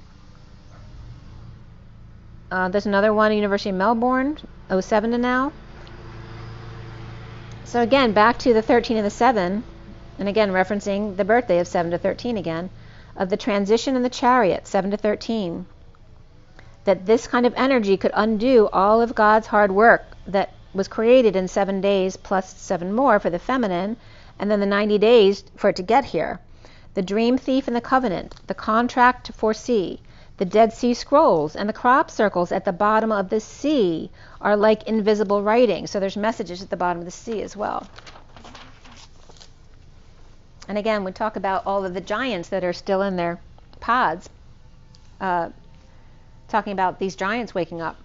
S1: There's another one at University of Melbourne, 07 to now. So again, back to the 13 and the 7, and again referencing the birthday of 7 to 13 again, of the transition in the chariot, 7 to 13, that this kind of energy could undo all of God's hard work that was created in 7 days plus 7 more for the feminine, and then the 90 days for it to get here. The dream thief and the covenant, the contract to foresee, the Dead Sea Scrolls, and the crop circles at the bottom of the sea are like invisible writing. So there's messages at the bottom of the sea as well. And again, we talk about all of the giants that are still in their pods, talking about these giants waking up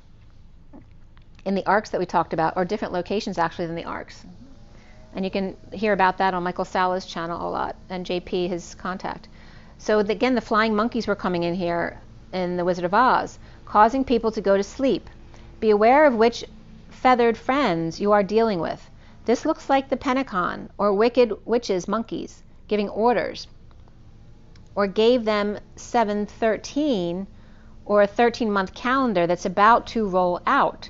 S1: in the arcs that we talked about, or different locations actually than the arcs. And you can hear about that on Michael Sala's channel a lot, and JP, his contact. So again, the flying monkeys were coming in here in The Wizard of Oz, causing people to go to sleep. Be aware of which feathered friends you are dealing with. This looks like the Penacon, or wicked witches, monkeys, giving orders, or gave them 713, or a 13-month calendar that's about to roll out,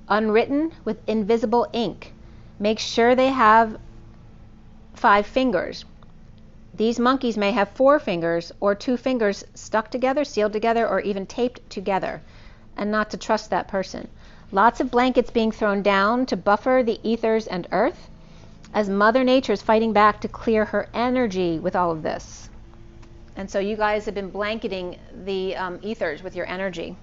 S1: unwritten with invisible ink. Make sure they have 5 fingers. These monkeys may have 4 fingers or 2 fingers stuck together, sealed together, or even taped together, and not to trust that person. Lots of blankets being thrown down to buffer the ethers and earth, as Mother Nature is fighting back to clear her energy with all of this. And so you guys have been blanketing the ethers with your energy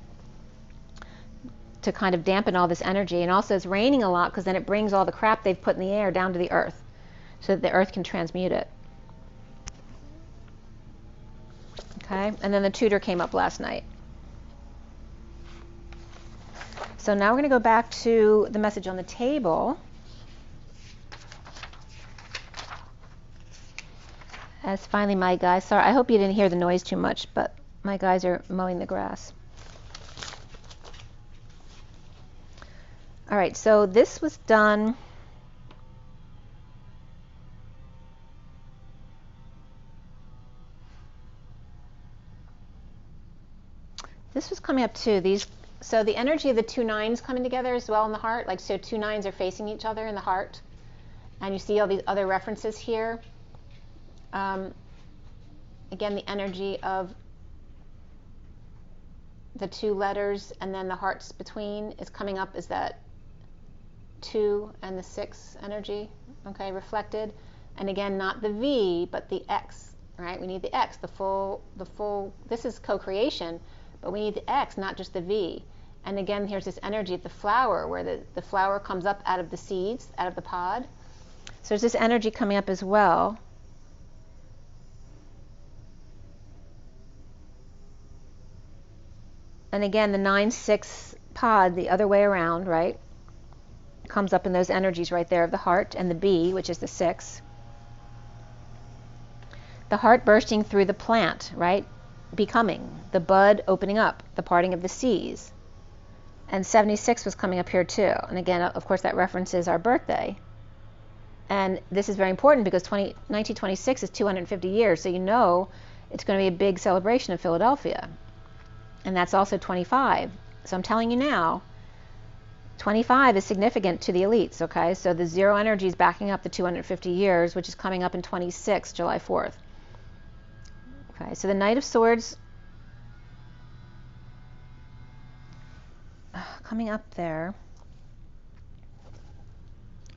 S1: to kind of dampen all this energy. And also it's raining a lot because then it brings all the crap they've put in the air down to the earth so that the earth can transmute it. Okay, and then the tutor came up last night. So now we're going to go back to the message on the table. As finally my guys, sorry, I hope you didn't hear the noise too much, but my guys are mowing the grass. All right, so this was done coming up too. So the energy of the 2 9s coming together as well in the heart, like so 2 9s are facing each other in the heart, and you see all these other references here. Again, the energy of the 2 letters and then the hearts between is coming up as that 2 and the 6 energy, okay, reflected. And again, not the V, but the X, right? We need the X, the full, this is co-creation, but we need the X, not just the V. And again, here's this energy of the flower, where the flower comes up out of the seeds, out of the pod. So there's this energy coming up as well. And again, the 9-6 pod, the other way around, right, comes up in those energies right there of the heart, and the B, which is the 6. the heart bursting through the plant, right? Becoming, the bud opening up, the parting of the seas. And 76 was coming up here too. And again, of course, that references our birthday. And this is very important because 1926 is 250 years, so you know it's going to be a big celebration in Philadelphia. And that's also 25. So I'm telling you now, 25 is significant to the elites, okay? So the zero energy is backing up the 250 years, which is coming up in 26, July 4th. Okay, so the Knight of Swords coming up there.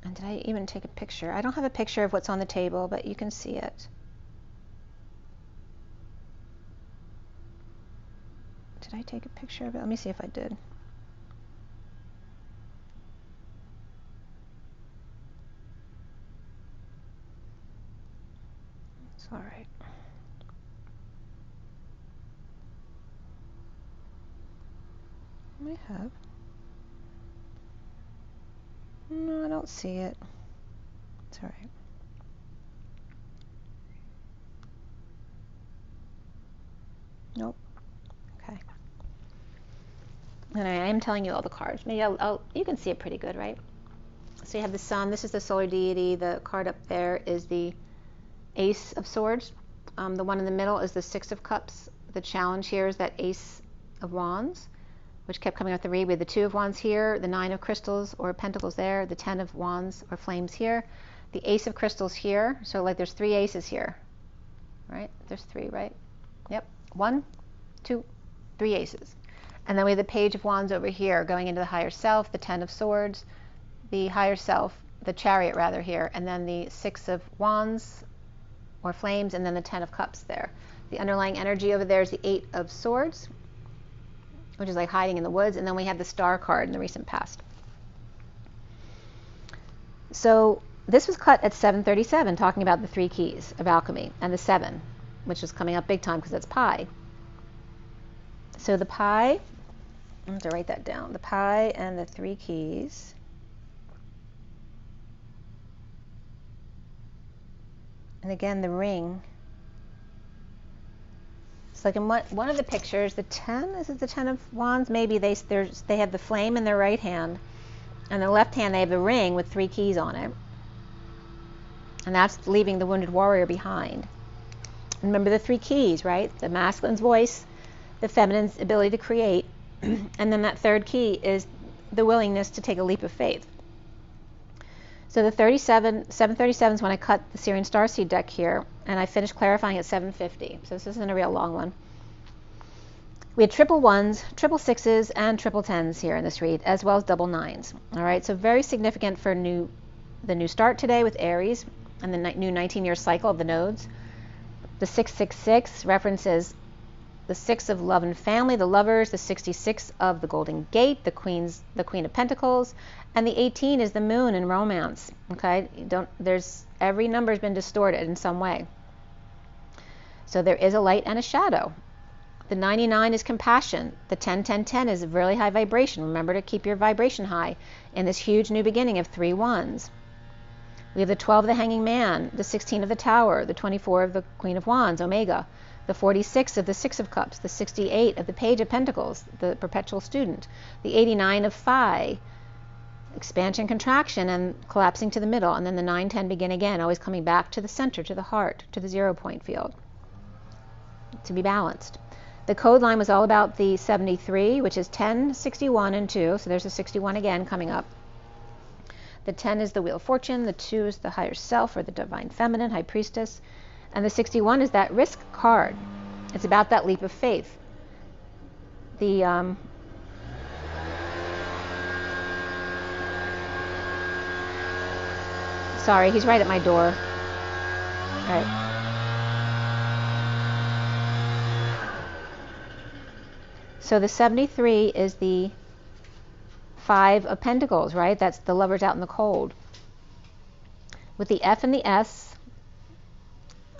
S1: And did I even take a picture? I don't have a picture of what's on the table, but you can see it. Did I take a picture of it? Let me see if I did. It's all right. I may have. No, I don't see it. It's all right. Nope. Okay. And I am telling you all the cards. Maybe you can see it pretty good, right? So you have the Sun. This is the solar deity. The card up there is the Ace of Swords. The one in the middle is the Six of Cups. The challenge here is that Ace of Wands, which kept coming out the read. We have the Two of Wands here, the Nine of Crystals or Pentacles there, the Ten of Wands or Flames here, the Ace of Crystals here. So like there's three aces here, right? There's three, right? Yep. 1, 2, 3 aces. And then we have the Page of Wands over here going into the higher self, the Ten of Swords, the higher self, the Chariot rather here, and then the Six of Wands or Flames, and then the Ten of Cups there. The underlying energy over there is the Eight of Swords, which is like hiding in the woods, and then we have the Star card in the recent past. So this was cut at 7:37, talking about the 3 keys of alchemy, and the 7, which is coming up big time because that's pi. So the pi, I have to write that down, the pi and the 3 keys. And again, the ring. It's like in one of the pictures, the 10, is it the 10 of Wands? Maybe they have the flame in their right hand, and the left hand they have the ring with 3 keys on it. And that's leaving the wounded warrior behind. Remember the 3 keys, right? The masculine's voice, the feminine's ability to create, and then that 3rd key is the willingness to take a leap of faith. So the 737 is when I cut the SIRIAN Starseed deck here, and I finished clarifying at 750. So this isn't a real long one. We had triple 1s, triple 6s, and triple 10s here in this read, as well as double 9s. All right, so very significant for the new start today with Aries and the new 19-year cycle of the nodes. The 666 references the 6 of love and family, the lovers, the 66 of the Golden Gate, the Queen of Pentacles, and the 18 is the moon in romance. Okay, every number has been distorted in some way. So there is a light and a shadow. The 99 is compassion. The 10-10-10 is a really high vibration. Remember to keep your vibration high in this huge new beginning of 3 1s. We have the 12 of the Hanging Man, the 16 of the Tower, the 24 of the Queen of Wands, Omega, the 46 of the 6 of Cups, the 68 of the Page of Pentacles, the Perpetual Student, the 89 of Phi, expansion, contraction, and collapsing to the middle, and then the 9-10 begin again, always coming back to the center, to the heart, to the 0 point field, to be balanced. The code line was all about the 73, which is 10, 61, and 2, so there's a 61 again coming up. The 10 is the Wheel of Fortune, the 2 is the Higher Self, or the Divine Feminine, High Priestess, and the 61 is that risk card. It's about that leap of faith. The sorry, he's right at my door. All right. So the 73 is the 5 of Pentacles, right? That's the lovers out in the cold. With the F and the S,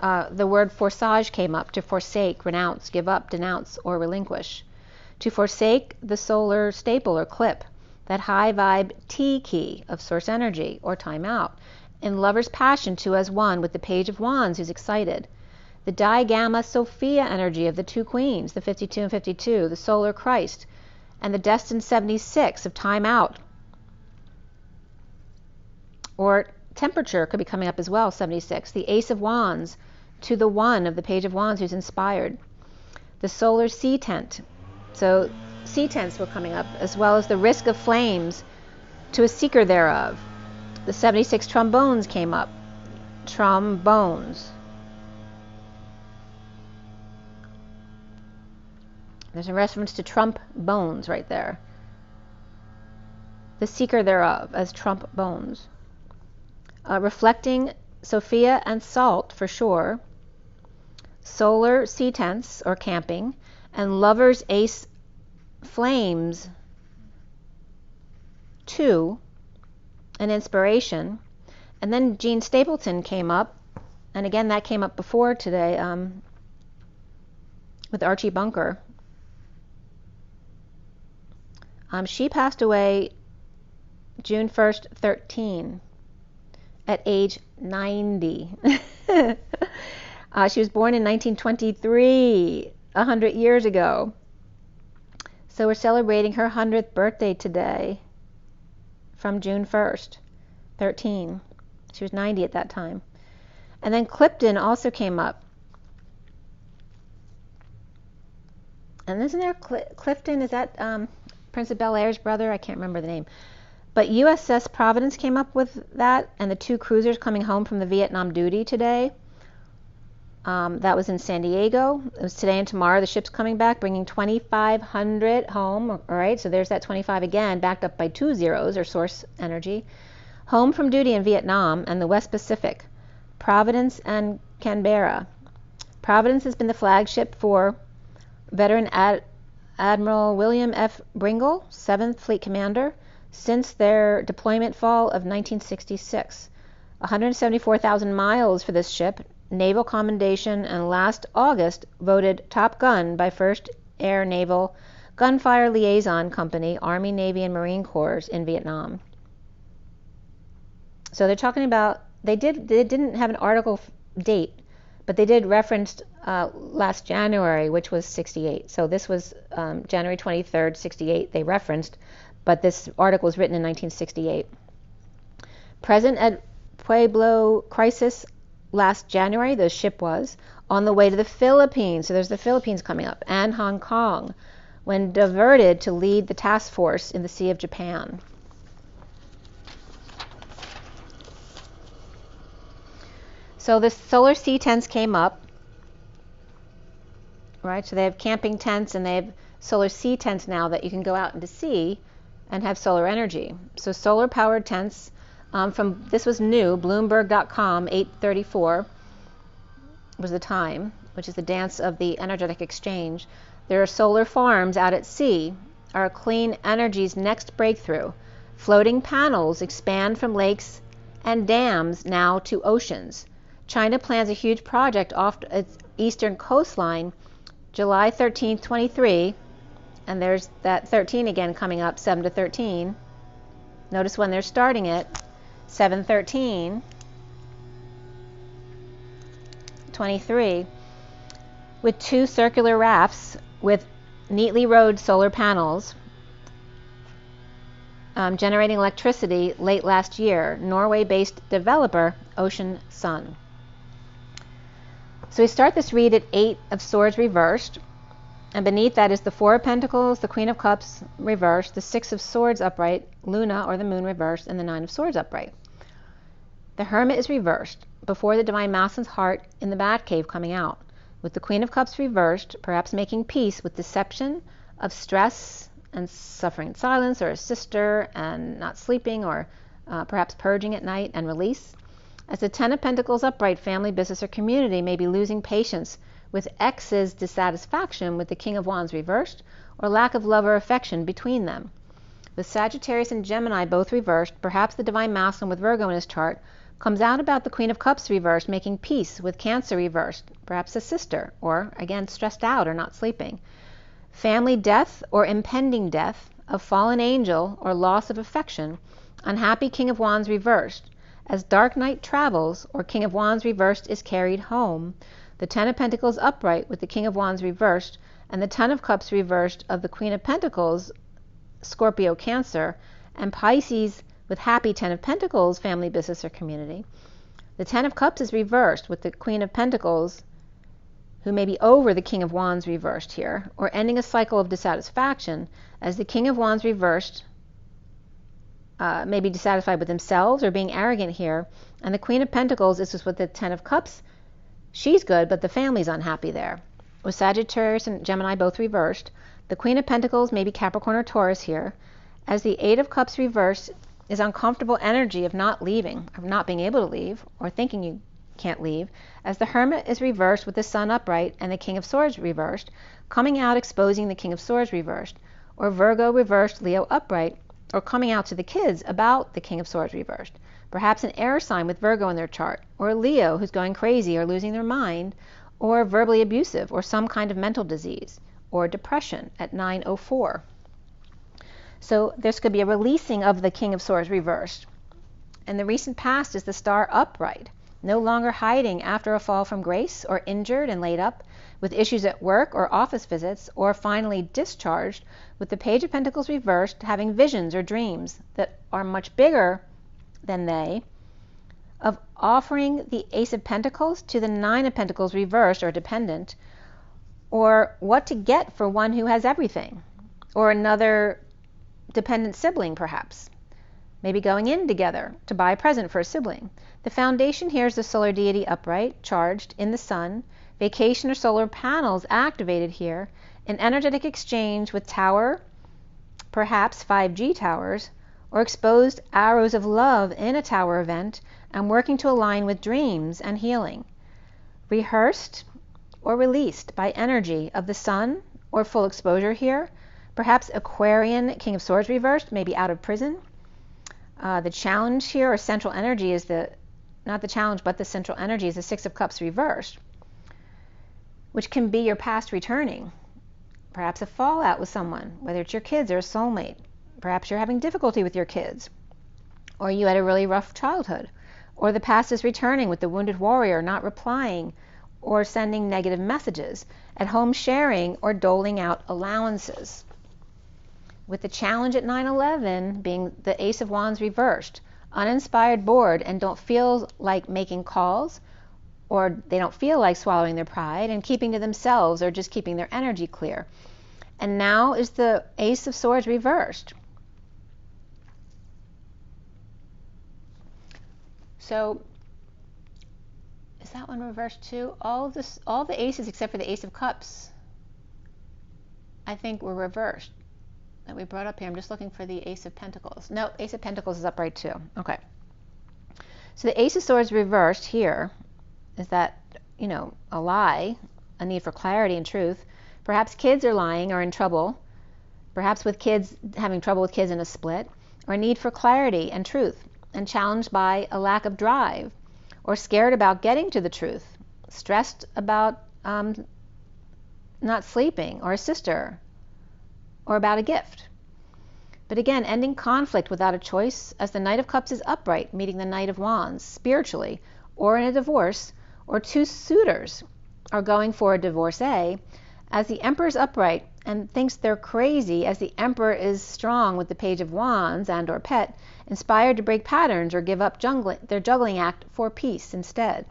S1: the word forsage came up, to forsake, renounce, give up, denounce, or relinquish. To forsake the solar staple or clip, that high vibe T key of source energy or time out. In lover's passion, 2 as 1, with the Page of Wands who's excited. the Digamma Sophia energy of the two queens, the 52 and 52, the solar Christ, and the destined 76 of time out. Or temperature could be coming up as well, 76. The Ace of Wands to the 1 of the Page of Wands who's inspired. The solar sea tent. So sea tents were coming up, as well as the risk of flames to a seeker thereof. The 76 trombones came up. Trombones. There's a reference to Trump bones right there. The seeker thereof as Trump bones. Reflecting Sophia and salt for sure. Solar sea tents or camping. And lover's ace flames 2, an inspiration. And then Jean Stapleton came up, and again that came up before today with Archie Bunker. She passed away June 1st, 13, at age 90. She was born in 1923, 100 years ago. So we're celebrating her 100th birthday today from June 1st, 13. She was 90 at that time. And then Clipton also came up. And isn't there Clifton? Is that Prince of Bel-Air's brother? I can't remember the name. But USS Providence came up with that, and the 2 cruisers coming home from the Vietnam duty today. That was in San Diego. It was today and tomorrow. The ship's coming back, bringing 2,500 home. All right, so there's that 25 again, backed up by 2 zeros, or source energy. Home from duty in Vietnam and the West Pacific. Providence and Canberra. Providence has been the flagship for veteran Admiral William F. Bringle, 7th Fleet Commander, since their deployment fall of 1966. 174,000 miles for this ship, naval commendation, and last August voted Top Gun by 1st Air Naval Gunfire Liaison Company, Army, Navy, and Marine Corps in Vietnam. So they're talking about, they didn't have an article date, but they did reference last January, which was 68. So this was January 23rd, 68, they referenced, but this article was written in 1968. Present at Pueblo Crisis last January, the ship was on the way to the Philippines. So there's the Philippines coming up, and Hong Kong, when diverted to lead the task force in the Sea of Japan. So the solar sea tents came up, right? So they have camping tents and they have solar sea tents now that you can go out into sea and have solar energy. So solar powered tents from, this was new, Bloomberg.com, 8:34 was the time, which is the dance of the energetic exchange. There are solar farms out at sea, are clean energy's next breakthrough. Floating panels expand from lakes and dams now to oceans. China plans a huge project off its eastern coastline, July 13th, 23, and there's that 13 again coming up, 7 to 13. Notice when they're starting it, 7/13, 23, with 2 circular rafts with neatly rowed solar panels generating electricity late last year. Norway-based developer Ocean Sun. So we start this read at 8 of Swords reversed, and beneath that is the 4 of Pentacles, the Queen of Cups reversed, the 6 of Swords upright, Luna or the Moon reversed, and the 9 of Swords upright. The Hermit is reversed before the Divine Masculine's heart in the Batcave coming out, with the Queen of Cups reversed, perhaps making peace with deception of stress and suffering in silence, or a sister and not sleeping, or perhaps purging at night and release. As the 10 of Pentacles upright, family, business, or community may be losing patience with ex's dissatisfaction with the King of Wands reversed, or lack of love or affection between them. With Sagittarius and Gemini both reversed, perhaps the Divine Masculine with Virgo in his chart comes out about the Queen of Cups reversed, making peace with Cancer reversed, perhaps a sister, or again stressed out or not sleeping. Family death or impending death, of fallen angel or loss of affection, unhappy King of Wands reversed. As dark night travels, or King of Wands reversed is carried home, the Ten of Pentacles upright with the King of Wands reversed, and the Ten of Cups reversed of the Queen of Pentacles, Scorpio, Cancer, and Pisces with happy Ten of Pentacles, family, business, or community. The Ten of Cups is reversed with the Queen of Pentacles, who may be over the King of Wands reversed here, or ending a cycle of dissatisfaction, as the King of Wands reversed may be dissatisfied with themselves or being arrogant here, and the Queen of Pentacles is just with the Ten of Cups. She's good, but the family's unhappy there. With Sagittarius and Gemini both reversed, the Queen of Pentacles may be Capricorn or Taurus here, as the Eight of Cups reversed is uncomfortable energy of not leaving, of not being able to leave, or thinking you can't leave, as the Hermit is reversed with the Sun upright and the King of Swords reversed, coming out exposing the King of Swords reversed, or Virgo reversed, Leo upright, or coming out to the kids about the King of Swords reversed. Perhaps an air sign with Virgo in their chart, or a Leo who's going crazy or losing their mind, or verbally abusive, or some kind of mental disease, or depression at 9:04. So this could be a releasing of the King of Swords reversed. And the recent past is the Star upright, no longer hiding after a fall from grace, or injured and laid up with issues at work or office visits, or finally discharged with the Page of Pentacles reversed, having visions or dreams that are much bigger than they, of offering the Ace of Pentacles to the Nine of Pentacles reversed or dependent, or what to get for one who has everything, or another dependent sibling perhaps, maybe going in together to buy a present for a sibling. The foundation here is the solar deity upright, charged in the sun, vacation or solar panels activated here, an energetic exchange with tower, perhaps 5G towers, or exposed arrows of love in a tower event, and working to align with dreams and healing. Rehearsed or released by energy of the sun, or full exposure here, perhaps Aquarian King of Swords reversed, maybe out of prison. The challenge here, or central energy, is not the challenge, but the central energy is the Six of Cups reversed, which can be your past returning. Perhaps a fallout with someone, whether it's your kids or a soulmate. Perhaps you're having difficulty with your kids, or you had a really rough childhood, or the past is returning with the wounded warrior not replying or sending negative messages, at home sharing or doling out allowances. With the challenge at 9/11 being the Ace of Wands reversed, uninspired, bored, and don't feel like making calls, or they don't feel like swallowing their pride and keeping to themselves, or just keeping their energy clear. And now is the Ace of Swords reversed. So is that one reversed too? All the aces except for the Ace of Cups, I think, were reversed that we brought up here. I'm just looking for the Ace of Pentacles. No, Ace of Pentacles is upright too. Okay. So the Ace of Swords reversed here is that, a lie, a need for clarity and truth. Perhaps kids are lying or in trouble. Perhaps with kids, having trouble with kids in a split, or a need for clarity and truth, and challenged by a lack of drive, or scared about getting to the truth, stressed about not sleeping, or a sister, or about a gift. But again, ending conflict without a choice, as the Knight of Cups is upright, meeting the Knight of Wands spiritually, or in a divorce, or two suitors are going for a divorcee, as the Emperor's upright and thinks they're crazy, as the Emperor is strong with the Page of Wands and or pet, inspired to break patterns or give up their juggling act for peace instead.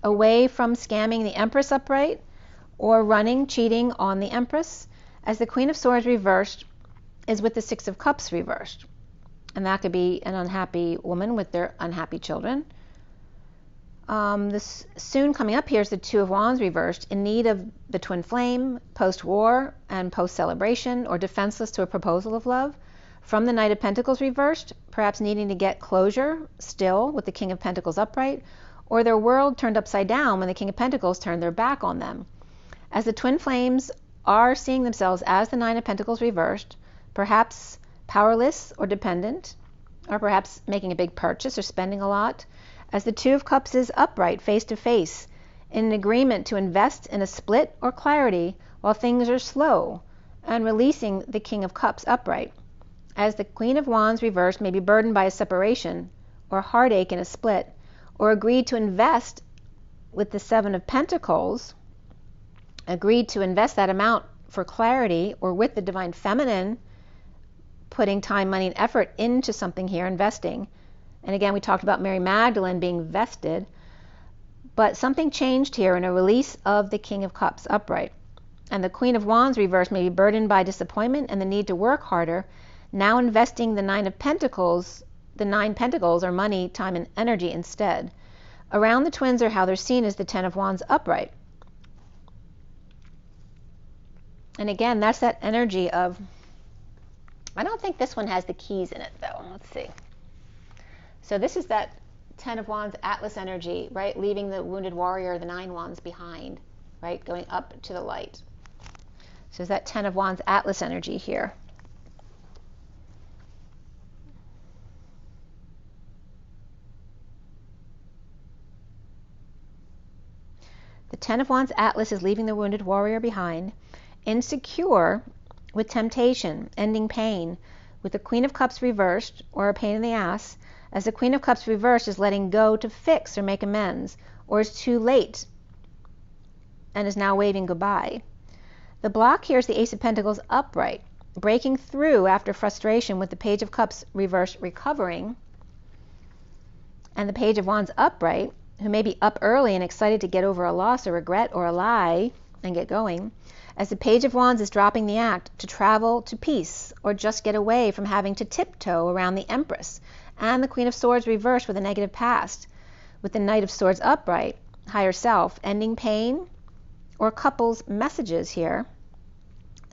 S1: Away from scamming the Empress upright, or running, cheating on the Empress, as the Queen of Swords reversed is with the Six of Cups reversed. And that could be an unhappy woman with their unhappy children. This soon coming up here is the Two of Wands reversed, in need of the twin flame, post-war and post-celebration, or defenseless to a proposal of love. From the Knight of Pentacles reversed, perhaps needing to get closure still with the King of Pentacles upright, or their world turned upside down when the King of Pentacles turned their back on them. As the twin flames are seeing themselves as the Nine of Pentacles reversed, perhaps powerless or dependent, or perhaps making a big purchase or spending a lot, as the Two of Cups is upright face to face, in an agreement to invest in a split or clarity while things are slow, and releasing the King of Cups upright, as the Queen of Wands reversed may be burdened by a separation or heartache in a split, or agreed to invest with the Seven of Pentacles, agreed to invest that amount for clarity, or with the Divine Feminine putting time, money, and effort into something here, investing. And again, we talked about Mary Magdalene being vested, but something changed here in a release of the King of Cups upright. And the Queen of Wands reversed may be burdened by disappointment and the need to work harder, now investing the Nine of Pentacles, the 9 Pentacles, or money, time, and energy instead. Around the twins are how they're seen as the Ten of Wands upright. And again, that's that energy of, I don't think this one has the keys in it though. Let's see. So this is that Ten of Wands Atlas energy, right? Leaving the wounded warrior, the 9 wands behind, right? Going up to the light. So it's that Ten of Wands Atlas energy here. The Ten of Wands Atlas is leaving the wounded warrior behind, insecure with temptation, ending pain, with the Queen of Cups reversed, or a pain in the ass, as the Queen of Cups reversed is letting go to fix or make amends, or is too late and is now waving goodbye. The block here is the Ace of Pentacles upright, breaking through after frustration with the Page of Cups reversed, recovering, and the Page of Wands upright, who may be up early and excited to get over a loss or regret or a lie and get going, as the Page of Wands is dropping the act to travel to peace or just get away from having to tiptoe around the Empress, and the Queen of Swords reversed with a negative past, with the Knight of Swords upright, higher self, ending pain or couples messages here,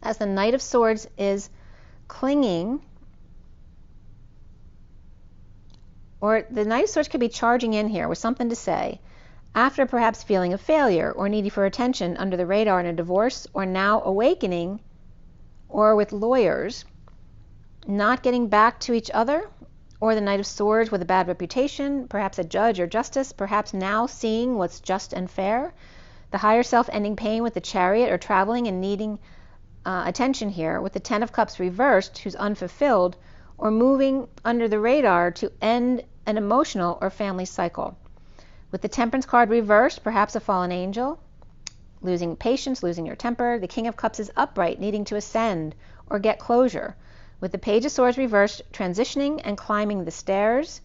S1: as the Knight of Swords is clinging, or the Knight of Swords could be charging in here with something to say, after perhaps feeling a failure or needy for attention under the radar in a divorce, or now awakening, or with lawyers, not getting back to each other, or the Knight of Swords with a bad reputation, perhaps a judge or justice, perhaps now seeing what's just and fair, the higher self ending pain with the Chariot, or traveling and needing attention here, with the Ten of Cups reversed, who's unfulfilled, or moving under the radar to end an emotional or family cycle. With the Temperance card reversed, perhaps a fallen angel, losing patience, losing your temper. The King of Cups is upright, needing to ascend or get closure. With the Page of Swords reversed, transitioning and climbing the stairs.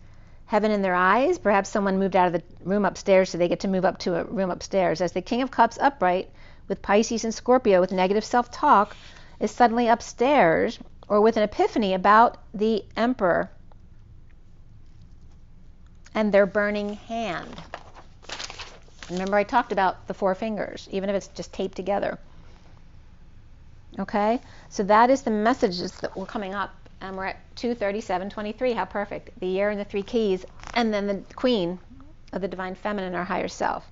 S1: Heaven in their eyes, perhaps someone moved out of the room upstairs so they get to move up to a room upstairs. As the King of Cups upright, with Pisces and Scorpio with negative self-talk, is suddenly upstairs, or with an epiphany about the Emperor and their burning hand. Remember I talked about the 4 fingers, even if it's just taped together. Okay, so that is the messages that were coming up, and we're at 237:23. How perfect. The year and the 3 keys, and then the Queen of the Divine Feminine, our higher self.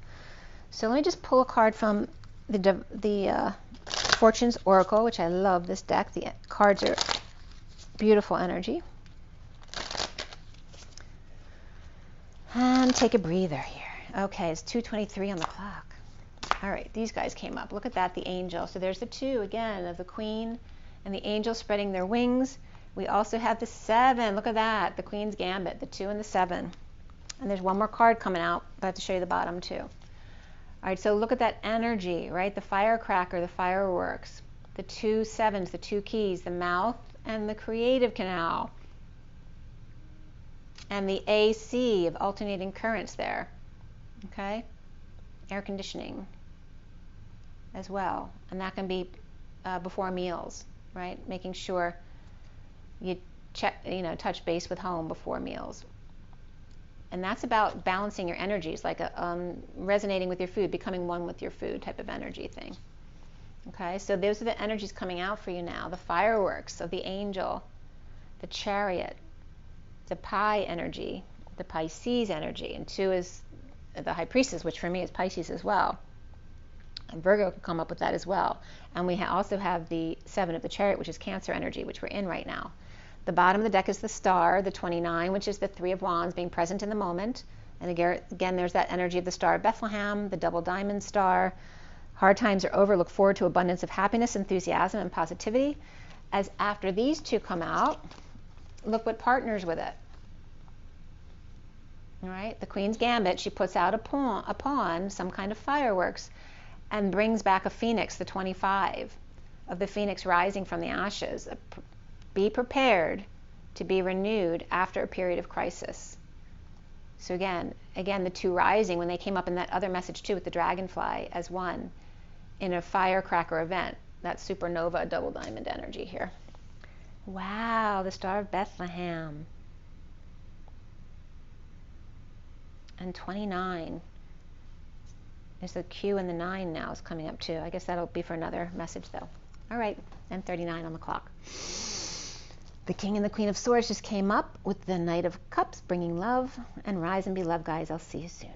S1: So let me just pull a card from the Fortune's Oracle, which I love this deck. The cards are beautiful energy. And take a breather here. Okay, it's 2:23 on the clock. All right, these guys came up. Look at that, the angel. So there's the 2 again of the Queen and the angel spreading their wings. We also have the 7. Look at that, the Queen's Gambit, the 2 and the 7. And there's one more card coming out, but I have to show you the bottom too. All right, so look at that energy, right? The firecracker, the fireworks, the 2 7s, the 2 keys, the mouth and the creative canal, and the AC of alternating currents there, okay? Air conditioning as well, and that can be before meals, right? Making sure you check, touch base with home before meals. And that's about balancing your energies, like resonating with your food, becoming one with your food type of energy thing. Okay, so those are the energies coming out for you now. The fireworks of the angel, the Chariot, the Pi energy, the Pisces energy, and 2 is the High Priestess, which for me is Pisces as well. And Virgo could come up with that as well. And we also have the 7 of the Chariot, which is Cancer energy, which we're in right now. The bottom of the deck is the Star, the 29, which is the 3 of Wands, being present in the moment. And again, there's that energy of the Star of Bethlehem, the double diamond star. Hard times are over. Look forward to abundance of happiness, enthusiasm, and positivity. As after these 2 come out, look what partners with it. All right, the Queen's Gambit, she puts out a pawn, some kind of fireworks, and brings back a phoenix, the 25 of the phoenix rising from the ashes. Be prepared to be renewed after a period of crisis. So again, the two rising, when they came up in that other message too with the dragonfly as one in a firecracker event, that supernova double diamond energy here. Wow, the Star of Bethlehem. And 29. There's the Q and the 9 now is coming up too. I guess that'll be for another message though. All right, and 39 on the clock. The King and the Queen of Swords just came up with the Knight of Cups, bringing love. And rise and be loved, guys. I'll see you soon.